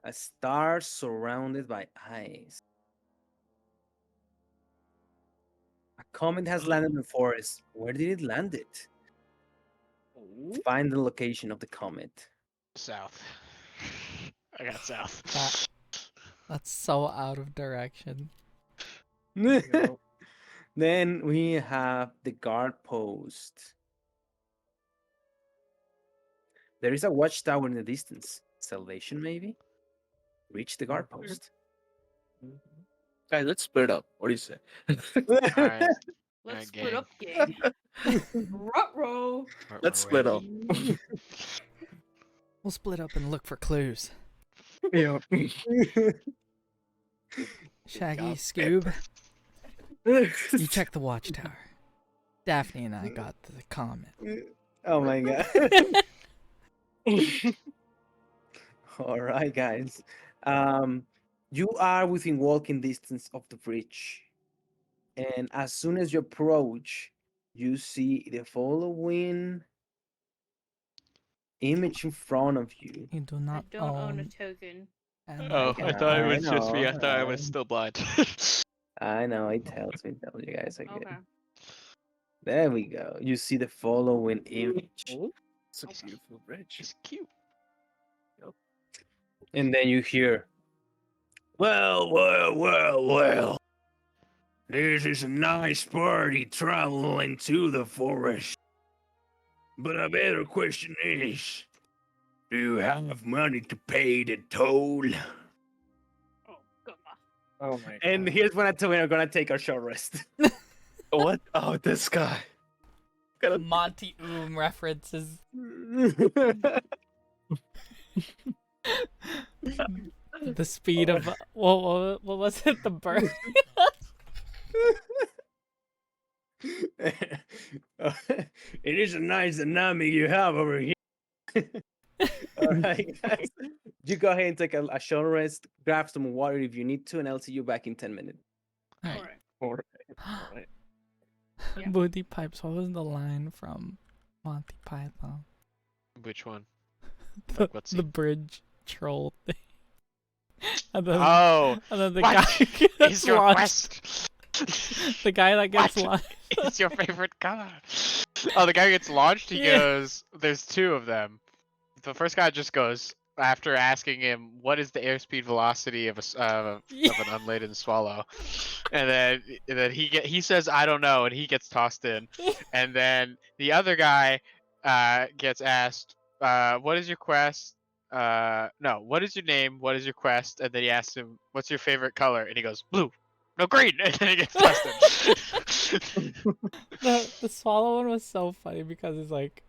A star surrounded by ice. A comet has landed in the forest. Where did it land it? Find the location of the comet. South. I got south. That's so out of direction. Go. Then we have the guard post. There is a watchtower in the distance. Salvation, maybe? Reach the guard post. Guys, let's split up. What do you say? Alright. Let's gang. split up, gang. Ruh-roh. Let's split up. We'll split up and look for clues. Yeah. Shaggy, Yeah. Scoob, you check the watchtower. Daphne and I got to the comet. Oh my god. All right, guys. You are within walking distance of the bridge. And as soon as you approach, you see the following image in front of you. You do I not don't own a own token. an Oh, I thought it I was just me. I know, thought I was still blind. I know, it tells you guys again. Okay. There we go. You see the following image. It's a beautiful bridge. It's cute. And then you hear, well. This is a nice party traveling to the forest. But a better question is, do you have money to pay the toll? Oh, come on. Oh my And god. here's when I tell you we're gonna take our short rest. What? Oh, this guy. Gotta- Monty references. The speed of what was it? The bird. It is a nice dynamic you have over here. All right, guys. You go ahead and take a short rest, grab some water if you need to, and I'll see you back in 10 minutes. Alright. Alright. Alright. Yeah. Booty pipes. What was the line from Monty Python? Which one? The, what the scene? bridge troll thing. And then, Oh, and then the what guy is gets your launched. quest? The guy that gets What? launched. It's your favorite color. Oh, the guy gets launched. He Yeah. goes. There's two of them. The first guy just goes after asking him what is the airspeed velocity of of an unladen swallow, and then he says I don't know, and he gets tossed in, and then the other guy gets asked what is your quest. No, what is your name? What is your quest? And then he asks him, "What's your favorite color?" And he goes, "Blue." No, green. And then he gets tossed in. The swallow one was so funny because it's like,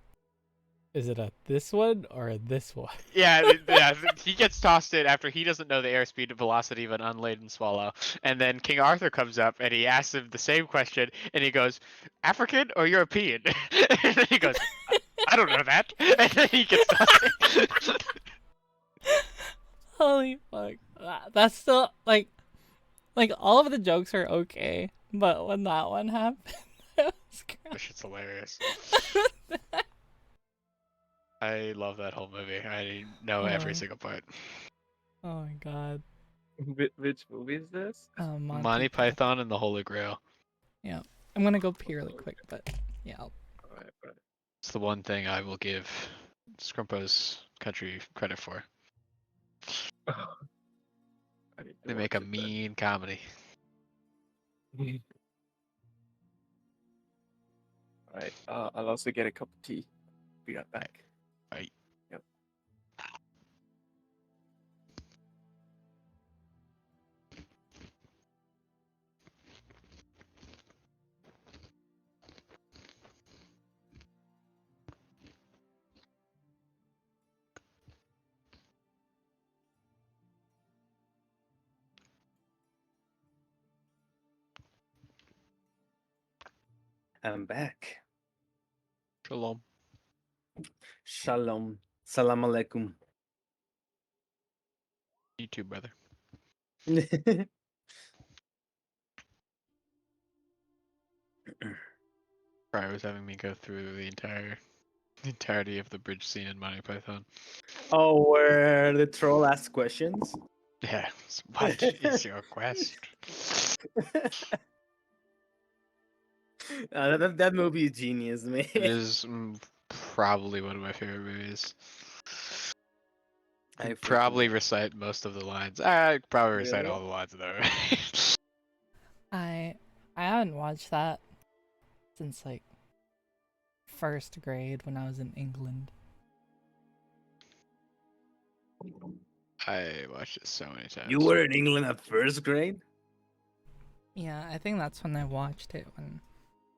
is it a this one or a this one? Yeah, he gets tossed in after he doesn't know the airspeed and velocity of an unladen swallow. And then King Arthur comes up and he asks him the same question, and he goes, "African or European?" And then he goes, "I don't know that." And then he gets tossed in. Holy fuck! That's still like all of the jokes are okay, but when that one happened, it was This shit's hilarious. I love that whole movie. I know every Oh. single part. Oh my god. Which movie is this? Monty Python and the Holy Grail. Yeah. I'm gonna go pee really quick, but yeah. Alright, right. It's the one thing I will give Scrumpo's Country credit for. I need to They make a watch it then. mean comedy. Alright, I'll also get a cup of tea. Be right back. Right. Yep. I'm back. Shalom. Shalom. Salam alaikum. You too, brother. Fry was having me go through the entirety of the bridge scene in Monty Python. Oh, where the troll asks questions? Yeah. What is your quest? That movie is genius, man. It is probably one of my favorite movies. I I freaking probably love recite most of the lines. I probably recite Really? all the lines though. I haven't watched that since like first grade when I was in England. I watched it so many times. You were in England at first grade? Yeah, I think that's when I watched it when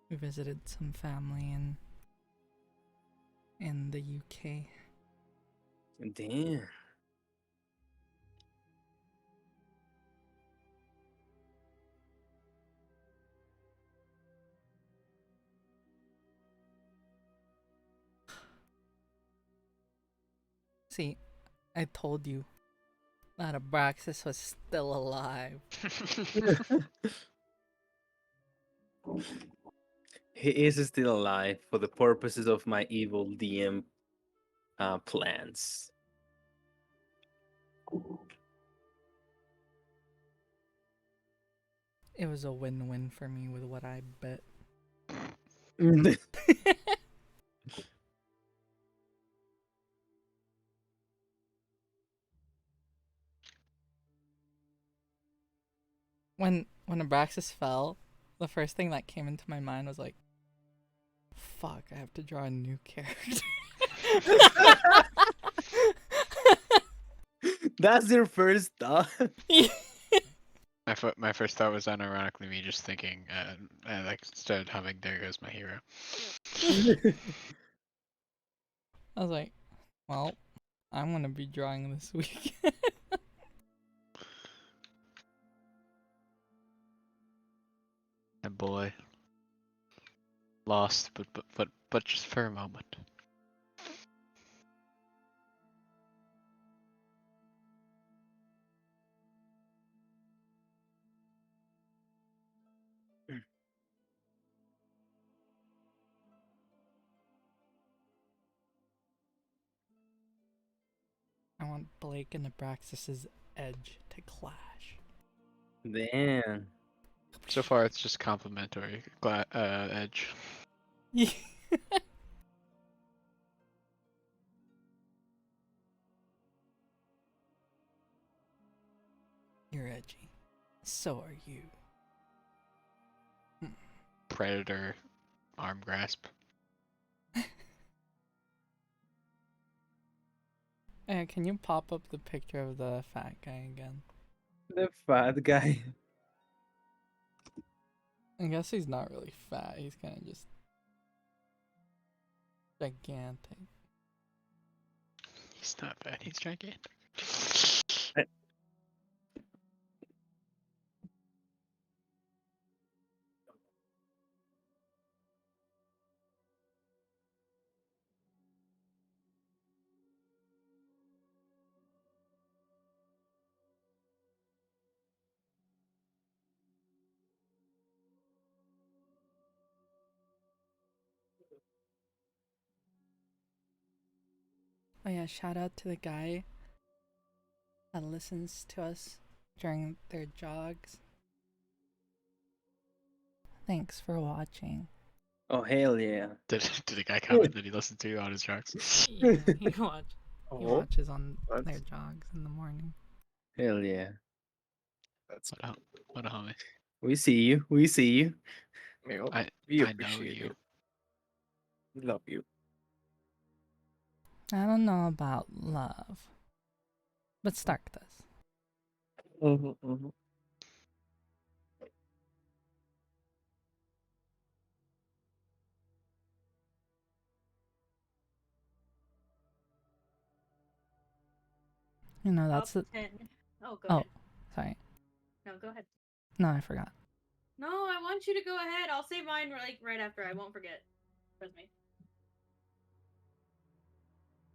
we visited some family in the UK. Damn. See, I told you that Abraxas was still alive. He is still alive for the purposes of my evil DM plans. It was a win-win for me with what I bet. When Abraxas fell, the first thing that came into my mind was like, fuck, I have to draw a new character. That's your first thought? My first thought was unironically me just thinking, I like started humming "There Goes My Hero." I was like, well, I'm gonna be drawing this week. My boy lost, but just for a moment. I want Blake and Abraxas's edge to clash. Damn. So far, it's just complimentary edge. You're edgy. So are you. Predator arm grasp. Can you pop up the picture of the fat guy again? The fat guy. I guess he's not really fat. He's kind of just gigantic. He's not bad. He's gigantic. Oh yeah, shout out to the guy that listens to us during their jogs. Thanks for watching. Oh hell yeah! Did a guy comment that he listened to you on his tracks? Yeah, he Oh, watches on their that's jogs in the morning. Hell yeah! that's What a homie. We see you. We see you. you know, I we I know appreciate you. it. We love you. I don't know about love, but Stark does. Mm-hmm. You know, that's Top the. 10. Oh, go Oh, ahead. sorry. No, go ahead. No, I forgot. No, I want you to go ahead. I'll say mine like right after. I won't forget. Trust me.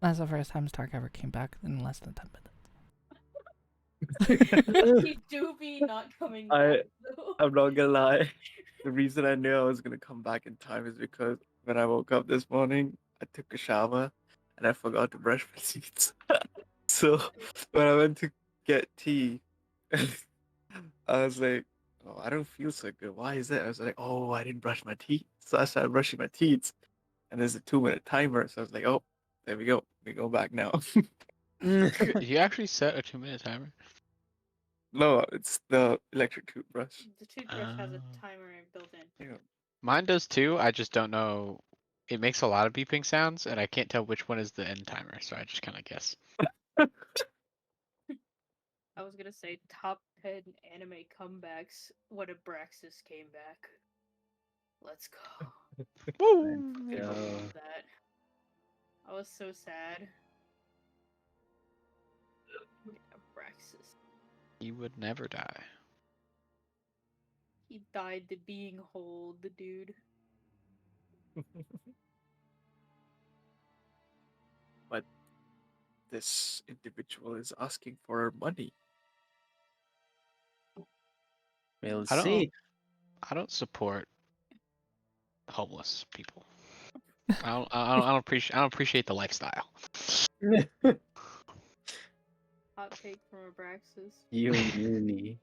That's the first time Stark ever came back in less than 10 minutes. He do be not coming I- back. though. I'm not gonna lie. The reason I knew I was gonna come back in time is because when I woke up this morning, I took a shower and I forgot to brush my teeth. So when I went to get tea, I was like, "Oh, I don't feel so good. Why is that?" I was like, "Oh, I didn't brush my teeth." So I started brushing my teeth, and there's a 2-minute timer. So I was like, "Oh, there we go. We go back now." You actually set a 2-minute timer? No, it's the electric toothbrush. The toothbrush has a Oh. timer built in. Yeah. Mine does too. I just don't know. It makes a lot of beeping sounds, and I can't tell which one is the end timer, so I just kind of guess. I was gonna say top 10 anime comebacks when Abraxas came back. Let's go. Woo! People go. love that. I was so sad. Abraxas. He would never die. He died to being whole, the dude. But this individual is asking for our money. We'll I don't. see. I don't support homeless people. I don't appreciate. I don't appreciate the lifestyle. Hot take from Abraxas. Uni.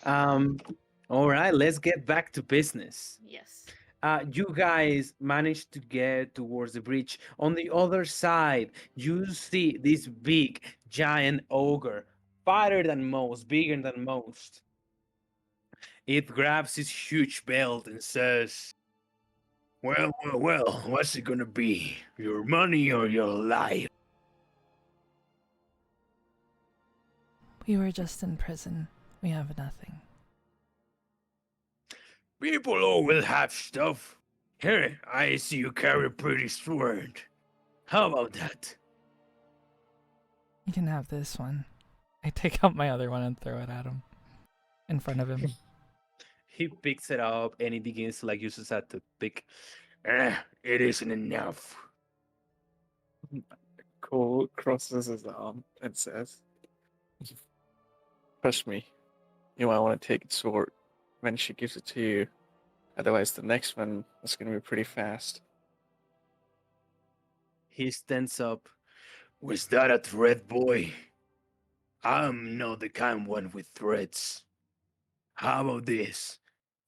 All right, let's get back to business. Yes. You guys managed to get towards the bridge. On the other side, you see this big, giant ogre, fatter than most, bigger than most. It grabs his huge belt and says, well, what's it gonna be? Your money or your life? We were just in prison. We have nothing. People always have stuff. Here, I see you carry a pretty sword. How about that? You can have this one. I take out my other one and throw it at him. In front of him. He picks it up and he begins to use it as a toothpick. It isn't enough. Cole crosses his arm and says, "Trust me, you might want to take its sword when she gives it to you. Otherwise, the next one is going to be pretty fast." He stands up. Was that a threat, boy? I'm not the kind one with threats. How about this?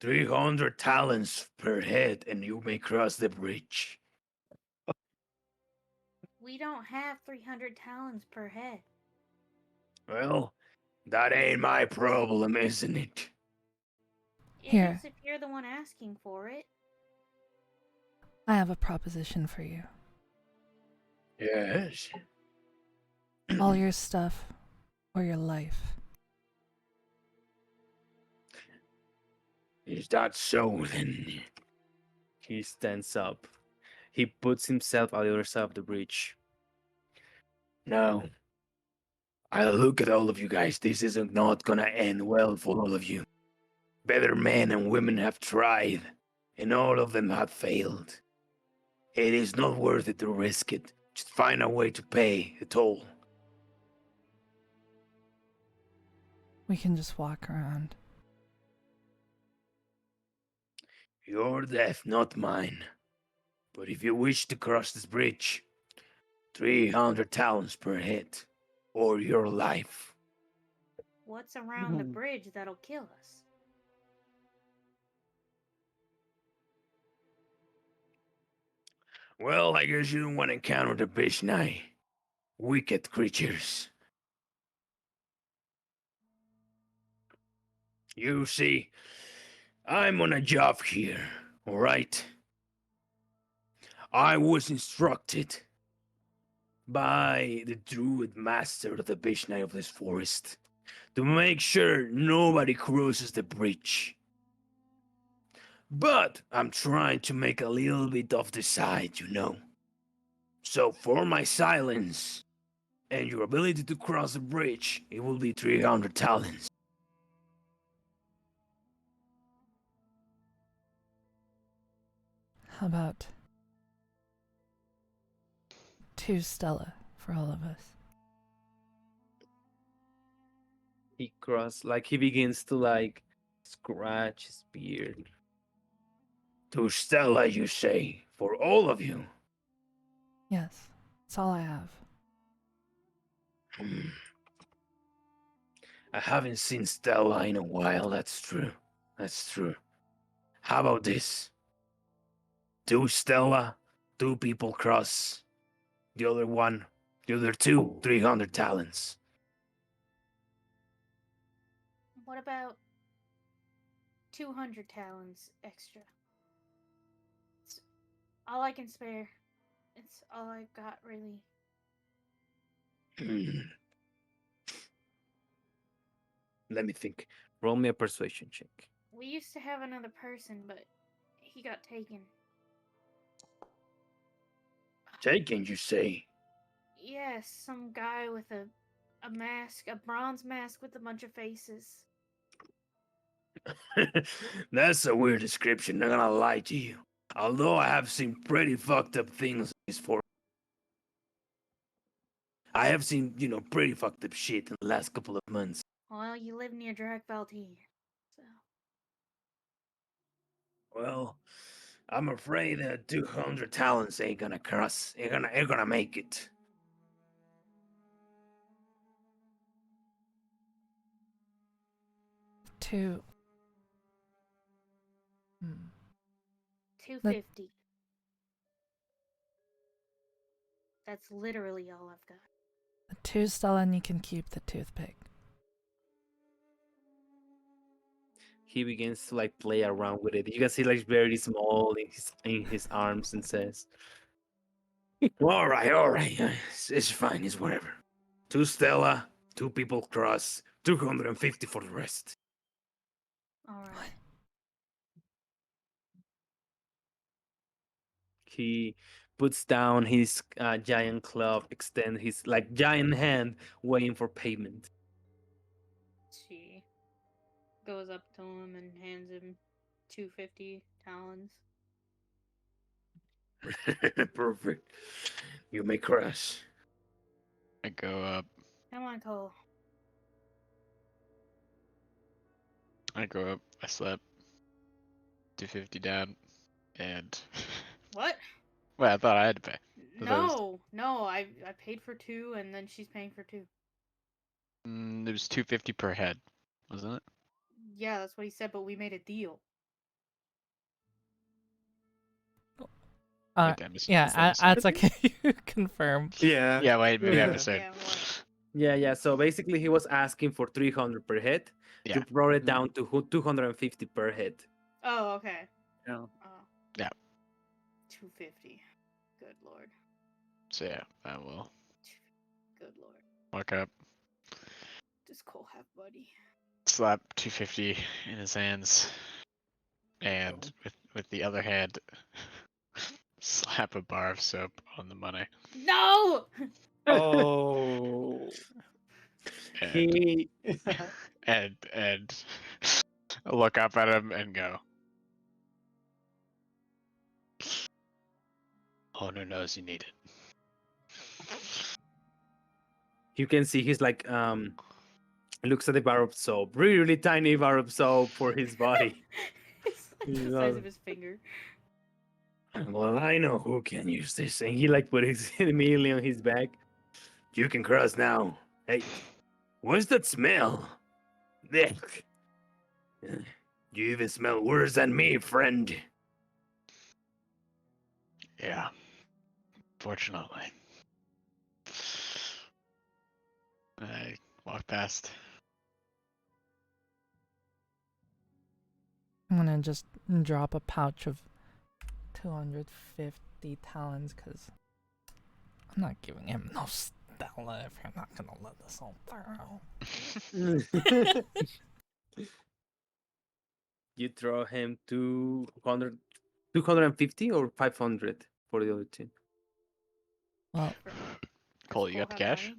300 talents per head and you may cross the bridge. We don't have 300 talents per head. Well, that ain't my problem, isn't it? It Here. is if you're the one asking for it. I have a proposition for you. Yes. All your stuff or your life. Is that so then? He stands up. He puts himself on the other side of the bridge. Now, I look at all of you guys. This isn't not gonna end well for all of you. Better men and women have tried, and all of them have failed. It is not worth it to risk it. Just find a way to pay the toll. We can just walk around. Your death, not mine. But if you wish to cross this bridge, 300 talents per hit, or your life. What's around the Mhm. bridge that'll kill us? Well, I guess you don't want to encounter the Bishnai. Wicked creatures. You see, I'm on a job here, alright? I was instructed by the druid master of the Bishnai of this forest to make sure nobody crosses the bridge. But I'm trying to make a little bit of the side, you know. So for my silence and your ability to cross the bridge, it will be 300 talents. How about 2 Stella for all of us? He begins to scratch his beard. To Stella, you say, for all of you. Yes, that's all I have. Hmm. I haven't seen Stella in a while, that's true. That's true. How about this? 2 Stella, 2 people cross. The other two, 300 talents. What about 200 talents extra? It's all I can spare. It's all I've got, really. Let me think. Roll me a persuasion check. We used to have another person, but he got taken. Taken, you say? Yes, some guy with a mask, a bronze mask with a bunch of faces. That's a weird description, not gonna lie to you. Although I have seen pretty fucked up things before. I have seen, pretty fucked up shit in the last couple of months. Well, you live near Drakvalti, so Well, I'm afraid that 200 talents ain't gonna cross. Ain't gonna make it. Two. 250. That's literally all I've got. The 2 Stella, and you can keep the toothpick. He begins to play around with it. You can see very small in his arms and says, all right, it's fine, it's whatever. 2 Stella, 2 people cross, 250 for the rest. Alright. He puts down his giant club, extend his giant hand, waiting for payment. She goes up to him and hands him 250 talons. Perfect. You may cross. I go up. Come on, Cole. I go up. I slap 250 down, and What? well, I thought I had to pay. For those. No, I paid for 2 and then she's paying for 2. It was 250 per head, wasn't it? Yeah, that's what he said, but we made a deal. Wait, did I Yeah, misunderstand? that's okay. You confirm. Yeah. Yeah, wait, maybe I Yeah. misheard. Yeah, what? Yeah. So basically, he was asking for 300 per head. Yeah. You brought it down to 250 per head. Oh, okay. Yeah. Oh. Yeah. 250. Good lord. So yeah, I will Good lord. walk up, Does Cole have buddy? slap 250 in his hands, and with the other hand, slap a bar of soap on the money. No! Oh. And He and look up at him and go, owner knows you need it. you can see he's looks at the bar of soap, really tiny bar of soap for his body. It's like the size of his finger. Well, I know who can use this. And he like put his immediately on his back. You can cross now. Hey, what's that smell? Ugh. You even smell worse than me, friend. Yeah. Fortunately. I walk past. I'm gonna just drop a pouch of 250 talons because I'm not giving him no Stella if you're not gonna let this all through. You throw him 200, 250 or 500 for the other team. Well, Cole, you got the cash?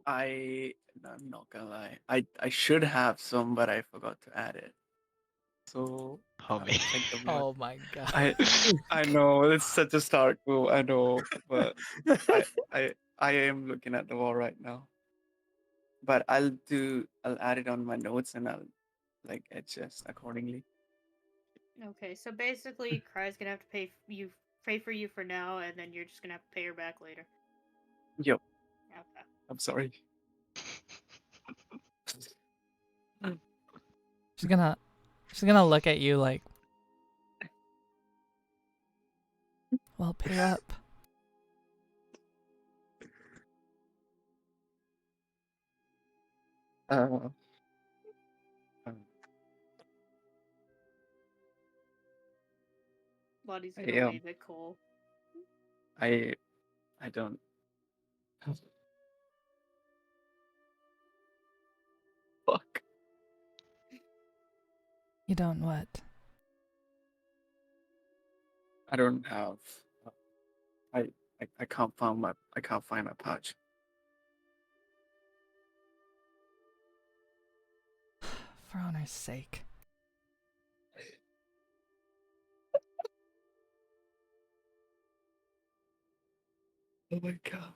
I'm not gonna lie. I should have some, but I forgot to add it. So Homie. think about oh my god. I know it's such a start move. I know, but I am looking at the wall right now. But I'll add it on my notes and I'll like adjust accordingly. Okay, so basically, Cry's gonna have to pay for you for now, and then you're just gonna have to pay her back later. Yep. Okay. I'm sorry. She's gonna look at you like, well, pay up. Uh, Lottie's I gonna wave at Cole. I I don't. Fuck. You don't what? I don't have. I I can't find my pouch. For honor's sake. Oh my god.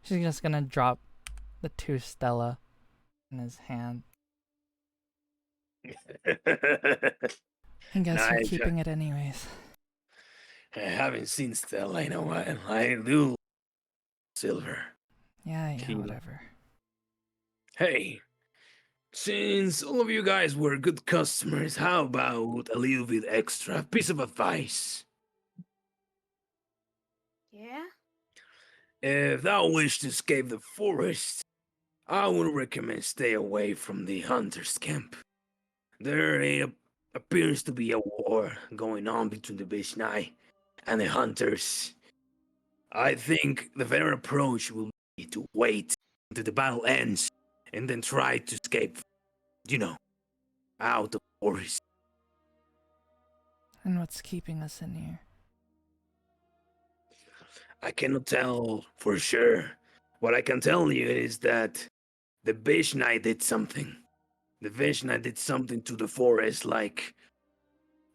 She's just gonna drop the 2 Stella in his hand. I guess you're Nice. keeping it anyways. I haven't seen Stella in a while. I do silver. Yeah, Kilo. whatever. Hey, since all of you guys were good customers, how about a little bit extra piece of advice? Yeah? If thou wish to escape the forest, I would recommend stay away from the hunter's camp. Appears to be a war going on between the Bishnai and the hunters. I think the better approach will be to wait until the battle ends and then try to escape, out of the forest. And what's keeping us in here? I cannot tell for sure. What I can tell you is that the Bishnai did something. The Bishnai did something to the forest like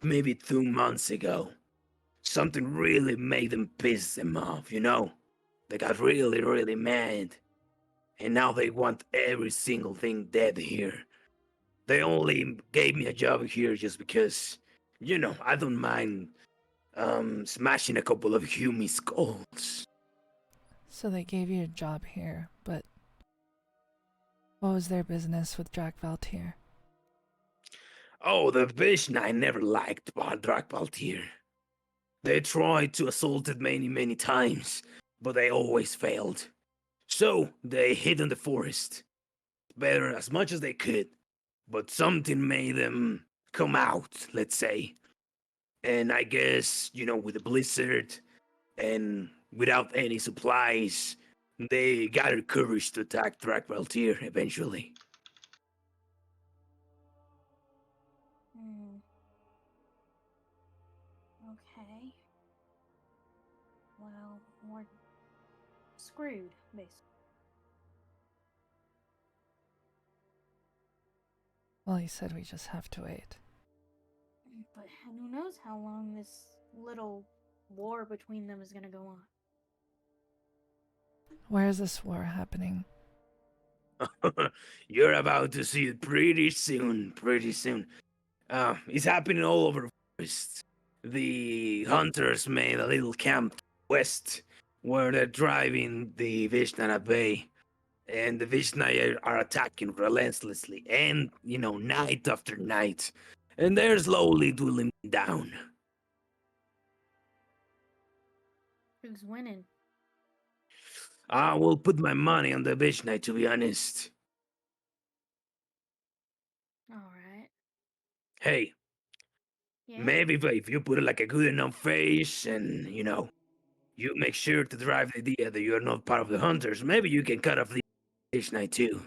maybe 2 months ago. Something really made them piss them off. They got really, really mad. And now they want every single thing dead here. They only gave me a job here just because, I don't mind smashing a couple of human skulls. So they gave you a job here, but what was their business with Jack Valtier? Oh, the Bishnai never liked Drakbaltir. They tried to assault it many, many times, but they always failed. So they hid in the forest, better as much as they could. But something made them come out, let's say. And I guess, with the blizzard and without any supplies, they gathered courage to attack Drakbaltir eventually. Hmm. Okay. Well, we're screwed, basically. Well, he said we just have to wait. But who knows how long this little war between them is gonna go on. Where is this war happening? You're about to see it pretty soon. Pretty soon. It's happening all over the forest. The hunters made a little camp west where they're driving the Vishnaya Bay. And the Vishnaya are attacking relentlessly and, night after night. And they're slowly dwindling down. Who's winning? I will put my money on the Vishnaya, to be honest. All right. Hey, Yeah. maybe if you put like a good enough face and, you make sure to drive the idea that you're not part of the hunters, maybe you can cut off the Vishnaya too.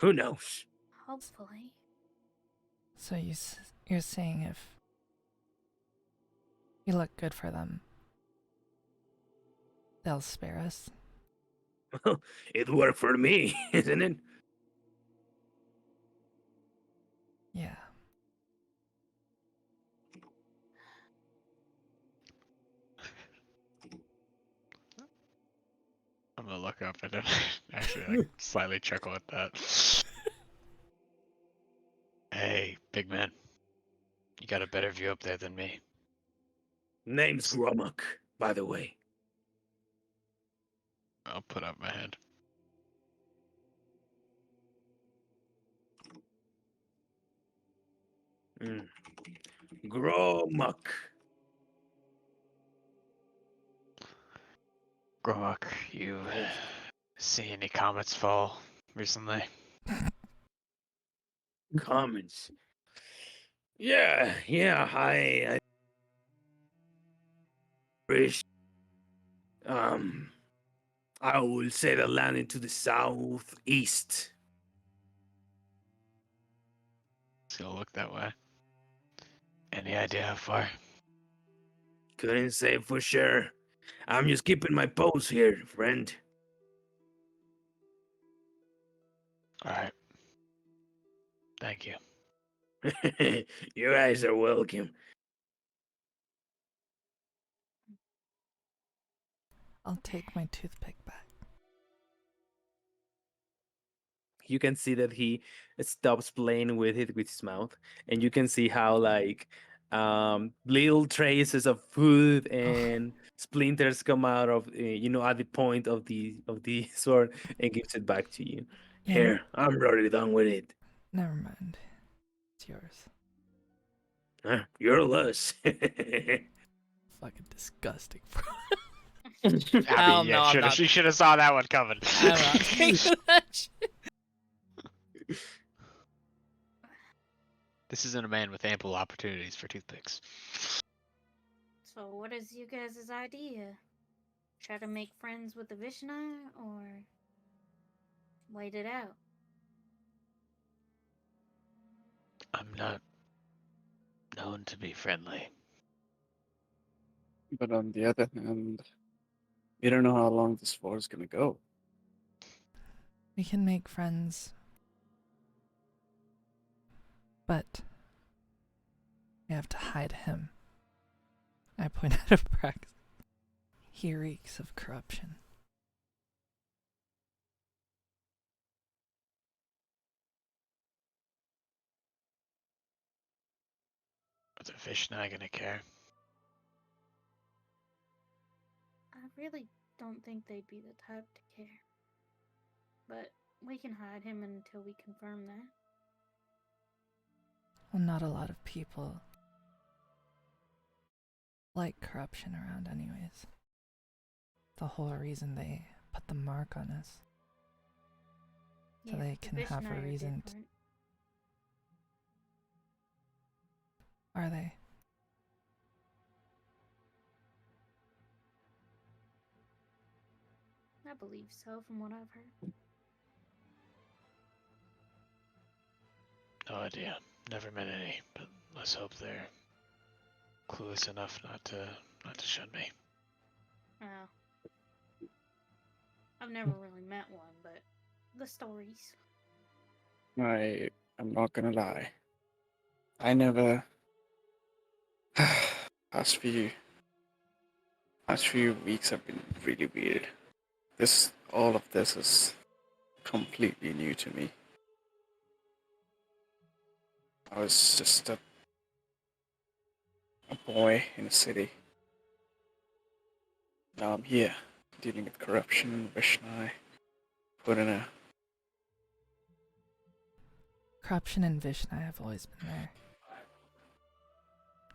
Who knows? Hopefully. So you're saying if we look good for them, they'll spare us? It worked for me, isn't it? Yeah. I'm gonna look up and then actually like slightly chuckle at that. Hey, big man. You got a better view up there than me. Name's Gromuk, by the way. I'll put up my hand. Gromuk. Grok, you see any comets fall recently? Comments. Yeah, I wish. I will say the landing to the southeast. It's gonna look that way. Any idea how far? Couldn't say for sure. I'm just keeping my pose here, friend. Alright. Thank you. You guys are welcome. I'll take my toothpick back. You can see that he stops playing with it with his mouth, and you can see how little traces of food and splinters come out of at the point of the sword and gives it back to you. Yeah, Here, I'm already done with it. never mind. It's yours. You're less. Fucking disgusting, bro. Abby, Hell no, I'm not. you should have saw that one coming. I'm not taking that shit. This isn't a man with ample opportunities for toothpicks. So, what is you guys' idea? Try to make friends with the Vishnaya or wait it out? I'm not known to be friendly. But on the other hand, we don't know how long this war is gonna go. We can make friends. But we have to hide him. I point out of practice. He reeks of corruption. Are the fish not gonna care? I really don't think they'd be the type to care. But we can hide him until we confirm that. Well, not a lot of people like corruption around, anyways. The whole reason they put the mark on us. So they the can have a Vishnaya are reason different. Are they? I believe so, from what I've heard. No idea. Never met any, but let's hope they're clueless enough not to shun me. Oh. I've never really met one, but the stories. I'm not gonna lie. I never past few weeks have been really weird. All of this is completely new to me. I was just a boy in a city. Now I'm here, dealing with corruption, Vishnai, put in a... Corruption and Vishnu have always been there.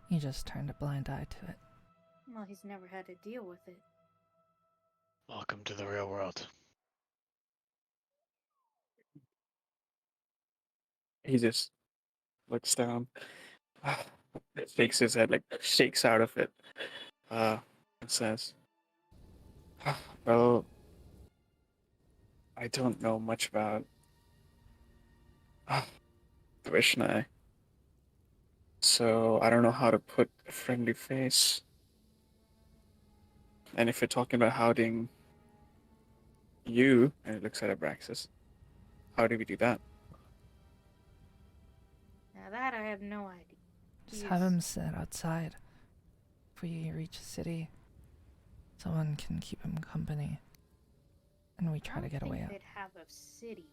You just turned a blind eye to it. Well, he's never had to deal with it. Welcome to the real world. He just looks down, shakes his head, like shakes out of it, and says, well, I don't know much about Vishnai, so I don't know how to put a friendly face. And if you're talking about howding you, and it looks at Abraxas, how do we do that? Now that I have no idea. Just have him sit outside. Before you reach the city, someone can keep him company. And we try to get away. They'd have a city.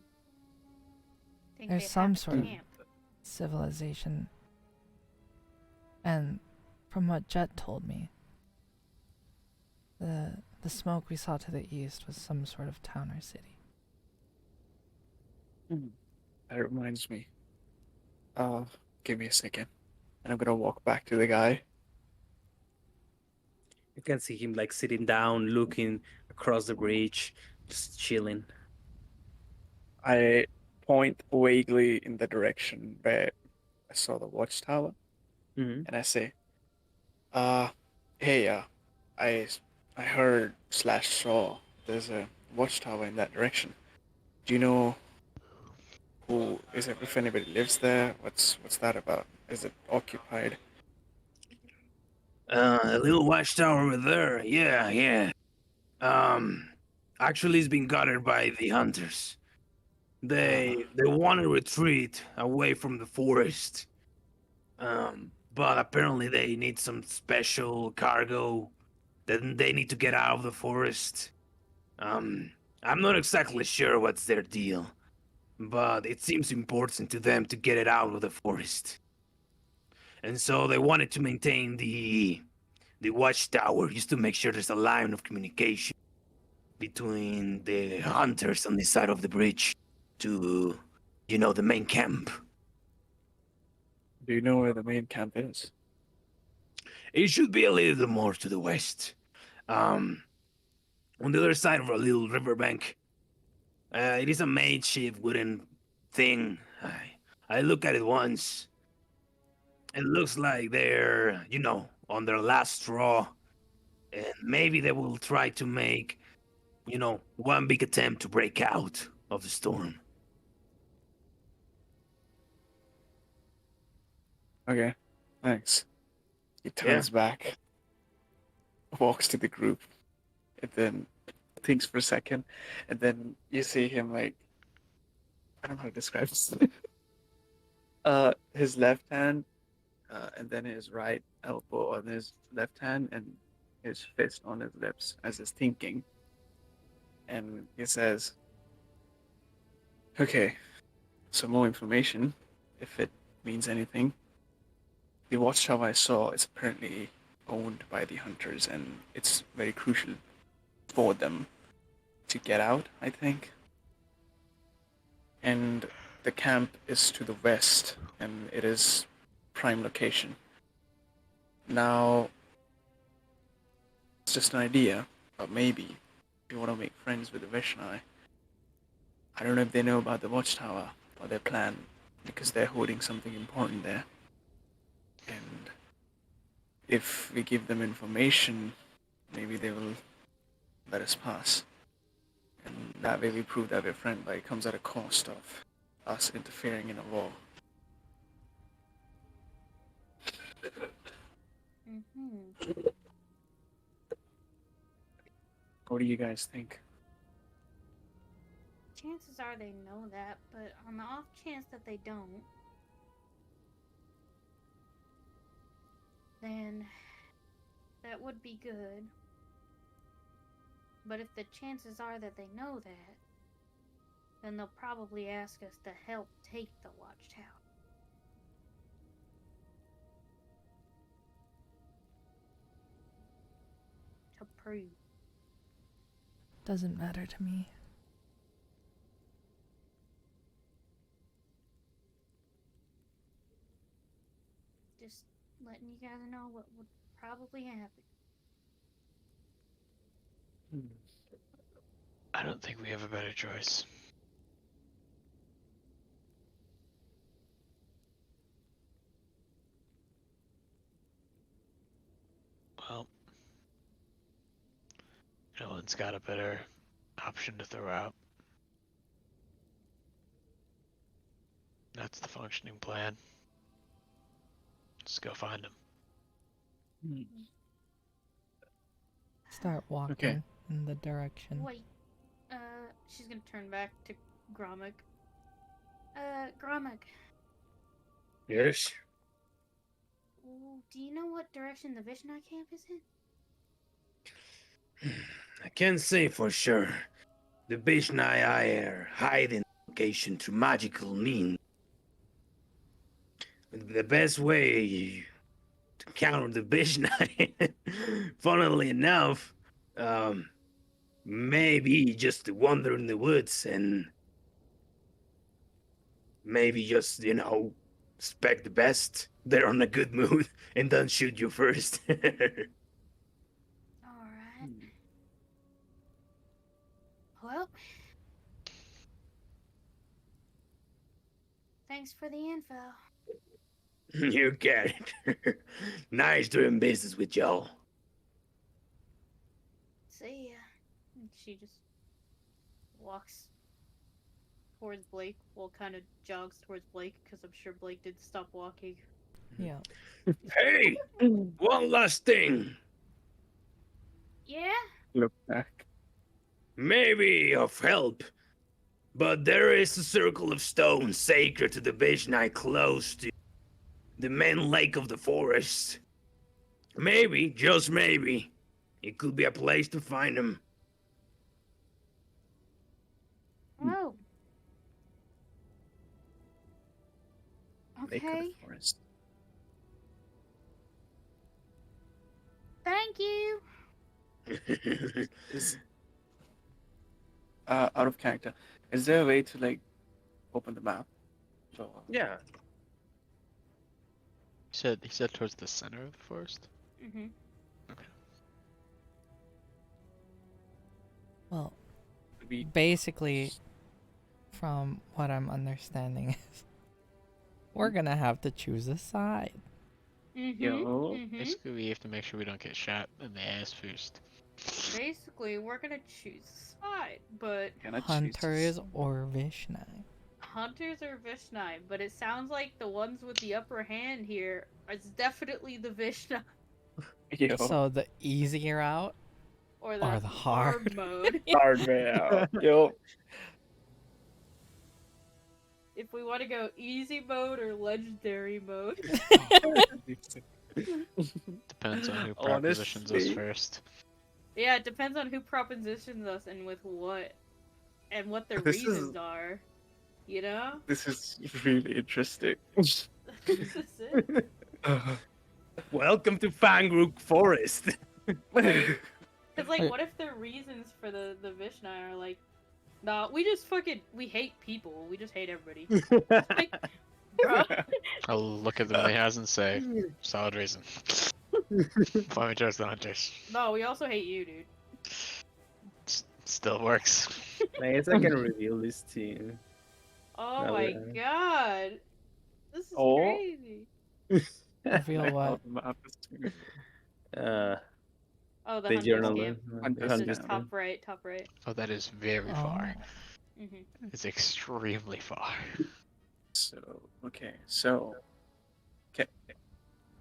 Think There's they'd some have a sort of camp. civilization. And from what Jet told me, the smoke we saw to the east was some sort of town or city. That reminds me. Give me a second. And I'm gonna walk back to the guy. You can see him like sitting down, looking across the bridge, just chilling. I point vaguely in the direction where I saw the watchtower, Mm-hmm. and I say, hey, I heard slash saw there's a watchtower in that direction. Do you know who is it? If anybody lives there, what's that about? Is it occupied? A little watchtower over there. Yeah, yeah. Actually, it's been guarded by the hunters. They want to retreat away from the forest. But apparently they need some special cargo. Then they need to get out of the forest. Um, I'm not exactly sure what's their deal, but it seems important to them to get it out of the forest. And so they wanted to maintain the watchtower just to make sure there's a line of communication between the hunters on this side of the bridge to, the main camp. Do you know where the main camp is? It should be a little more to the west. On the other side of a little riverbank. It is a makeshift wooden thing. I look at it once. It looks like they're, on their last straw. And maybe they will try to make, one big attempt to break out of the storm. Okay, thanks. He turns back, walks to the group, and then thinks for a second, and then you see him like, I don't know how to describe this. His left hand, and then his right elbow on his left hand, and his fist on his lips as he's thinking. And he says, okay, some more information, if it means anything. The watchtower I saw is apparently owned by the hunters, and it's very crucial for them to get out, I think. And the camp is to the west, and it is prime location. Now, it's just an idea, but maybe if you want to make friends with the Vishnai, I don't know if they know about the watchtower or their plan, because they're holding something important there. And if we give them information, maybe they will let us pass. And that way we prove that we're friends, but it comes at a cost of us interfering in a war. Mm-hmm. What do you guys think? Chances are they know that, but on the off chance that they don't, then that would be good. But if the chances are that they know that, then they'll probably ask us to help take the watchtower. To prove. Doesn't matter to me. Just letting you guys know what would probably happen. I don't think we have a better choice. Well, no one's got a better option to throw out. That's the functioning plan. Let's go find him. Start walking in the direction. Wait. She's gonna turn back to Gromik. Gromik, Yes. do you know what direction the Vishnu camp is in? I can't say for sure. The Bishnai are hiding location through magical means. The best way to counter the Bishnai, funnily enough, maybe just to wander in the woods and maybe just, expect the best. They're on a good mood and don't shoot you first. Alright. Well, thanks for the info. You get it. Nice doing business with y'all. See ya. And she just walks towards Blake. Well, kind of jogs towards Blake because I'm sure Blake did stop walking. Yeah. Hey, one last thing. Yeah? Look back. Maybe of help, but there is a circle of stone sacred to the Bishnai close to the main lake of the forest. Maybe, just maybe, it could be a place to find them. Oh. Lake of Okay. the forest. Thank you. Is out of character. Is there a way to like open the map? So, Yeah. He said towards the center of the forest. Mm-hmm. Well, we basically, from what I'm understanding, is we're gonna have to choose a side. Mm-hmm. Yo. Basically, we have to make sure we don't get shot in the ass first. Basically, we're gonna choose a side, but cannot Hunters or Vishnai. hunters are Vishnai, but it sounds like the ones with the upper hand here is definitely the Vishnai Yo. So the easy route or or the hard. mode. Hard way out. Yo. If we want to go easy mode or legendary mode. Depends on who propositions us Honestly. first. Yeah, it depends on who propositions us and with what. And what their This is- reasons are. You know? This is really interesting. This is it. Welcome to Fangrook Forest. Because, like, what if their reasons for the Vishnai are like, nah, we just we hate people. We just hate everybody. Like, bro. I'll look at them in the eyes and say, solid reason. Why we chose the hunters. No, we also hate you, dude. Still works. I guess I can reveal this to you. Oh No, my uh, god. This is Oh. crazy. Reveal what? Oh, the The Hunter's journal. camp. Hunter's It's camp. just top right, top right. Oh, that is very far. Mm-hmm. It's extremely far. So okay.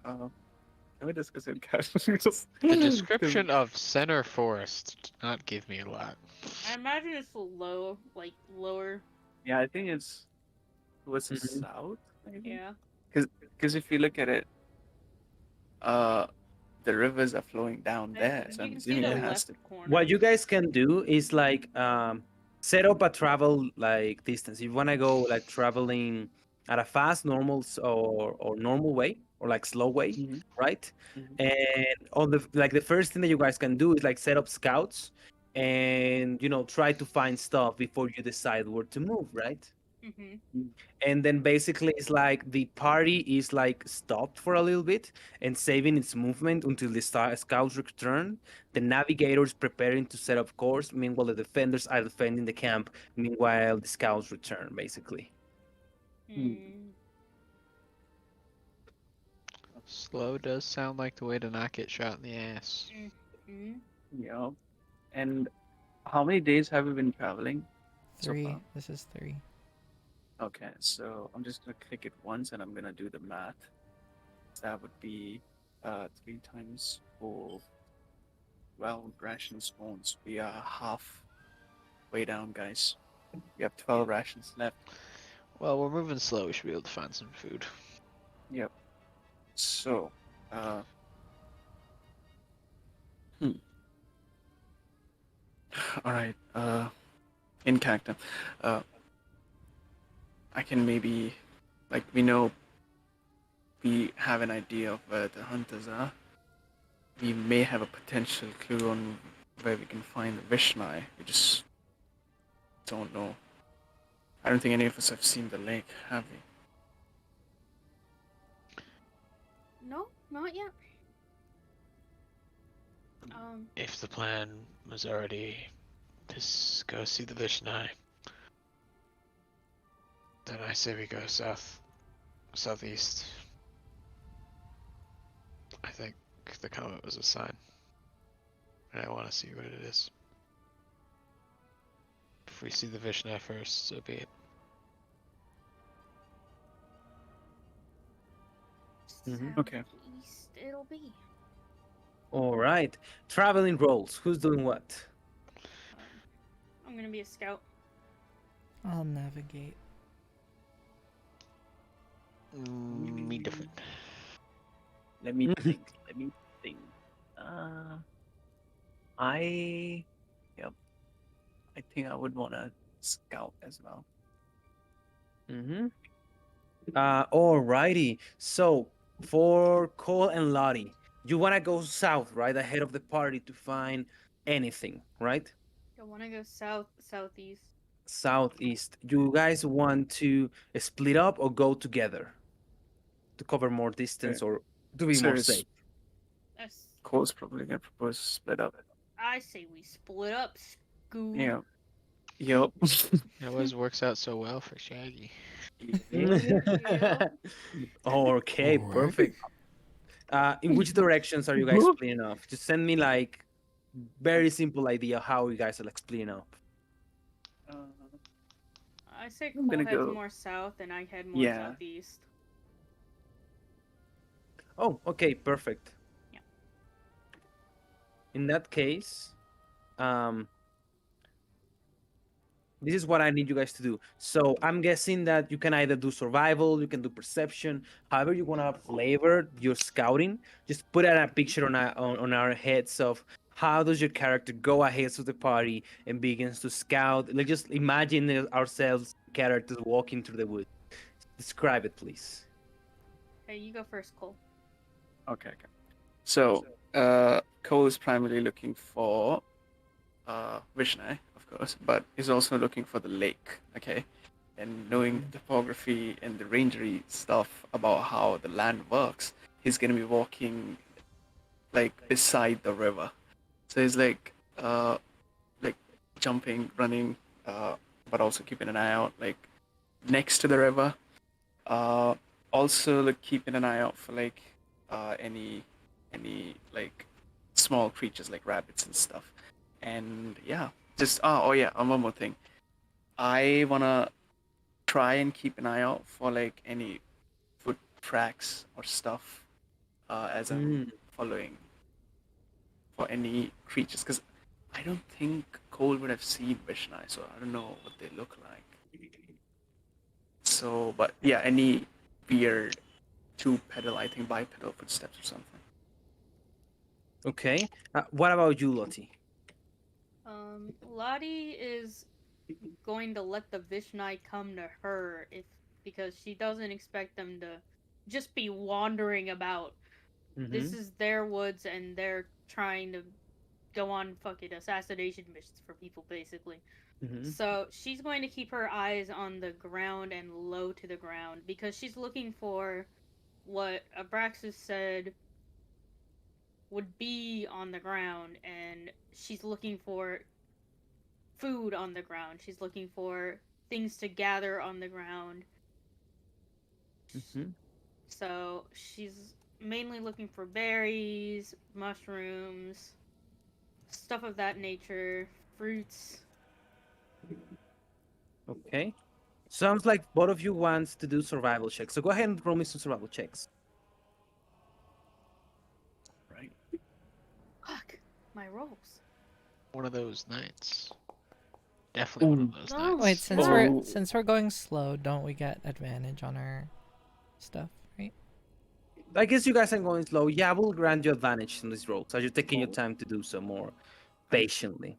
Can we discuss it casually? The description of center forest did not give me a lot. I imagine it's low, like lower. Yeah, I think it's towards the Mhm. south. Maybe. Yeah. Because if you look at it, the rivers are flowing down there, so You I'm can see assuming the it has left to. corner. What you guys can do is like set up a travel like distance. If you wanna go like traveling at a fast, normal or normal way or like slow way, Mhm, right? mhm. And on the like the first thing that you guys can do is like set up scouts and try to find stuff before you decide where to move, right? Mm-hmm. And then basically it's like the party is like stopped for a little bit and saving its movement until the scouts return. The navigators preparing to set up course, meanwhile the defenders are defending the camp, meanwhile the scouts return, basically. Mm. Slow does sound like the way to not get shot in the ass. Mm-hmm. Yeah. And how many days have we been traveling so 3. far? This is 3. Okay, so I'm just gonna click it once and I'm gonna do the math. That would be 3 times 4. Well, ration spawns. We are half way down, guys. We have 12 rations left. Well, we're moving slow. We should be able to find some food. Yep. So, hmm. All right. In character, uh, I can maybe, like, we know we have an idea of where the hunters are. We may have a potential clue on where we can find the Vishnai. We just don't know. I don't think any of us have seen the lake, have we? No, not yet. If the plan was already to go see the Vishnai, then I say we go southeast. I think the comet was a sign, and I want to see what it is. If we see the Vishnai first, so be it. Mhm. Okay. Southeast it'll be. All right, traveling roles. Who's doing what? I'm gonna be a scout. I'll navigate. Me different. Let me think. Let me think. Uh, I, yep. I think I would want to scout as well. Mm-hmm. Alrighty. So for Cole and Lottie, you wanna go south, right, ahead of the party to find anything, right? I wanna go southeast. Southeast. You guys want to split up or go together to cover more distance or to be more So safe? That's, Cole's probably gonna propose to split up. I say we split up, Scoob. Yeah. Yep. It always works out so well for Shaggy. Yeah. Okay, Alright. perfect. In which directions are you guys splitting off? Just send me like very simple idea how you guys are like splitting up. Uh, I say I'm Cole gonna heads go- more south and I head more Yeah. southeast. Oh, okay, perfect. Yeah. In that case, this is what I need you guys to do. So I'm guessing that you can either do survival, you can do perception, however you want to flavor your scouting. Just put out a picture on our heads of how does your character go ahead of the party and begins to scout. Let's just imagine ourselves characters walking through the woods. Describe it, please. Hey, you go first, Cole. Okay. So, Cole is primarily looking for Vishnai, of course, but he's also looking for the lake. Okay, and knowing topography and the rangery stuff about how the land works, he's gonna be walking like beside the river. So he's like jumping, running, but also keeping an eye out like next to the river. Uh, Also like keeping an eye out for like any like small creatures like rabbits and stuff. And yeah, just oh yeah, one more thing. I wanna try and keep an eye out for like any foot tracks or stuff as I'm following for any creatures because I don't think Cole would have seen Vishnai, so I don't know what they look like. So, but yeah, any weird two pedal, I think bipedal footsteps or something. Okay. What about you, Lottie? Lottie is going to let the Vishnai come to her if because she doesn't expect them to just be wandering about. Mm-hmm. This is their woods and they're trying to go on fucking assassination missions for people basically. Mm-hmm. So she's going to keep her eyes on the ground and low to the ground because she's looking for what Abraxas said would be on the ground, and she's looking for food on the ground. She's looking for things to gather on the ground. Mm-hmm. So she's mainly looking for berries, mushrooms, stuff of that nature, fruits. Okay. Sounds like both of you wants to do survival checks. So go ahead and roll me some survival checks. Right. Fuck my rolls. One of those nights. Definitely one of those Oh Wait, my nights. since god. we're Oh. since we're going slow, don't we get advantage on our stuff, right? I guess you guys are going slow. Yeah, we'll grant you advantage in this roll. So you're taking your Oh. time to do so more patiently.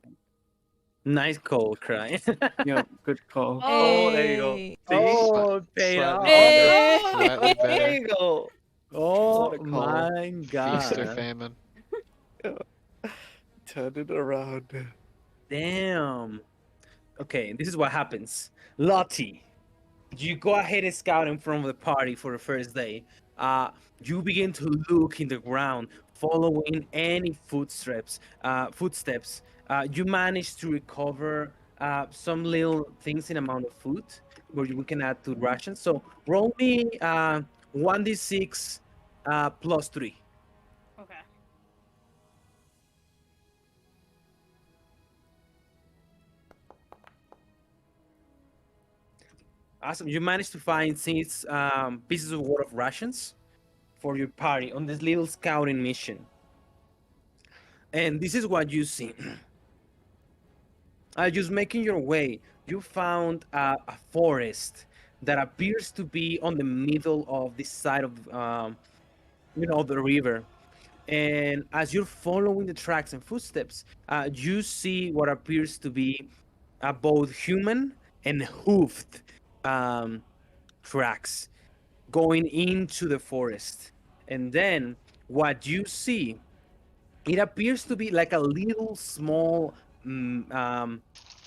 Nice call, Cry. Yeah, good call. Oh. Oh, there you go. Hey. See? Oh, it paid Slightly off. better. Hey. Slightly There better. you go. What Oh a call. my Feast or god. famine. Yeah. Turn it around. Damn. Okay, this is what happens. Lottie, you go ahead and scout in front of the party for the first day. You begin to look in the ground, following any footsteps. You manage to recover some little things in amount of food where we can add to rations. So roll me 1d6 plus 3. Okay. Awesome. You managed to find six pieces of worth of rations for your party on this little scouting mission. And this is what you see. Just making your way, you found a forest that appears to be on the middle of this side of the river. And as you're following the tracks and footsteps, you see what appears to be both human and hoofed um, tracks going into the forest. And then what you see, it appears to be like a little small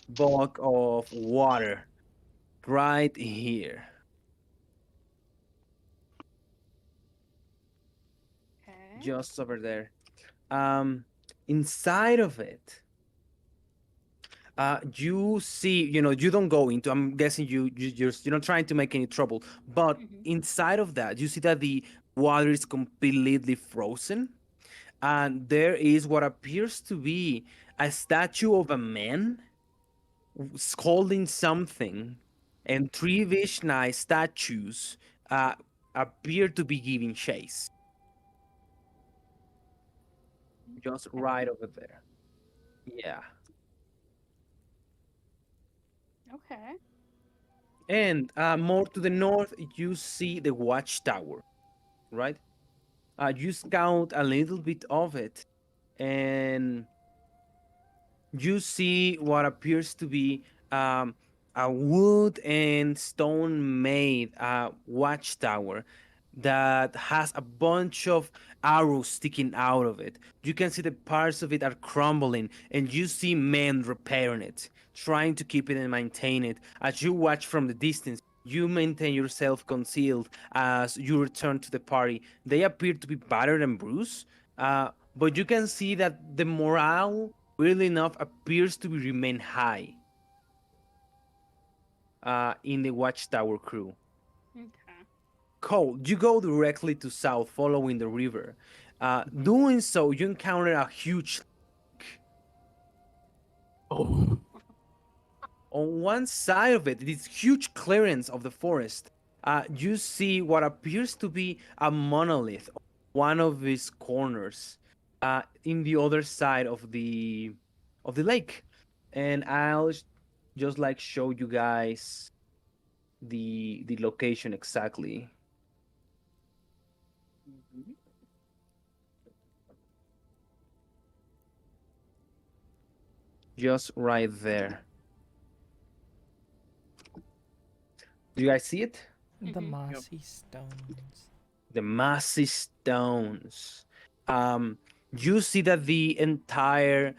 bog of water right here, Okay. just over there. Um, Inside of it, you see, you don't go into. I'm guessing you're not trying to make any trouble, but Mm-hmm. inside of that, you see that the water is completely frozen, and there is what appears to be a statue of a man holding something, and three Vishnu statues uh, appear to be giving chase, just right over there. Yeah. Okay. And more to the north, you see the watchtower, right? You scout a little bit of it, and you see what appears to be um, a wood and stone made watchtower that has a bunch of arrows sticking out of it. You can see the parts of it are crumbling, and you see men repairing it, trying to keep it and maintain it. As you watch from the distance, you maintain yourself concealed as you return to the party. They appear to be battered and bruised, but you can see that the morale, weirdly enough, appears to be remain high in the watchtower crew. Okay. Cole, you go directly to south following the river. Doing so, you encounter a huge lake. Oh. On one side of it, this huge clearance of the forest, you see what appears to be a monolith on one of its corners in the other side of the lake. And I'll just like show you guys the location exactly. Just right there. Do you guys see it? The Mhm. mossy stones. The massy stones. Um, you see that the entire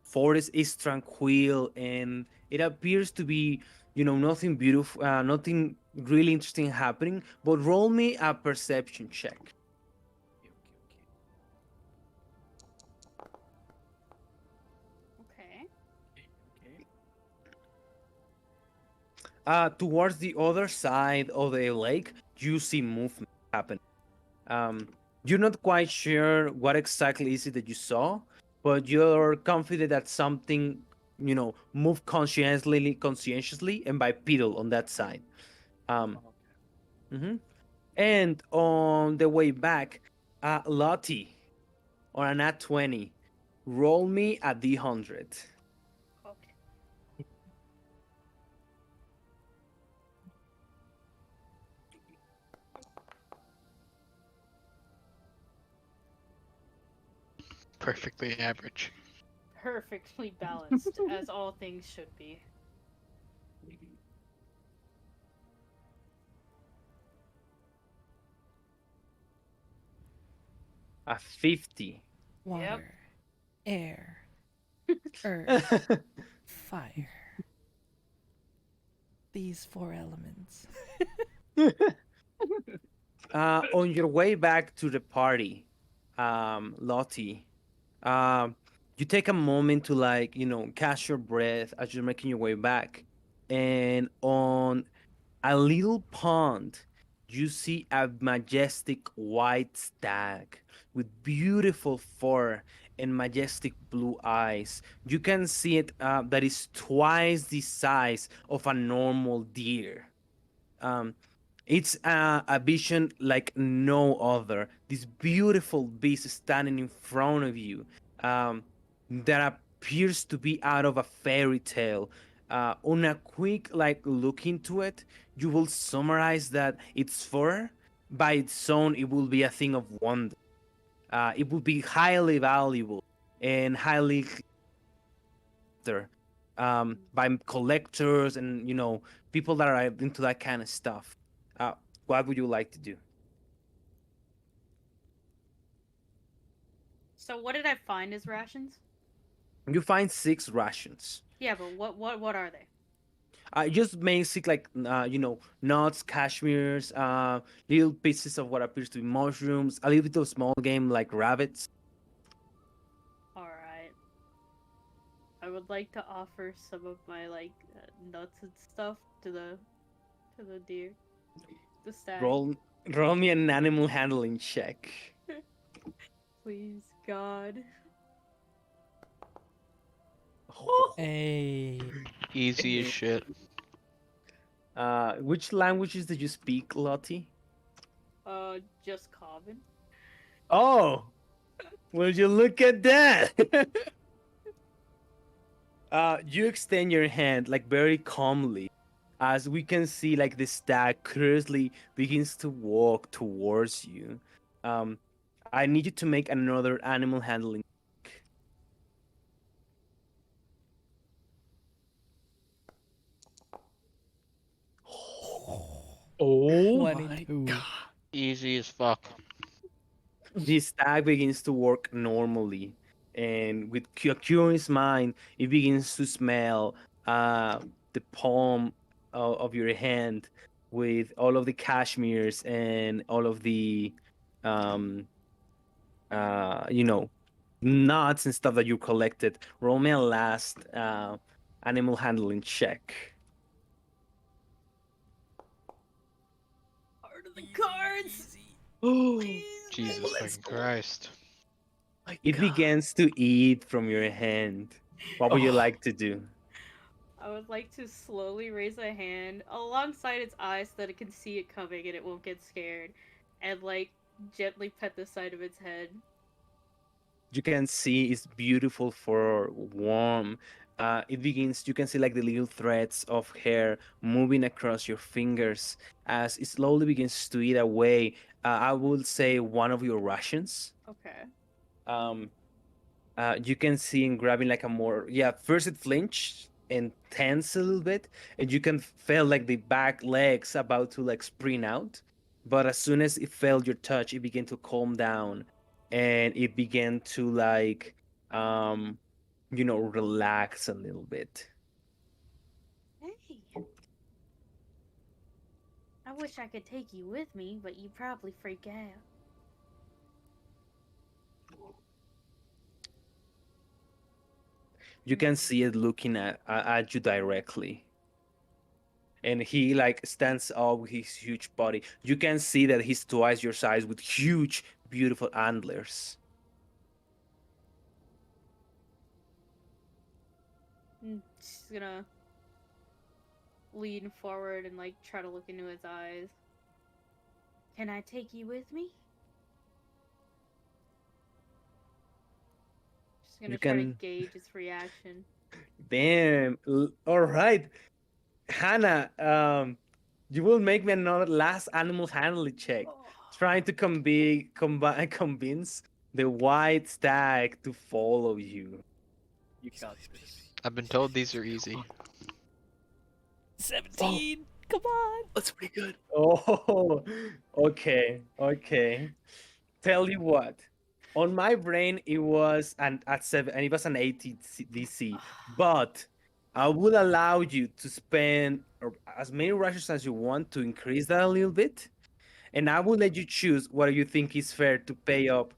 forest is tranquil and it appears to be, nothing beautiful, nothing really interesting happening. But roll me a perception check. Okay. Towards the other side of the lake, you see movement happen. Um, you're not quite sure what exactly is it that you saw, but you're confident that something, moved conscientiously and bipedal on that side. Um, mhm. And on the way back, Lottie, or an at 20, roll me a D100. Okay. Perfectly average. Perfectly balanced, as all things should be. A 50. Water, air, earth, fire. These four elements. On your way back to the party, Lottie, um, you take a moment to catch your breath as you're making your way back, and on a little pond, you see a majestic white stag with beautiful fur and majestic blue eyes. You can see it that is twice the size of a normal deer. Um, it's a vision like no other. This beautiful beast standing in front of you, that appears to be out of a fairy tale. On a quick look into it, you will summarize that its fur, by its own, it will be a thing of wonder. It will be highly valuable and highly there, by collectors and people that are into that kind of stuff. Uh, what would you like to do? So what did I find as rations? You find 6 rations. Yeah, but what are they? Just basic nuts, cashmeres, little pieces of what appears to be mushrooms, a little bit of small game like rabbits. All right. I would like to offer some of my nuts and stuff to the deer, the stag. Roll roll me an animal handling check. Please, God. Hey. Easy as shit. Which languages did you speak, Lottie? Just Common. Oh, will you look at that? You extend your hand very calmly, as we can see the stag curiously begins to walk towards you. Um, I need you to make another animal handling. Oh my 22. god! Easy as fuck. The stag begins to work normally, and with a curious mind, it begins to smell the palm of your hand with all of the cashmeres and all of the um, you know, nuts and stuff that you collected. Roll me a last animal handling check. Part of the cards. Oh, Jesus let's fucking go. Christ. It begins to eat from your hand. What would you Oh. like to do? I would like to slowly raise a hand alongside its eyes so that it can see it coming and it won't get scared, and gently pet the side of its head. You can see it's beautiful for warm. It begins. You can see the little threads of hair moving across your fingers as it slowly begins to eat away. I would say one of your rations. Okay. Um, You can see him grabbing like a more, yeah, first it flinched and tense a little bit, and you can feel like the back legs about to like spring out. But as soon as it felt your touch, it began to calm down, and it began to like, um, relax a little bit. Hey, I wish I could take you with me, but you probably freak out. You can see it looking at you directly, and he like stands up with his huge body. You can see that he's twice your size with huge, beautiful antlers. She's gonna lean forward and like try to look into his eyes. Can I take you with me? Just gonna You try to can. gauge his reaction. Damn. All right, Hannah. You will make me another last animal handling check, trying to convince the white stag to follow you. You got this. I've been told these are easy. 17. Come on. That's pretty good. Oh, okay, okay. Tell you what, on my brain it was at 7, and it was an 80 DC, but I will allow you to spend as many rushes as you want to increase that a little bit, and I will let you choose what you think is fair to pay up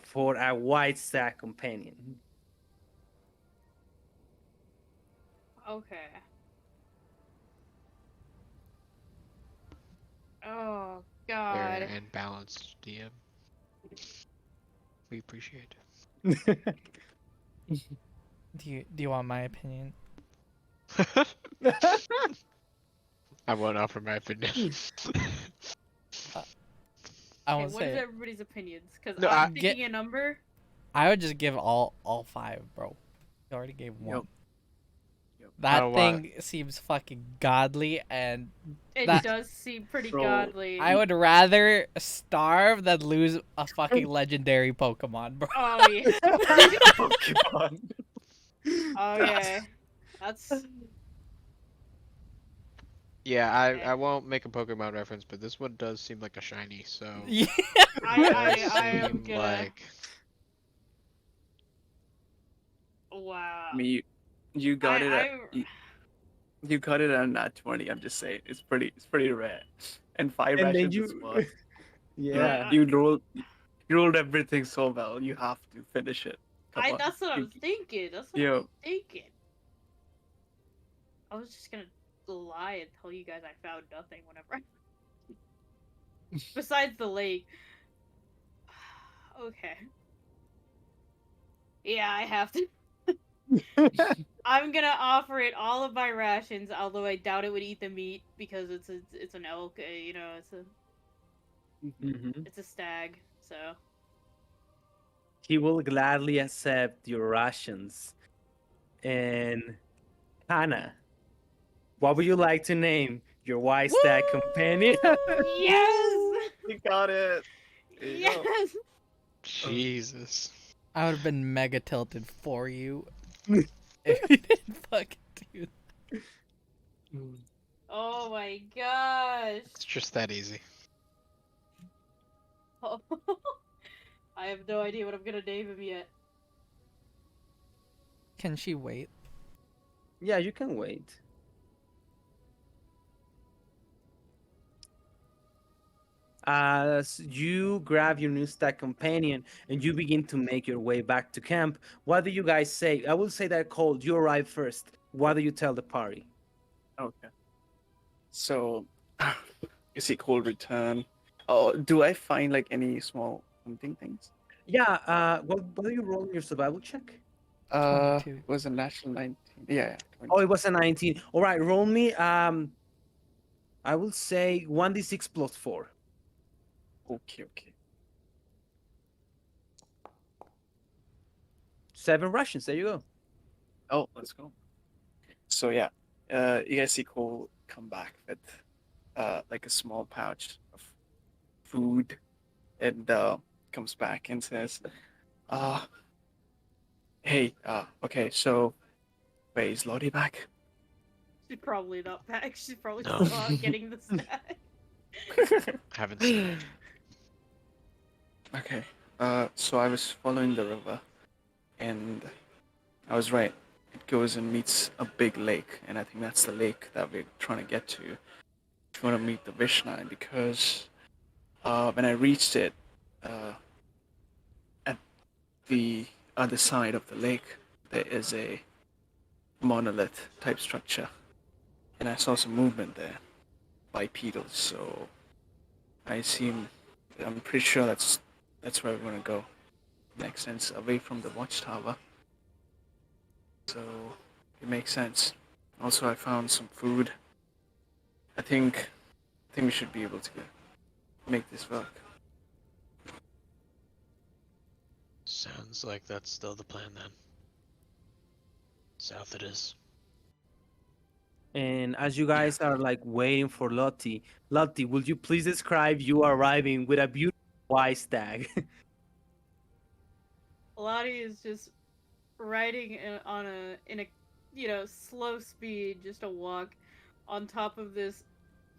for a white stack companion. Okay. Oh Fair God. and balanced, DM. We appreciate. Do you want my opinion? I won't offer my opinion. I Okay, won't what is say. everybody's opinions? Because No, I'm I- thinking a number. I would just give all 5, bro. You already gave one. Yep. Yep. I That don't want- thing seems fucking godly, and It That- does seem pretty Bro, godly. I would rather starve than lose a fucking legendary Pokemon, bro. Oh yeah. Pokemon. Okay. That's Yeah, Okay. I won't make a Pokemon reference, but this one does seem like a shiny, so Yeah. I am seem gonna. like Wow. I mean, you got it at I you got it at nat 20. I'm just saying, it's pretty rare. And 5 And then rations is you, what yeah. you rolled everything so well. You have to finish it. Come on. that's what You- I'm thinking. That's what Yeah. I'm thinking. I was just gonna lie and tell you guys I found nothing whenever. Besides the lake. Okay. Yeah, I have to. I'm gonna offer it all of my rations, although I doubt it would eat the meat because it's an elk. You know, Mhm. it's a stag. So He will gladly accept your rations. And Hannah, what would you like to name your white stack companion? yes, You got it. There you go. yes. Jesus. I would have been mega tilted for you if you didn't fucking do that. Oh my gosh. It's just that easy. Oh. I have no idea what I'm gonna name him yet. Can she wait? Yeah, you can wait. As you grab your new stack companion and you begin to make your way back to camp, what do you guys say? I will say that Cole, you arrive first. What do you tell the party? Okay. So, you see cold return. Oh, do I find like any small hunting things? Yeah, what are you rolling your survival check? 22. It was a national 19. Yeah, Oh, 20. it was a 19. All right, roll me, I will say 1d6 plus 4. Okay, okay. 7 rations, there you go. Oh, let's go. So yeah, you guys see Cole come back with like a small pouch of food, and comes back and says, Hey, okay, so wait, is Lottie back? She's probably not back. She's probably No. still out getting the stack. Haven't seen it. Okay, so I was following the river, and I was right. It goes and meets a big lake, and I think that's the lake that we're trying to get to. If you want to meet the Vishnu, because when I reached it, uh, at the other side of the lake, there is a monolith type structure, and I saw some movement there, bipedal. So I assume, I'm pretty sure that's where we're gonna go next, sense away from the watchtower. So it makes sense. Also, I found some food. I think we should be able to make this work. Sounds like that's still the plan then. South it is. And as you guys are like waiting for Lottie, would you please describe you arriving with a beautiful white stag? Lottie is just riding in a slow speed, just a walk on top of this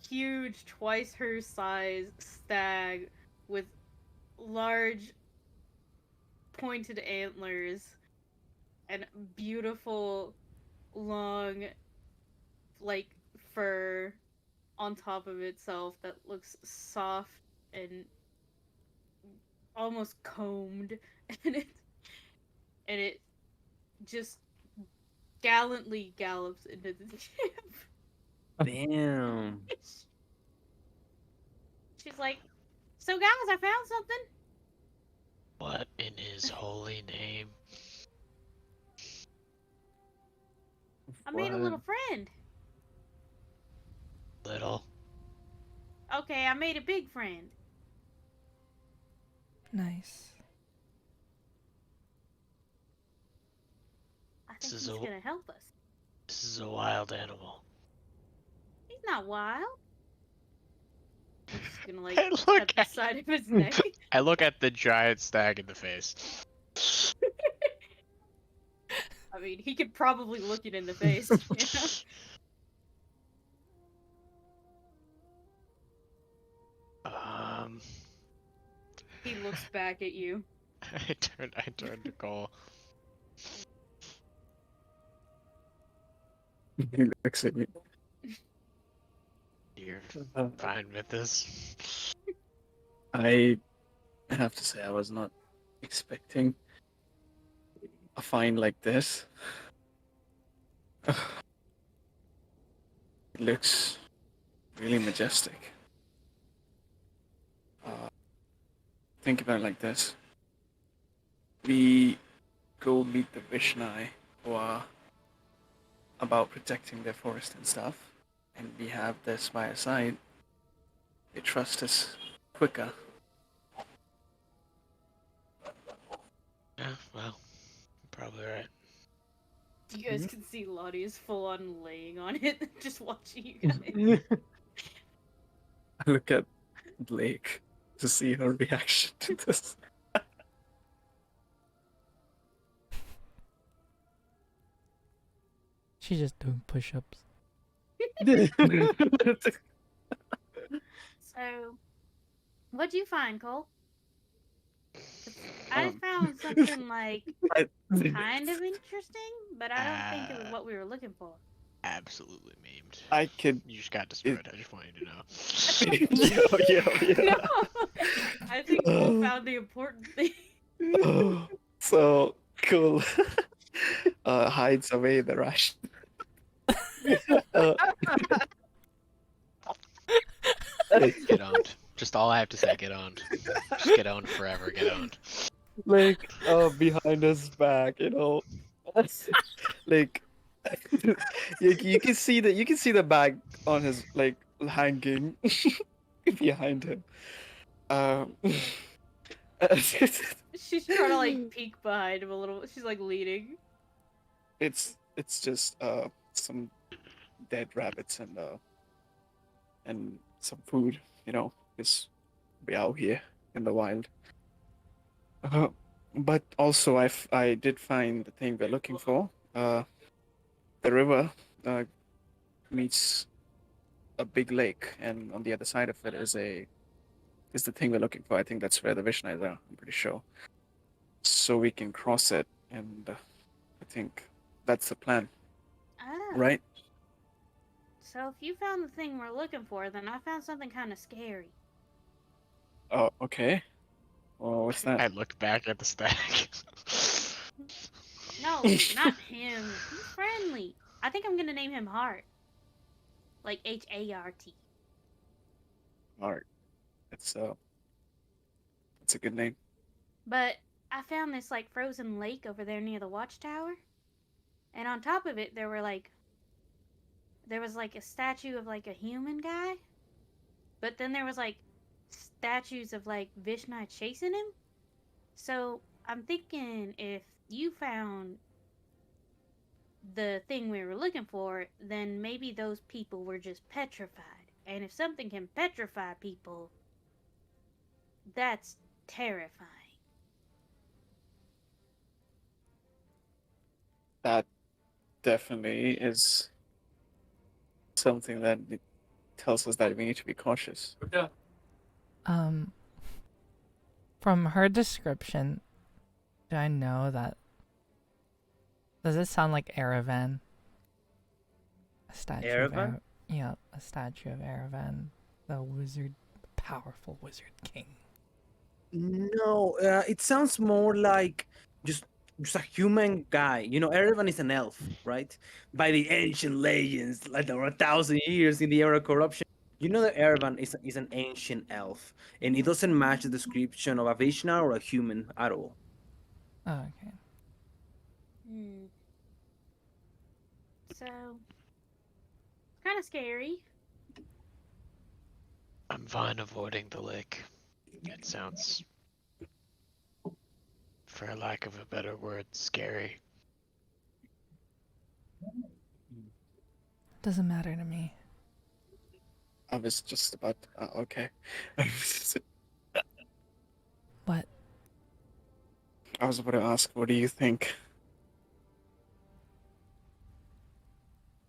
huge, twice her size stag with large pointed antlers and beautiful long like fur on top of itself that looks soft and almost combed and it just gallantly gallops into the camp. Damn. She's like, "So guys, I found something." What in his holy name? I made a little friend. Little. Okay, I made a big friend. Nice. I This think is he's a- gonna help us. This is a wild animal. He's not wild. I'm just gonna like Hey, look cut the at- side of his neck. I look at the giant stag in the face. I mean, he could probably look it in the face. Um, He looks back at you. I turned to Cole. He looks at you. You're Uh, fine with this? I have to say I was not expecting a find like this. It looks really majestic. Think about it like this. We go meet the Vishnai who are about protecting their forest and stuff, and we have this by our side. They trust us quicker. Yeah, well, probably right. You guys can see Lottie is full on laying on it, just watching you guys. I look at Blake to see her reaction to this. She's just doing push-ups. So, what'd you find, Cole? 'Cause I Um, found something like kind of interesting, but I don't think it was what we were looking for. Absolutely memed. I could. You just got destroyed. I just want you to know. Yeah. No, I think Cole found the important thing. So cool. Hides away the ration. Uh, Get owned. Just all I have to say, get owned. Just get owned forever, get owned. like behind his back, you know. Like you can see the bag on his like hanging behind him. Um, She's trying to like peek behind him a little. She's like leaning. it's just some dead rabbits and some food, you know, just be out here in the wild. But also, I did find the thing we're looking for. The river meets a big lake, and on the other side of it is the thing we're looking for. I think that's where the Vishnais are. I'm pretty sure. So we can cross it, and I think that's the plan, Ah, right? so if you found the thing we're looking for, then I found something kind of scary. Oh, okay. Well, what's that? I look back at the stack. No, not him. He's friendly. I think I'm gonna name him Hart. Like Hart. Art. It's a good name. But I found this like frozen lake over there near the watchtower. And on top of it there was like a statue of like a human guy. But then there was like statues of like Vishnu chasing him. So I'm thinking if you found the thing we were looking for, then maybe those people were just petrified. And if something can petrify people, that's terrifying. That definitely is something that it tells us that we need to be cautious. Um, from her description, do I know that? Does it sound like Erevan? A statue of Erevan? Yeah, a statue of Erevan, the wizard, powerful wizard king. No, it sounds more like just just a human guy. You know, Erevan is an elf, right? By the ancient legends, like there were 1,000 years in the era of corruption. You know that Erevan is an ancient elf, and it doesn't match the description of a Vishna or a human at all. Oh, okay. So, it's kind of scary. I'm fine avoiding the lake. It sounds, for lack of a better word, scary. Doesn't matter to me. I was just about. Okay. What? I was about to ask, what do you think?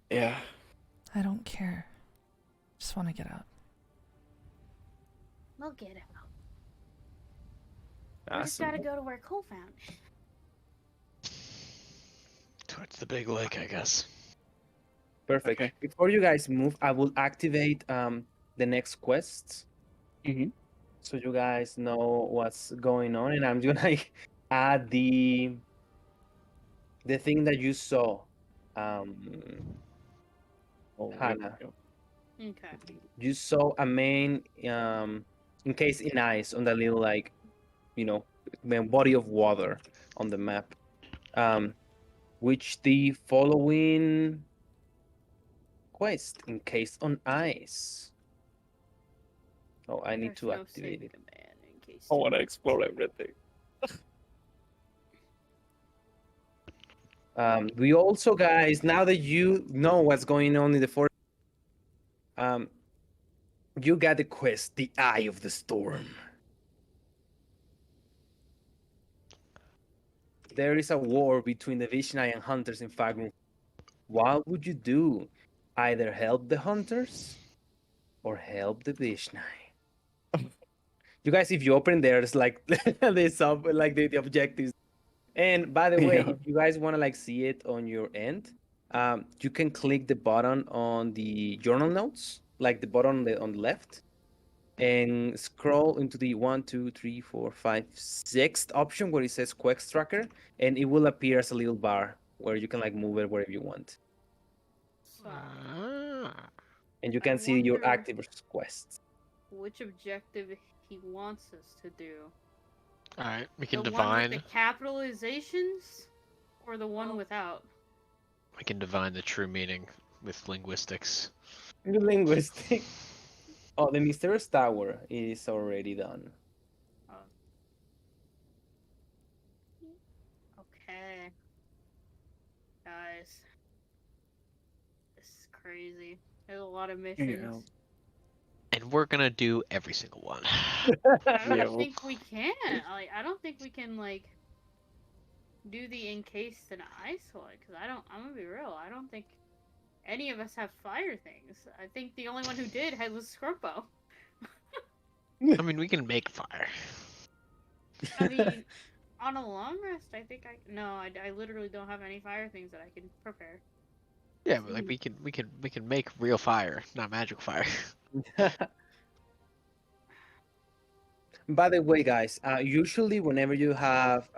Yeah. I don't care. Just want to get out. We'll get it. We just Awesome. gotta go to where Cole found it. Towards the big lake, I guess. Perfect. Okay. Before you guys move, I will activate the next quest, Mm-hmm. so you guys know what's going on, and I'm gonna add the thing that you saw, Oh, Hannah. Okay. You saw a main encased in ice on the little, like, you know, body of water on the map, which the following quest encased on ice. Oh, I need There's to no activate save it. command in case. I want to explore everything. We also, guys, now that you know what's going on in the forest, you got the quest, the Eye of the Storm. There is a war between the Vishnai and hunters in Fagrun. What would you do? Either help the hunters or help the Vishnai. You guys, if you open there, it's like the objectives. And by the way, Yeah. if you guys want to like see it on your end, you can click the button on the journal notes, like the button on the left, and scroll into the 1, 2, 3, 4, 5, 6th option where it says Quest Tracker, and it will appear as a little bar where you can like move it wherever you want, So, and you I can see your wonder active quests. which objective he wants us to do. Alright, we The can one with divine. the capitalizations, or the one without. We can divine the true meaning with linguistics. The linguistic. Oh, the mysterious tower is already done. Okay. Guys. This is crazy. There's a lot of missions. And we're gonna do every single one. I don't Yeah, think we can. Like, I don't think we can, like, do the encased in ice one? Because I'm gonna be real. I don't think any of us have fire things. I think the only one who did was Scrumpo. I mean, we can make fire. I mean, on a long rest, I think no, I literally don't have any fire things that I can prepare. Yeah, but like we can make real fire, not magical fire. By the way, guys, usually whenever you have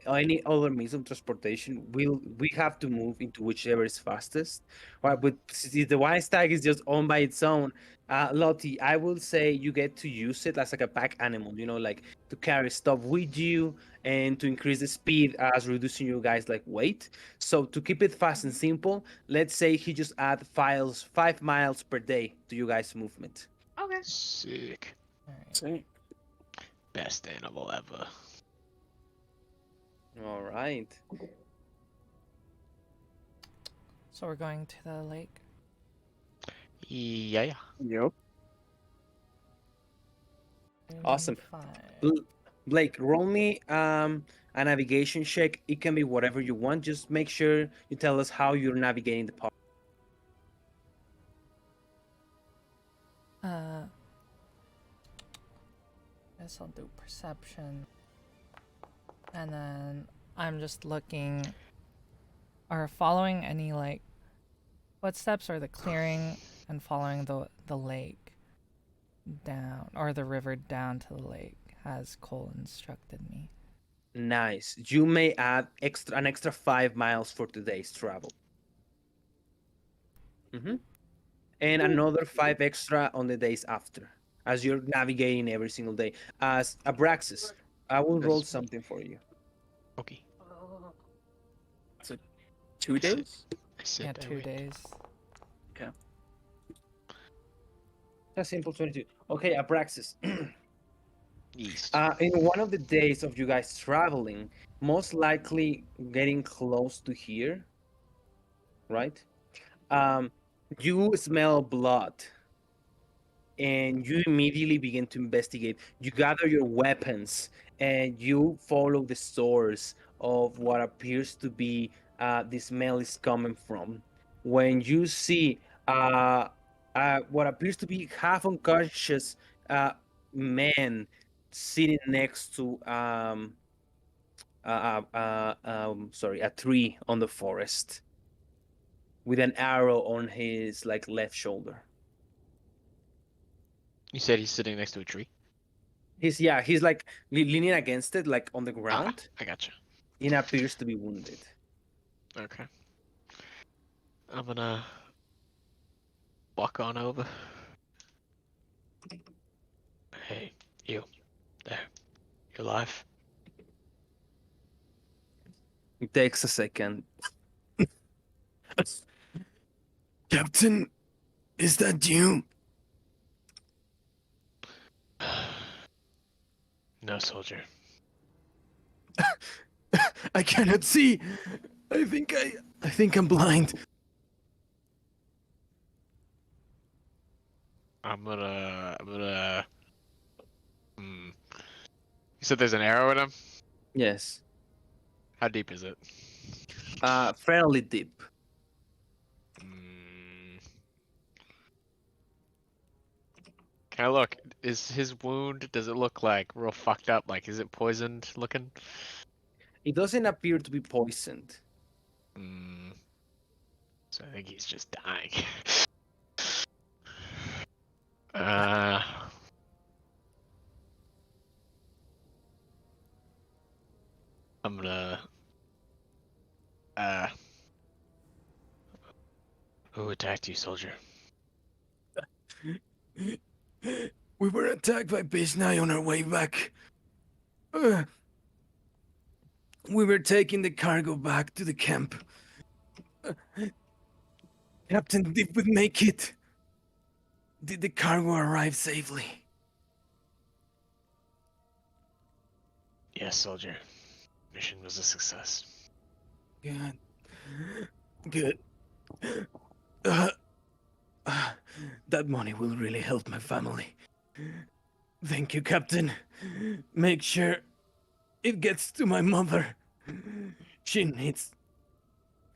any other means of transportation, we have to move into whichever is fastest. Right, but since the wine stag is just on by its own, Lottie, I will say you get to use it as like a pack animal. You know, like to carry stuff with you and to increase the speed as reducing you guys like weight. So to keep it fast and simple, let's say he just add 5 miles per day to you guys' movement. Okay. Sick. Alright. See? Best animal ever. All right. So we're going to the lake. Yeah. Yep. Awesome. 5. Blake, roll me a navigation check. It can be whatever you want. Just make sure you tell us how you're navigating the park. Guess I'll do perception. And then I'm just looking or following any like footsteps or the clearing and following the lake down or the river down to the lake as Cole instructed me. Nice. You may add an extra 5 miles for today's travel. And another 5 extra on the days after, as you're navigating every single day. As Abraxas, I will roll Yes. something for you. Okay. 2 days? I said Yeah, I 2 wait. days. A simple 22. Okay, Abraxas. East. In one of the days of you guys traveling, most likely getting close to here, right? You smell blood and you immediately begin to investigate. You gather your weapons and you follow the source of what appears to be the smell is coming from. When you see what appears to be half unconscious man sitting next to sorry, a tree on the forest with an arrow on his like left shoulder. You said he's sitting next to a tree. He's like leaning against it, like on the ground, I gotcha. and appears to be wounded. Okay. I'm gonna walk on over. Hey, you. There. You alive? It takes a second. Captain, is that you? No, soldier. I cannot see. I think I'm blind. I'm gonna. Hmm. You said there's an arrow in him? Yes. How deep is it? Fairly deep. Hmm. Can I look? Is his wound, does it look like real fucked up? Like, is it poisoned looking? It doesn't appear to be poisoned. Hmm. So I think he's just dying. uh. I'm gonna. Who attacked you, soldier? We were attacked by Bisnai on our way back. We were taking the cargo back to the camp. Captain, did we make it? Did the cargo arrive safely? Yes, soldier. Mission was a success. Good. Good. Uh, that money will really help my family. Thank you, Captain. Make sure it gets to my mother. She needs.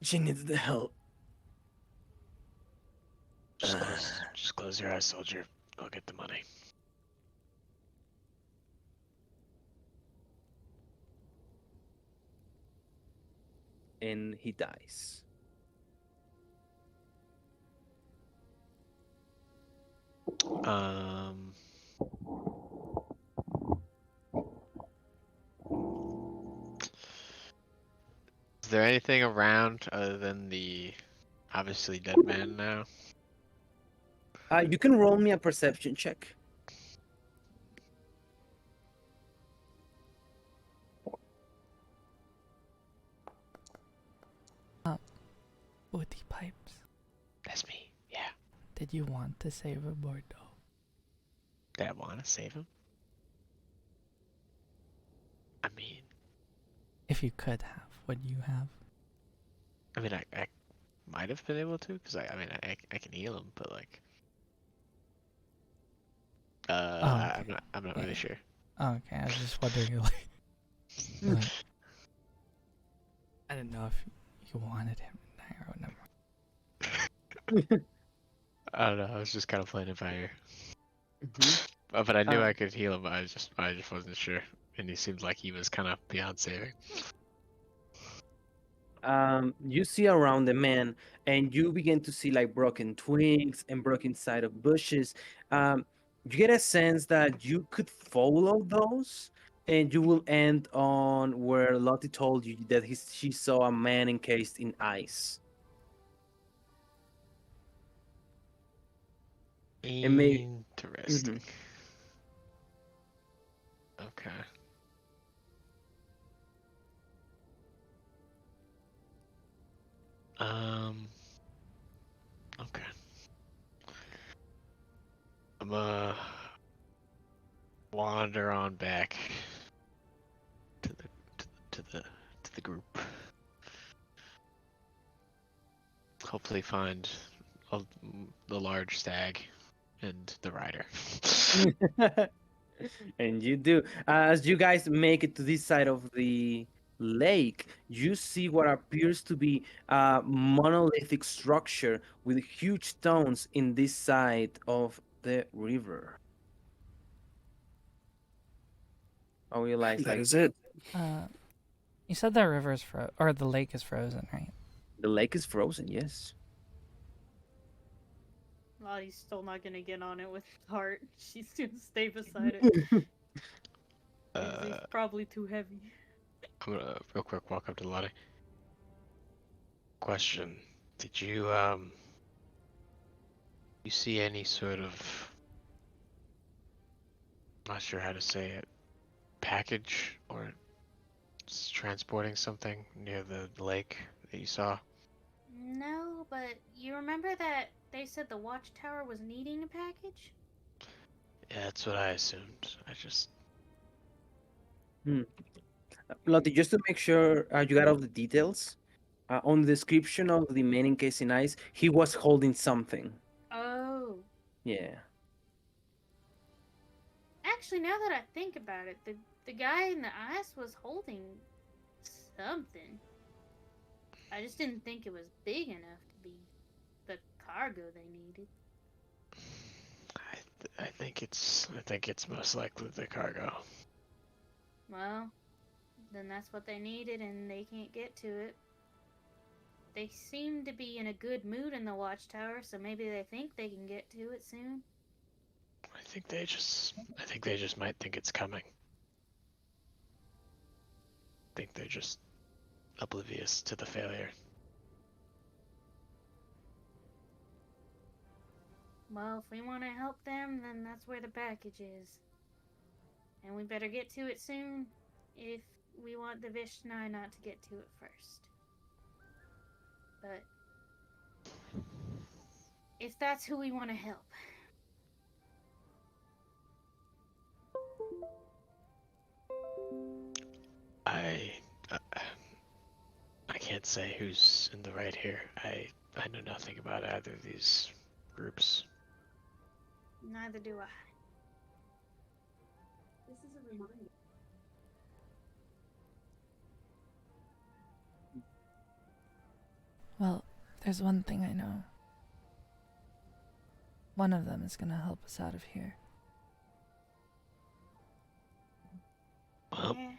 She needs the help. Just close your eyes, soldier. I'll get the money. And he dies. Um. Is there anything around other than the obviously dead man now? You can roll me a perception check. Woody pipes. That's me. Yeah. Did you want to save a Bordeaux? Did I want to save him? I mean, If you could have, would you have? I might have been able to, because I can heal him, but like, okay. I'm not Yeah. really sure. Okay, I was just wondering, like, I didn't know if you wanted him in there or whatever. I don't know. I was just kind of playing it by ear. Mhm. But I knew Um, I could heal him. I just wasn't sure, and he seemed like he was kind of beyond saving. You see around the man, and you begin to see like broken twigs and broken side of bushes. You get a sense that you could follow those, and you will end on where Lottie told you that she saw a man encased in ice. And may Interesting. Okay. Okay. I'm wander on back to the to the to the group. Hopefully find a, the large stag and the rider. And you do. As you guys make it to this side of the lake, you see what appears to be a monolithic structure with huge stones in this side of the river. I realize, That like, is it. You said the river's or the lake is frozen, right? the lake is frozen, yes. Lottie's still not gonna get on it with Heart. She's gonna stay beside it. It's probably too heavy. I'm gonna real quick walk up to Lottie. Question: Did you you see any sort of, not sure how to say it, package or transporting something near the lake that you saw? No, but you remember that they said the watchtower was needing a package? Yeah, that's what I assumed. I just Lottie, just to make sure you got all the details, on the description of the man encased in ice, he was holding something. Oh. Yeah. Actually, now that I think about it, the guy in the ice was holding something. I just didn't think it was big enough to be the cargo they needed. I think it's most likely the cargo. Well, then that's what they needed and they can't get to it. They seem to be in a good mood in the watchtower, so maybe they think they can get to it soon. I think they just might think it's coming. I think they're just oblivious to the failure. Well, if we want to help them, then that's where the package is. And we better get to it soon if we want the Vishnai not to get to it first. But if that's who we want to help. I can't say who's in the right here. I know nothing about either of these groups. Neither do I. This is a reminder. Well, there's one thing I know. One of them is gonna help us out of here. Well, Yeah.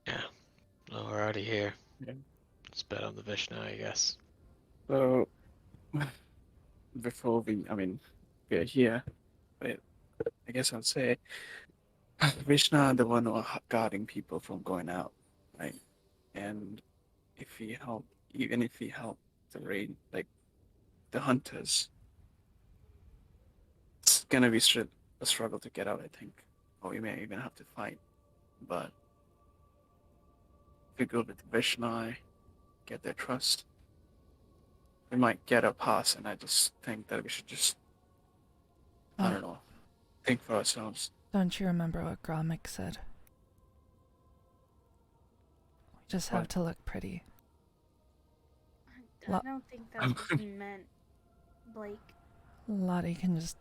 yeah. Well, we're already here. Yeah. Let's bet on the Vishnu, I guess. So, before we're here, but I guess I'll say, Vishna, the one who are guarding people from going out, right? And if we help, even if we help the raid, like the hunters, it's gonna be a struggle to get out, I think. Or we may even have to fight. But if we go with Vishna, get their trust, we might get a pass. And I just think that we should just, I Well, don't know, think for ourselves. don't you remember what Gromik said? We just have What? to look pretty. I Lo- don't think that's what he meant, Blake. Lottie can just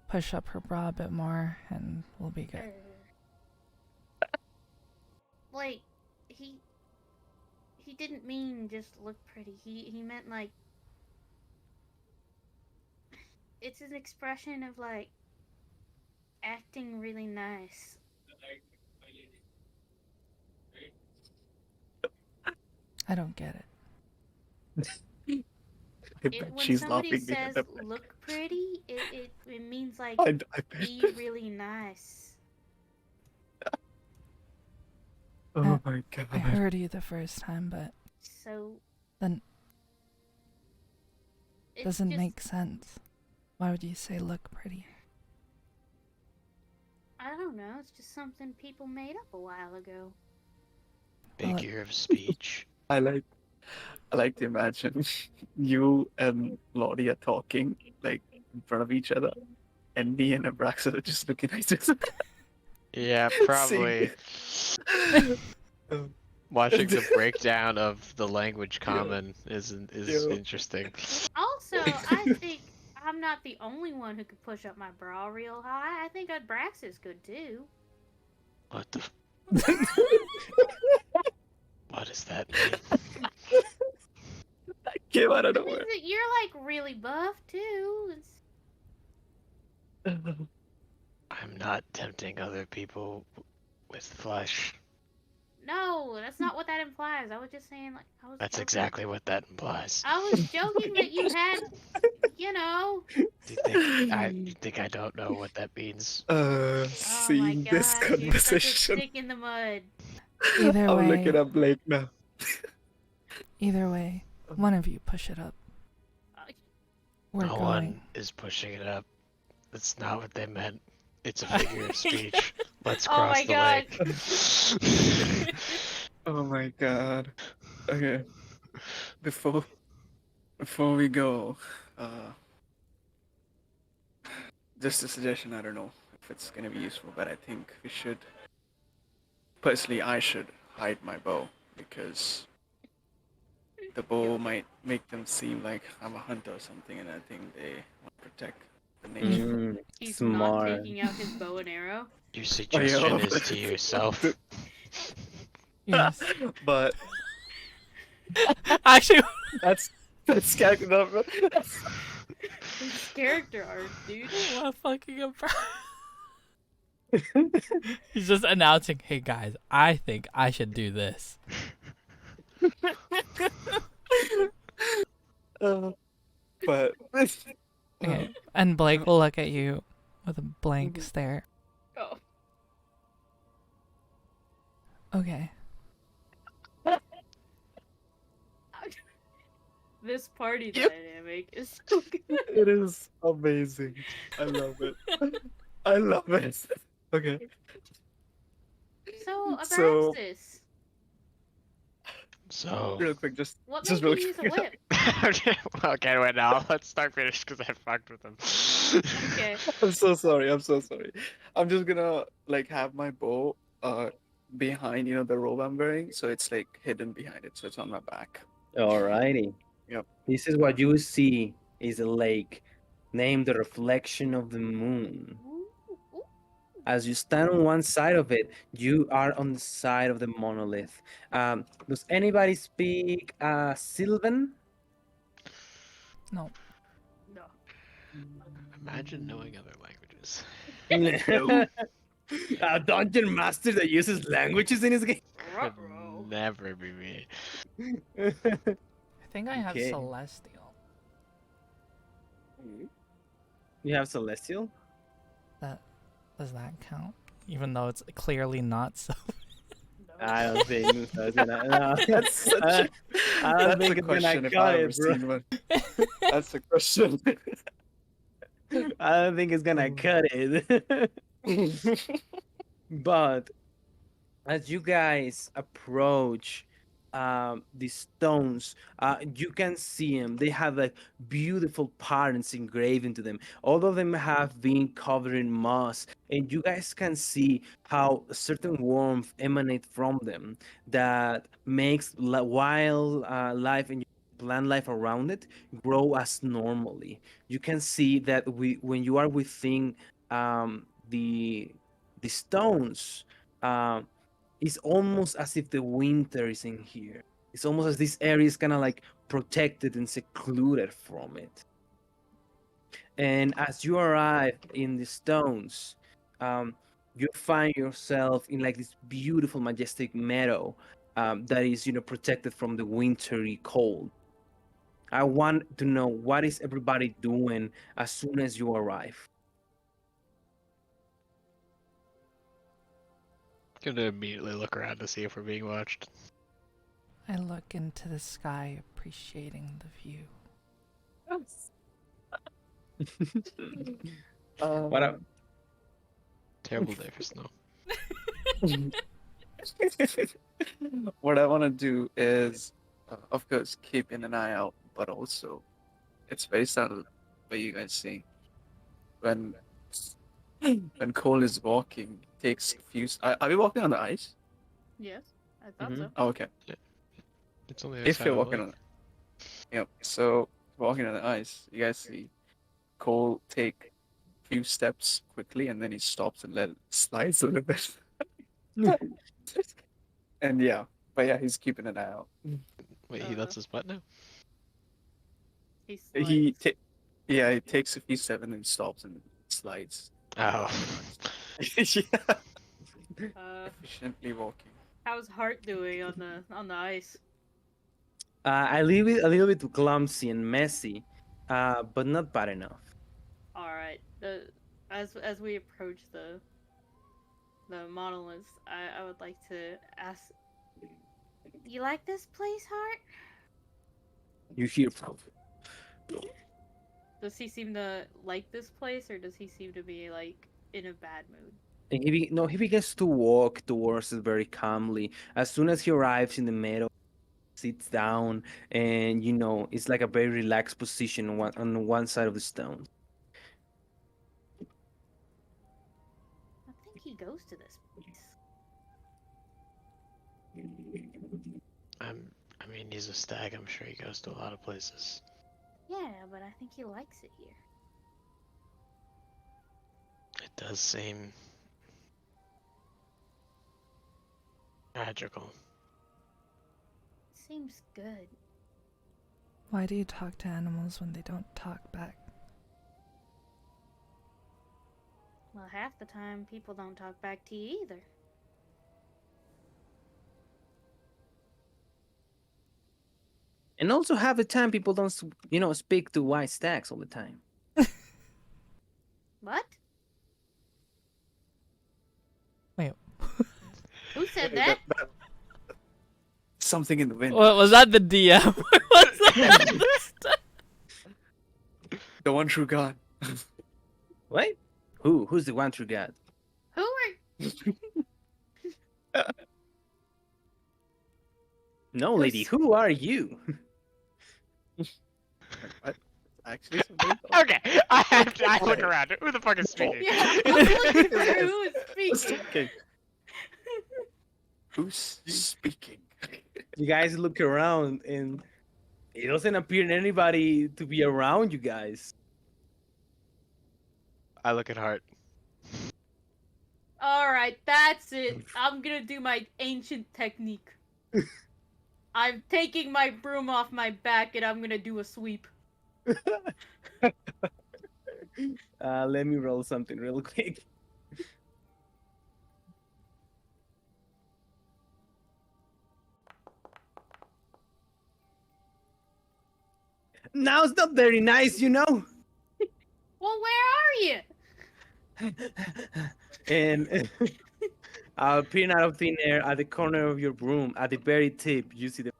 push up her bra a bit more and we'll be good. Blake, he didn't mean just look pretty. He meant like it's an expression of like acting really nice. I don't get it. I bet When she's somebody laughing says behind the back. look pretty, it means like I bet. be really nice. Oh my god. I heard you the first time, but So then it's doesn't just, make sense. Why would you say look pretty? I don't know. It's just something people made up a while ago. Well, Figure of speech. I like to imagine you and Lottie are talking like in front of each other, and me and Abraxas are just looking at each other. Yeah, probably. Watching the breakdown of the language common is Yeah. interesting. Also, I think I'm not the only one who could push up my bra real high. I think Abraxas could too. What the? What does that mean? Came out of It means nowhere. that you're like really buff too. I'm not tempting other people with flesh. No, that's not what that implies. I was just saying like I was. That's joking. exactly what that implies. I was joking that you had, you know. You think I don't know what that means? Oh my Seeing this gosh, you're such a conversation, stick in the mud. Either I'm way, looking at Blake now. either way, one of you push it up. We're No going. one is pushing it up. That's not what they meant. It's a figure of speech. Let's Oh cross my the God. lake. Oh my god. Okay. Before we go, just a suggestion. I don't know if it's gonna be useful, but I think we should. Personally, I should hide my bow because the bow might make them seem like I'm a hunter or something, and I think they want to protect the nature. He's Smart. not taking out his bow and arrow. Your suggestion yeah. is to yourself. Yes. But Actually, that's character development. His character arc, dude. what fucking up? He's just announcing, "Hey guys, I think I should do this." But Okay. And Blake will look at you with a blank stare. Oh. Okay. This party Yep. dynamic is so good. it is amazing. I love it. I love it. Okay. So, So- Abraxas, So. Real quick, just what just made real you use a quick. whip? Okay, wait now. Let's start finish because I fucked with him. Okay. I'm so sorry. I'm so sorry. I'm just gonna like have my bow behind the robe I'm wearing, so it's like hidden behind it, so it's on my back. Alrighty. Yep. This is what you see is a lake named the reflection of the moon. Ooh, ooh, As you stand on one side of it, you are on the side of the monolith. Does anybody speak Sylvan? No. No. Imagine knowing other languages. A dungeon master that uses languages in his game. Could Ruh-roh. never be me. I think I have Okay. Celestial. You have Celestial? Does that count? Even though it's clearly not so. No. I don't think so. It's gonna, no. That's such I don't that's think a it's gonna question if cut I ever it, bro. seen one. That's a question. I don't think it's gonna cut it. But as you guys approach the stones, you can see them. They have like beautiful patterns engraved into them. All of them have been covered in moss, and you guys can see how a certain warmth emanate from them that makes wild life and plant life around it grow as normally. You can see that when you are within the stones. Um, it's almost as if the winter is in here. It's almost as this area is kind of like protected and secluded from it. And as you arrive in the stones, you find yourself in like this beautiful, majestic meadow that is, protected from the wintry cold. I want to know what is everybody doing as soon as you arrive. Gonna immediately look around to see if we're being watched. I look into the sky, appreciating the view. What up? Terrible day for snow. What I want to do is, of course, keeping an eye out, but also, it's very subtle. What you guys see when Cole is walking, takes a few. Are we walking on the ice? Yes, I thought Mhm. so. Oh, okay. It's only the If side you're of the walking lake. on, yep. So walking on the ice, you guys see Cole take a few steps quickly, and then he stops and slides a little bit. And yeah, but yeah, he's keeping an eye out. Wait, he lets us butt now? He He slides. yeah, he takes a few steps and then stops and slides. Oh. Yeah, efficiently walking. How's Hart doing on the ice? I leave it a little bit clumsy and messy, but not bad enough. All right. As we approach the monoliths, I would like to ask. You like this place, Hart? You hear, Does he seem to like this place, or does he seem to be like in a bad mood? and he begins to walk towards it very calmly. As soon as he arrives in the meadow, sits down, and it's like a very relaxed position on one side of the stone. I think he goes to this place. I mean, he's a stag. I'm sure he goes to a lot of places. Yeah, but I think he likes it here. It does seem magical. Seems good. Why do you talk to animals when they don't talk back? Well, half the time people don't talk back to you either. And also, half the time, people don't, speak to white stacks all the time. What? Wait, Who said that? Something in the wind. what was that? The DM? What's that? The one true God. What? Who's the one true God? Who are? No, lady. Who are you? What? Actually, somebody else. Okay, I look around. Who the fuck is speaking? Yeah, I'm looking for who is speaking. Okay. Who's speaking? You guys look around, and it doesn't appear anybody to be around you guys. I look at Hart. Alright, that's it. I'm gonna do my ancient technique. I'm taking my broom off my back and I'm gonna do a sweep. Let me roll something real quick. Now it's not very nice, you know. Well, where are you? And peering out of thin air at the corner of your broom, at the very tip, you see the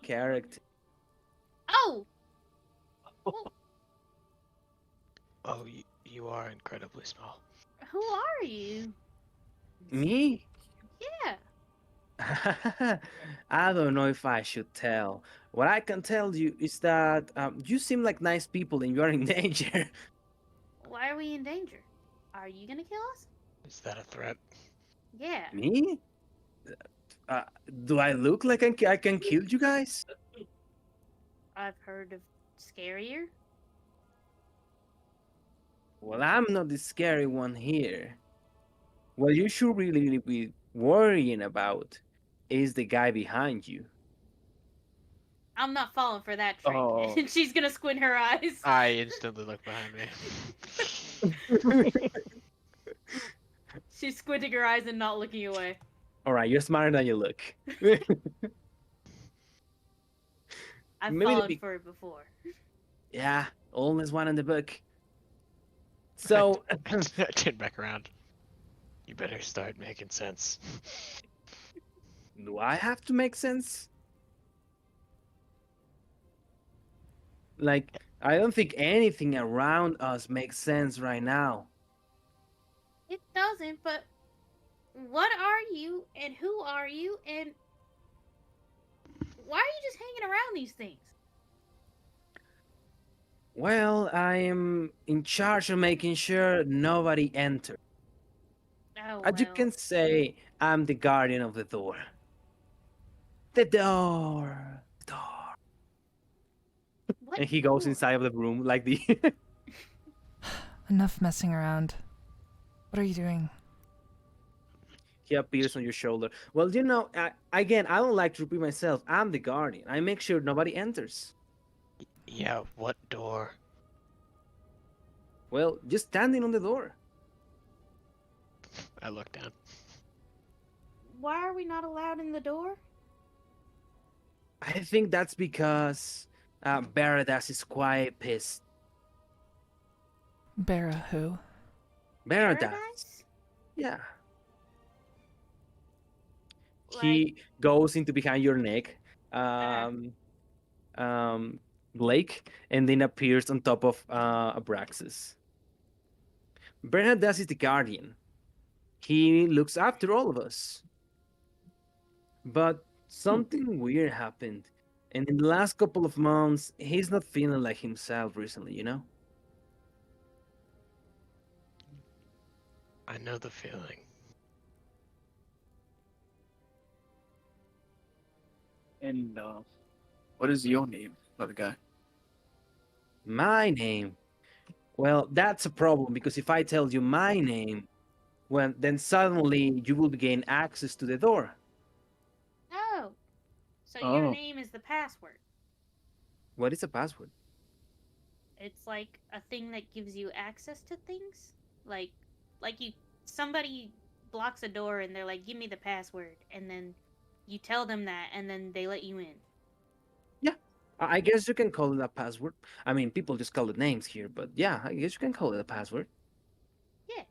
character. Oh! Well, Oh, you are incredibly small. who are you? Me? Yeah. I don't know if I should tell. What I can tell you is that you seem like nice people and you are in danger. Why are we in danger? Are you gonna kill us? Is that a threat? Yeah. Me? Uh, do I look like I can kill you guys? I've heard of scarier. Well, I'm not the scary one here. What you should really be worrying about is the guy behind you. I'm not falling for that trick. Oh. And she's gonna squint her eyes. I instantly look behind me. She's squinting her eyes and not looking away. All right, you're smarter than you look. I've Maybe the fallen big- for it before. Yeah, almost one in the book. So, I turn back around. You better start making sense. do I have to make sense? Like, I don't think anything around us makes sense right now. It doesn't, but what are you and who are you and why are you just hanging around these things? Well, I am in charge of making sure nobody enters. Oh, As you well. can say, I'm the guardian of the door. The door. The door. What And he goes door? inside of the room like the. Enough messing around. What are you doing? He appears on your shoulder. Well, you know, again, I don't like to repeat myself. I'm the guardian. I make sure nobody enters. Yeah, what door? Well, just standing on the door. I look down. Why are we not allowed in the door? I think that's because Baradas is quite pissed. Bera who? Baradas. Paradise? Yeah. Like, He goes into behind your neck, Blake, and then appears on top of Abraxas. Baradas is the guardian. He looks after all of us. But something weird happened. And in the last couple of months, he's not feeling like himself recently, you know? I know the feeling. And what is your name, other guy? My name. Well, that's a problem because if I tell you my name, well, then suddenly you will gain access to the door. oh. So Oh. your name is the password. What is a password? It's like a thing that gives you access to things. Like somebody blocks a door and they're like, "Give me the password," and then you tell them that, and then they let you in. I guess you can call it a password. I mean, people just call it names here, but yeah, I guess you can call it a password. Yeah.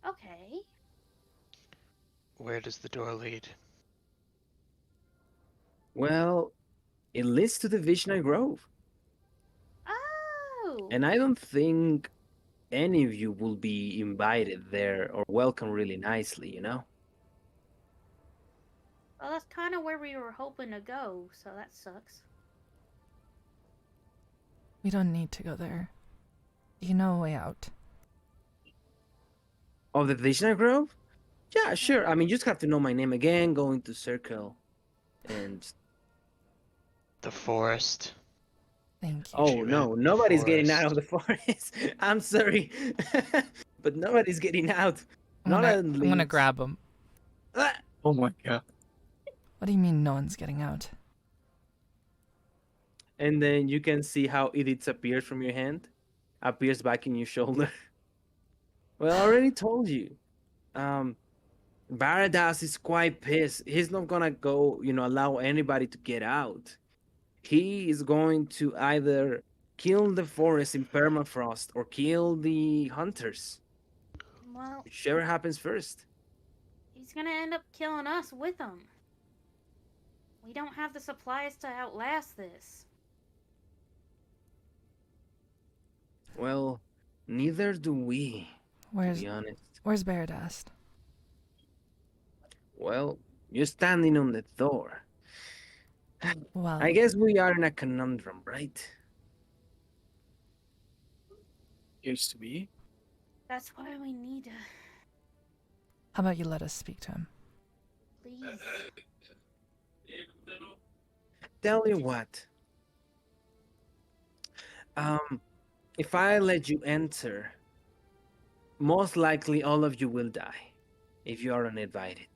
Okay. Where does the door lead? Well, it leads to the Visionary Grove. Oh. And I don't think any of you will be invited there or welcome really nicely, you know? Well, that's kind of where we were hoping to go, so that sucks. We don't need to go there. You know a way out. Of the Visionary Grove? Yeah, sure. I mean, you just have to know my name again, go into circle, and... The forest. Thank you. Oh, She no, meant the nobody's getting out forest. of the forest. I'm sorry. But nobody's getting out. Not at I'm gonna least. grab him. Ah! Oh my god. What do you mean no one's getting out? And then you can see how it disappears from your hand, appears back in your shoulder. Well, I already told you. Um, Baradas is quite pissed. He's not gonna go, allow anybody to get out. He is going to either kill the forest in permafrost or kill the hunters, Well, whichever happens first. he's gonna end up killing us with him. We don't have the supplies to outlast this. Well, neither do we, to Where's be honest. Beardast? Well, you're standing on the door. Well, I guess we are in a conundrum, right? Used to be. That's why we need to. how about you let us speak to him? Please. Tell you what. If I let you enter, most likely all of you will die if you are uninvited.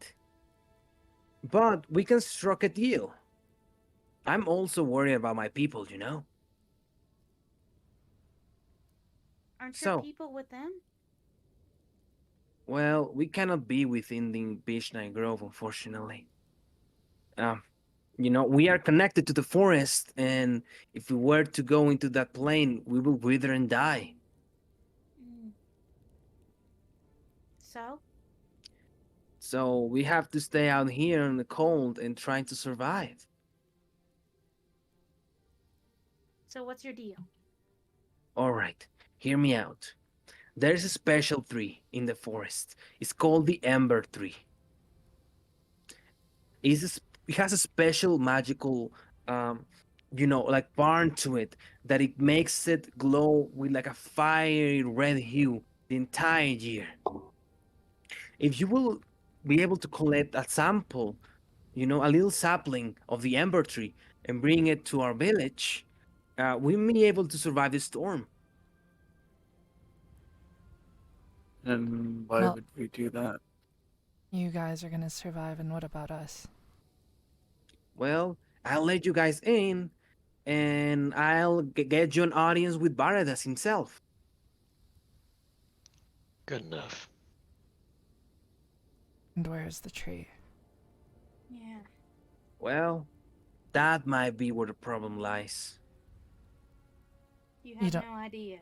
But we can struck a deal. I'm also worried about my people, you know? Aren't your So, people with them? well, we cannot be within the Beach Night Grove, unfortunately. We are connected to the forest, and if we were to go into that plane, we will wither and die. Mm. So? So we have to stay out here in the cold and trying to survive. So what's your deal? All right, hear me out. There's a special tree in the forest. It's called the Ember Tree. It has a special magical, like barn to it that it makes it glow with like a fiery red hue the entire year. If you will be able to collect a sample, a little sapling of the Ember Tree and bring it to our village, we may be able to survive the storm. And why Well- would we do that? You guys are gonna survive, and what about us? Well, I'll let you guys in, and I'll get you an audience with Baradas himself. Good enough. And where's the tree? Yeah. Well, that might be where the problem lies. You You have don't- no idea.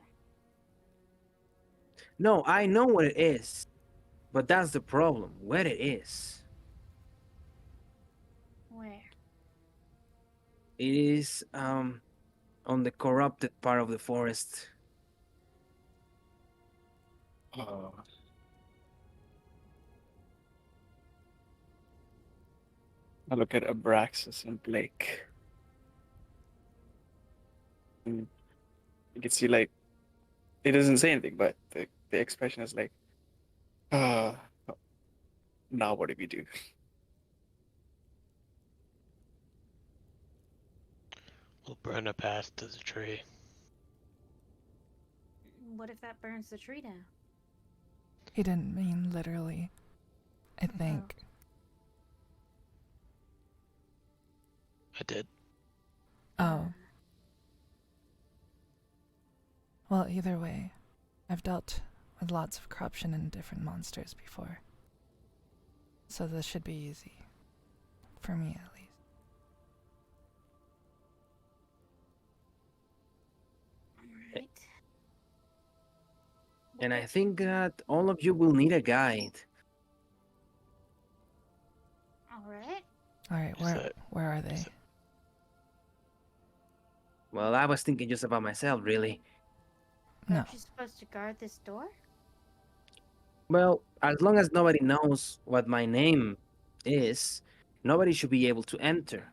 No, I know what it is, but that's the problem, where it is. Where? It is on the corrupted part of the forest. Uh, I look at Abraxas and Blake. And you can see, like, it doesn't say anything, but the expression is like, uh, now what do we do? We'll burn a path to the tree. What if that burns the tree down? He didn't mean literally. I think. I did. Oh. Well, either way, I've dealt with lots of corruption and different monsters before. So this should be easy. For me, at least. Alright. And I think that all of you will need a guide. Alright. Alright, Is that- where are they? is that- Well, I was thinking just about myself, really. No. Aren't you supposed to guard this door? Well, as long as nobody knows what my name is, nobody should be able to enter.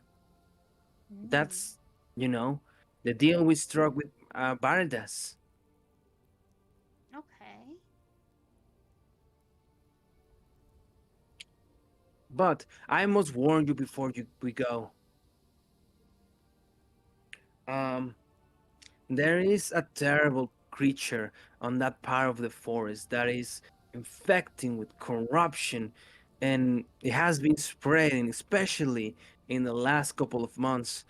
Mm. That's, the deal we struck with Baradas. Okay. But I must warn you before we go. There is a terrible creature on that part of the forest that is infecting with corruption, and it has been spreading, especially in the last couple of months.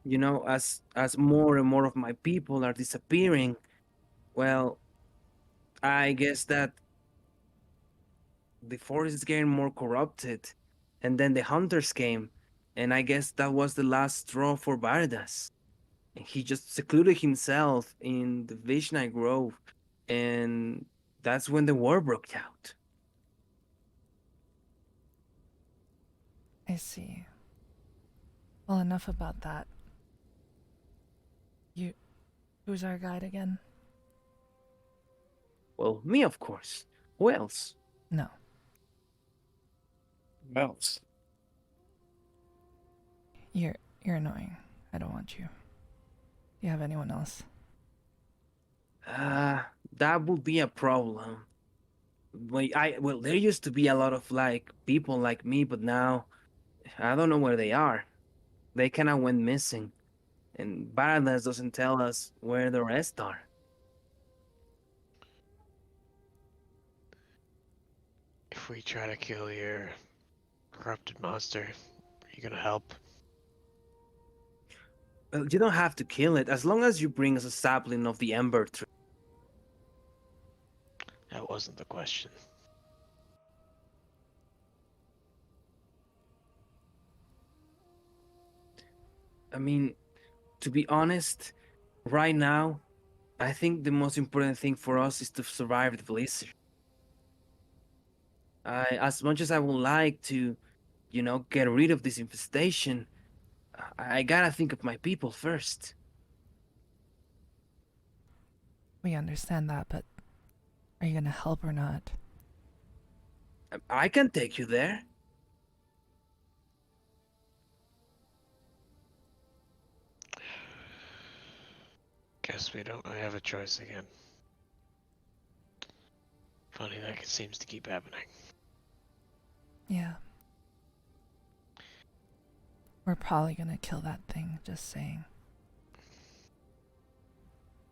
You know, as more and more of my people are disappearing, well, I guess that the forest is getting more corrupted, and then the hunters came, and I guess that was the last straw for Bardas. And he just secluded himself in the Vishnu Grove, and that's when the war broke out. I see. Well, enough about that. Who's our guide again? Well, me, of course. Who else? No. Mouse. You're annoying. I don't want you. Do you have anyone else? That would be a problem. Well, there used to be a lot of like people like me, but now I don't know where they are. They kind of went missing, and Baradas doesn't tell us where the rest are. If we try to kill your corrupted monster, are you gonna help? Well, you don't have to kill it as long as you bring us a sapling of the ember tree. That wasn't the question. I mean, to be honest, right now, I think the most important thing for us is to survive the blizzard. As much as I would like to, get rid of this infestation, I gotta think of my people first. We understand that, but are you gonna help or not? I can take you there. Guess we don't really have a choice again. Funny that it seems to keep happening. Yeah. We're probably gonna kill that thing, just saying.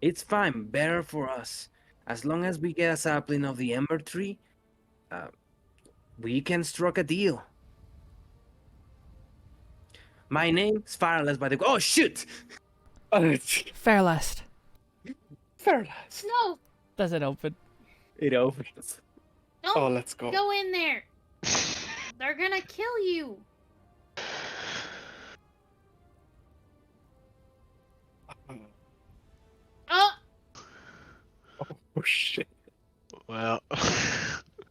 It's fine, better for us. As long as we get a sapling of the ember tree, uh, we can strike a deal. My name's Fireless by the way. Oh, shoot! Fairlest. Fairless. No, Does it open? It opens. don't Oh, let's go. go in there. They're gonna kill you. Oh, Oh shit. Well,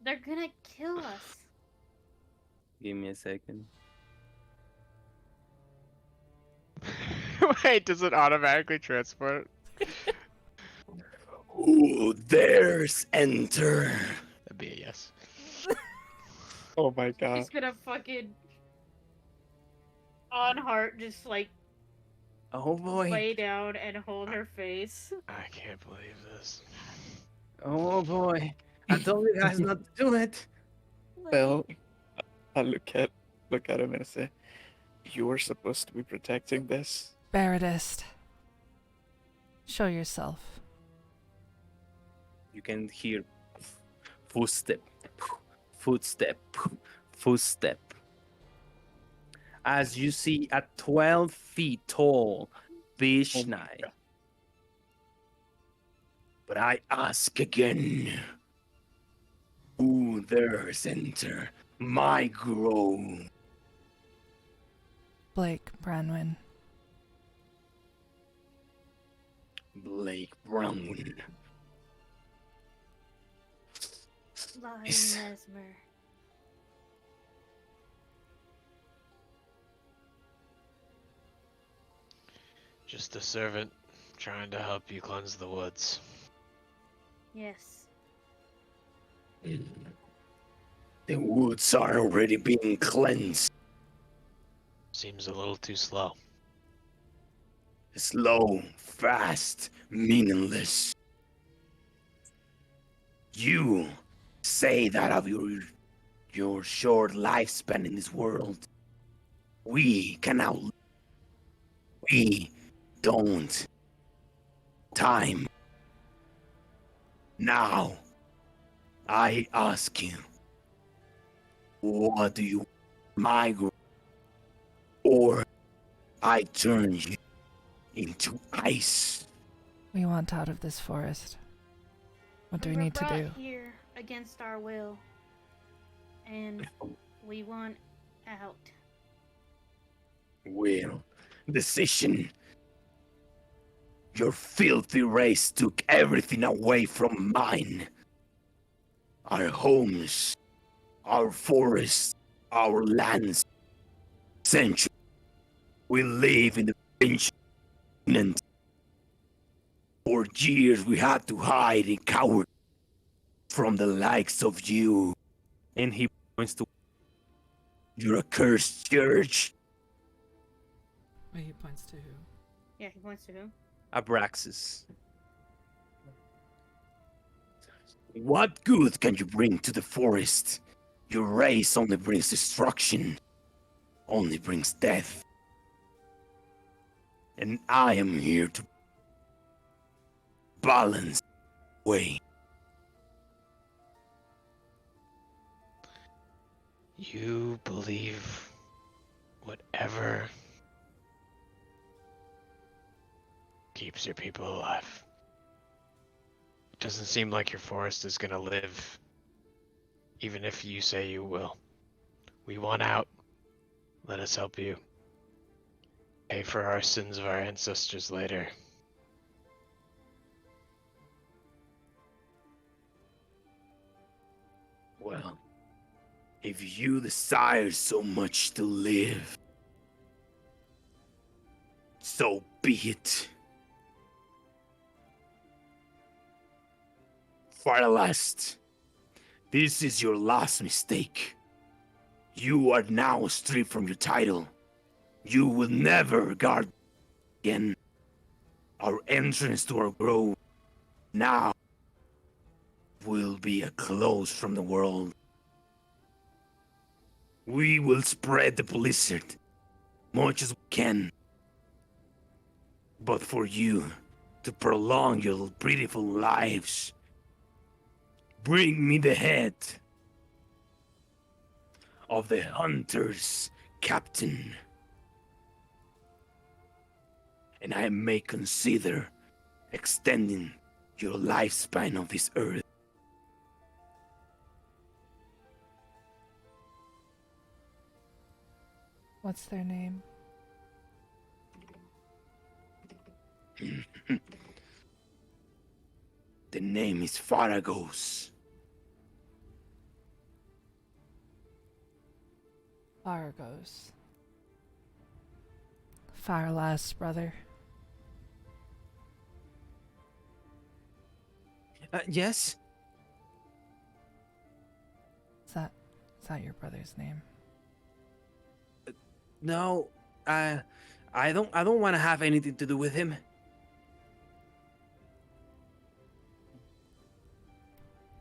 they're gonna kill us. Give me a second. Wait, does it automatically transport? Who dares enter? That'd be a yes. Oh my god. Just gonna fucking on heart, just like Oh boy. lay down and hold her face. I can't believe this. Oh boy. I told you guys not to do it. Like, Well, I look at him and say, "You were supposed to be protecting this." Baradist. Show yourself. You can hear footstep, footstep, footstep. As you see a 12 feet tall Vishnu. God. But I ask again, who dares enter my grove? Blake Branwyn. Blake Brown. Lion Yes. Mesmer. Just a servant trying to help you cleanse the woods. Yes. The woods are already being cleansed. Seems a little too slow. Slow, fast, meaningless. You say that of your short lifespan in this world. We can outlive. We don't. Time. Now. I ask you, what do you migrate, or I turn you into ice? We want out of this forest. What do we were need to brought do? here against our will, and we want out. Well, decision. Your filthy race took everything away from mine. Our homes, our forests, our lands. Centuries. We live in the ancient continent. For years we had to hide and cower from the likes of you. And he points to your accursed church. Wait, he points to who? Yeah, he points to who? Abraxas. What good can you bring to the forest? Your race only brings destruction, only brings death. And I am here to balance way. You believe whatever keeps your people alive. It doesn't seem like your forest is gonna live, even if you say you will. We want out. Let us help you. Pay for our sins of our ancestors later. Well, if you desire so much to live, so be it. Farlast, this is your last mistake. You are now stripped from your title. You will never guard again. Our entrance to our grove now will be a close from the world. We will spread the blizzard much as we can. But for you to prolong your beautiful lives, bring me the head of the hunter's captain, and I may consider extending your lifespan of this earth. What's their name? The name is Faragos. Fargos. Firelast, brother. Yes? Is that your brother's name? No, I don't want to have anything to do with him.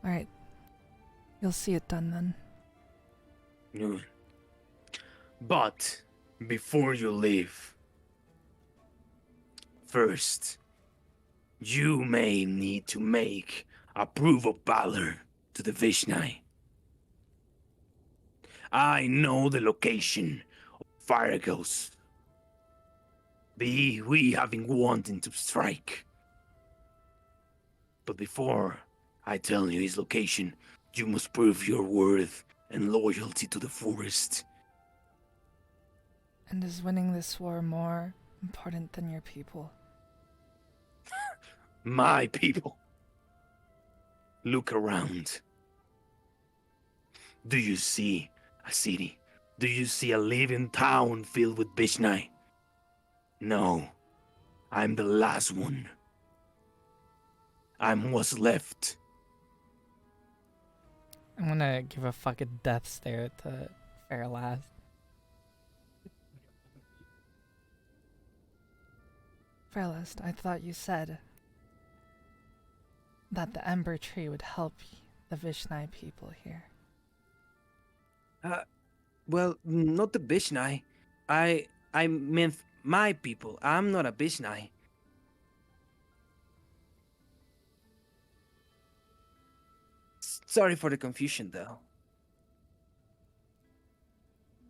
Alright. You'll see it done then. No. But before you leave, first, you may need to make a proof of valor to the Vishnai. I know the location of Faragos. We have been wanting to strike. But before I tell you his location, you must prove your worth and loyalty to the forest. And is winning this war more important than your people? My people. Look around. Do you see a city? Do you see a living town filled with Vishnai? No. I'm the last one. I'm what's left. I'm gonna give a fucking death stare to Fairlast. Fairlast, I thought you said that the Ember Tree would help the Vishnai people here. Well, not the Vishnai. I meant my people. I'm not a Vishnai. Sorry for the confusion, though.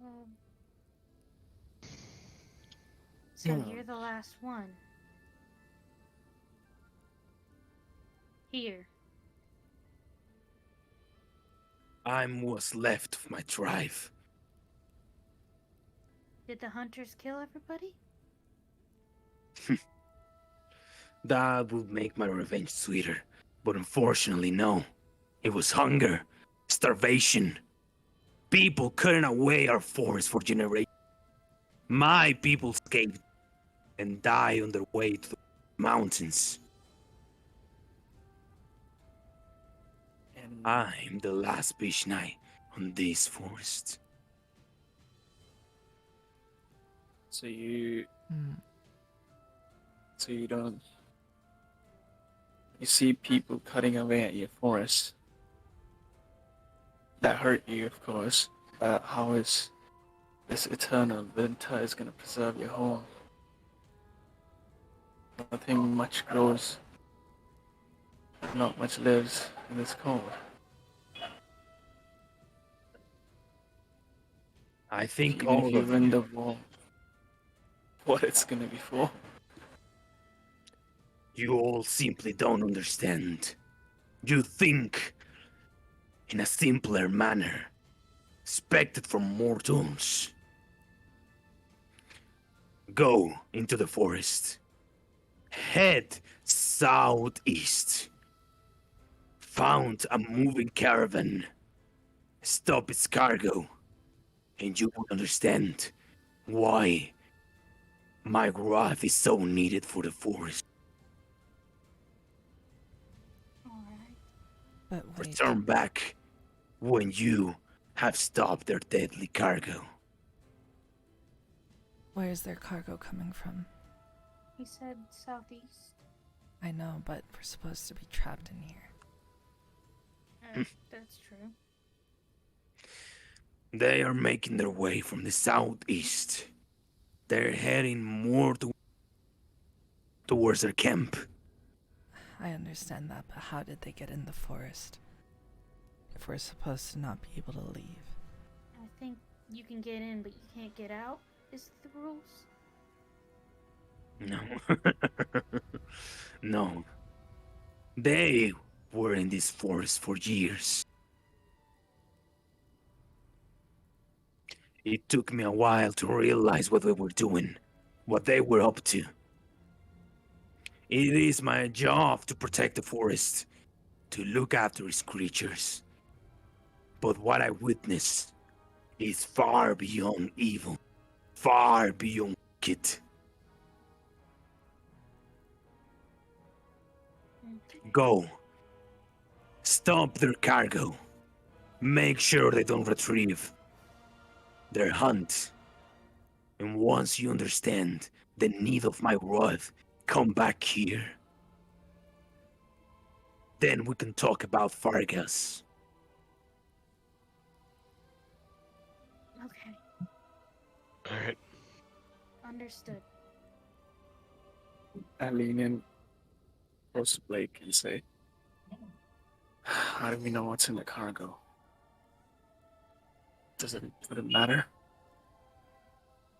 Um, so Hmm. you're the last one. Here. I'm what's left of my tribe. Did the hunters kill everybody? That would make my revenge sweeter. But unfortunately, no. It was hunger, starvation. People cutting away our forest for generations. My people escaped and died on their way to the mountains. And I'm the last beach knight on this forest. so you Hmm. so you don't you see people cutting away at your forest. That hurt you, of course. But how is this eternal winter is gonna preserve your home? Nothing much grows. Not much lives in this cold. I think Even if all you of win you, the war, what it's gonna be for? you all simply don't understand. You think in a simpler manner, expected from mortals. Go into the forest. Head southeast. Found a moving caravan. Stop its cargo, and you will understand why my wrath is so needed for the forest. Alright. But wait, Return back when you have stopped their deadly cargo. where's their cargo coming from? He said southeast. I know, but we're supposed to be trapped in here. That's true. They are making their way from the southeast. They're heading more towards their camp. I understand that, but how did they get in the forest? If we're supposed to not be able to leave. I think you can get in, but you can't get out. Is the rules? No. No. They were in this forest for years. It took me a while to realize what they were doing, what they were up to. It is my job to protect the forest, to look after its creatures. But what I witnessed is far beyond evil, far beyond wicked. Go. Stop their cargo. Make sure they don't retrieve their hunt. And once you understand the need of my wrath, come back here. Then we can talk about Fargas. Okay. Alright. Understood. I lean in close to Blake and say, how do we know what's in the cargo? Would it matter?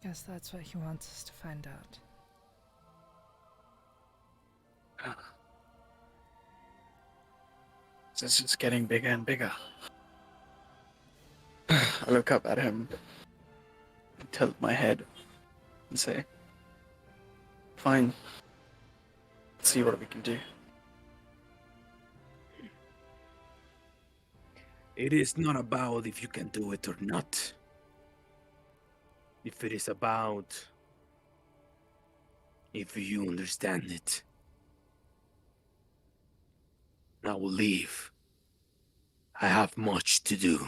Guess that's what he wants us to find out. It's just getting bigger and bigger. I look up at him, tilt my head, and say, fine. Let's see what we can do. It is not about if you can do it or not. If it is about if you understand it. I will leave. I have much to do.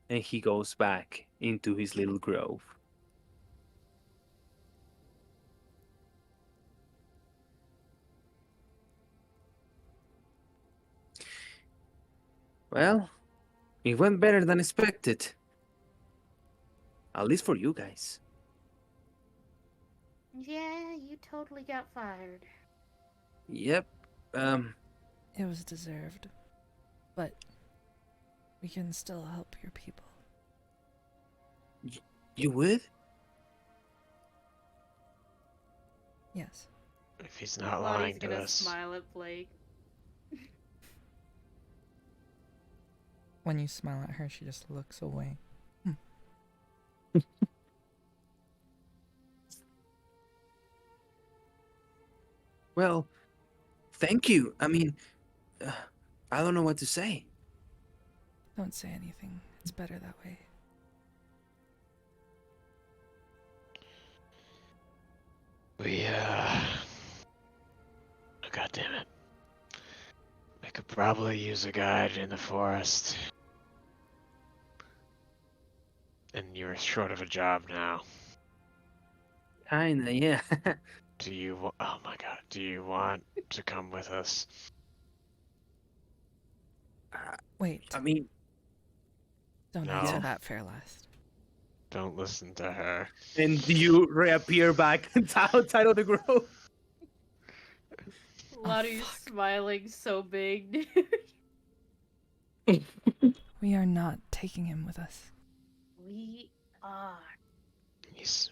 And he goes back into his little grove. Well, it went better than expected. At least for you guys. Yeah, you totally got fired. Yep. It was deserved. But we can still help your people. You would? Yes. If he's not Lottie's lying to gonna us. smile at Blake. When you smile at her, she just looks away. Well, thank you. I mean, I don't know what to say. Don't say anything. It's better that way. We, God damn it. We could probably use a guide in the forest. And you're short of a job now. Kinda, yeah. Oh my god, do you want to come with us? Wait, I mean, don't No. answer that, Fairlast. Don't listen to her. and you reappear back outside of the grove. Lottie's fuck. smiling so big. We are not taking him with us. We are. He's...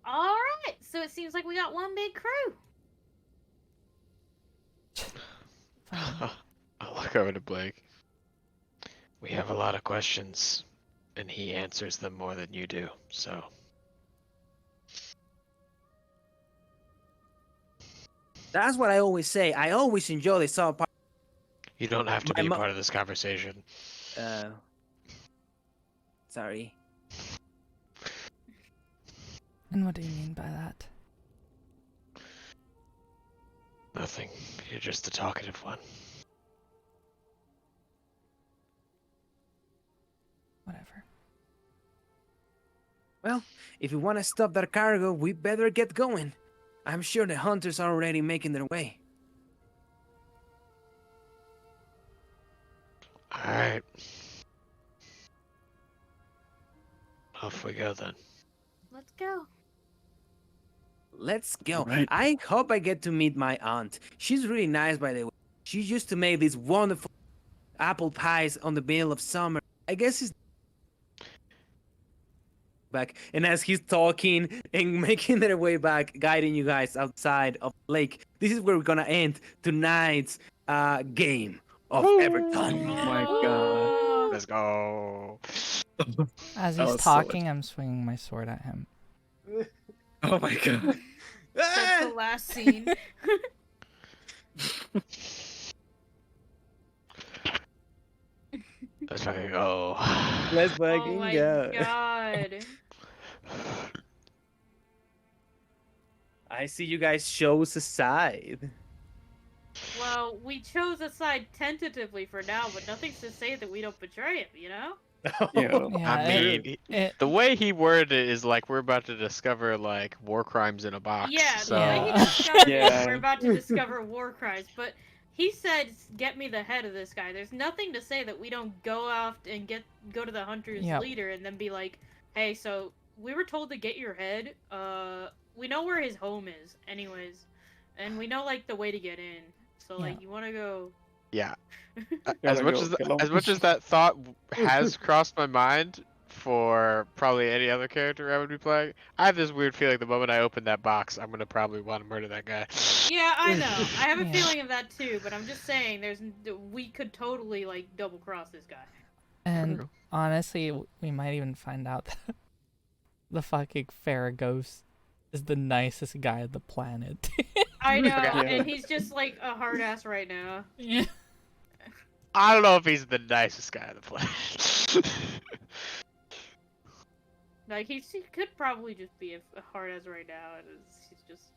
Alright, so it seems like we got one big crew. Fine. I'll look over to Blake. We have a lot of questions, and he answers them more than you do, so... That's what I always say. I always enjoy the South Park. You don't have to My be a mo- part of this conversation. Sorry. And what do you mean by that? Nothing. You're just the talkative one. Whatever. Well, if you want to stop that cargo, we better get going. I'm sure the hunters are already making their way. Alright. Off we go then. Let's go. Let's go. Right. I hope I get to meet my aunt. She's really nice, by the way. She used to make these wonderful apple pies on the middle of summer. I guess it's back. And as he's talking and making their way back, guiding you guys outside of the lake, this is where we're gonna end tonight's game of Everdawn. Oh my god. Let's go. As That he's was so much- talking, I'm swinging my sword at him. Oh my god. That's the last scene. Let's fucking go. Let's Oh fucking my go. god. I see you guys chose a side. Well, we chose a side tentatively for now, but nothing's to say that we don't betray him, you know? Yeah. Yeah, I mean, the way he worded it is like we're about to discover like war crimes in a box. Yeah, so... the way Yeah. he discovered it, Yeah. we're about to discover war crimes, but he said, get me the head of this guy. There's nothing to say that we don't go off and go to the hunter's Yep. leader and then be like, hey, so we were told to get your head. We know where his home is, anyways. And we know, like, the way to get in. So, like, Yeah. you want to go... Yeah. Gotta go kill him. As much as that thought has crossed my mind for probably any other character I would be playing, I have this weird feeling the moment I open that box, I'm gonna probably want to murder that guy. Yeah, I know. I have a Yeah. feeling of that, too, but I'm just saying, we could totally, like, double-cross this guy. And True. honestly, we might even find out that the fucking Farraghost is the nicest guy on the planet. I know, Yeah. and he's just, like, a hard-ass right now. Yeah. I don't know if he's the nicest guy on the planet. Like, he could probably just be a hard-ass right now, and he's just...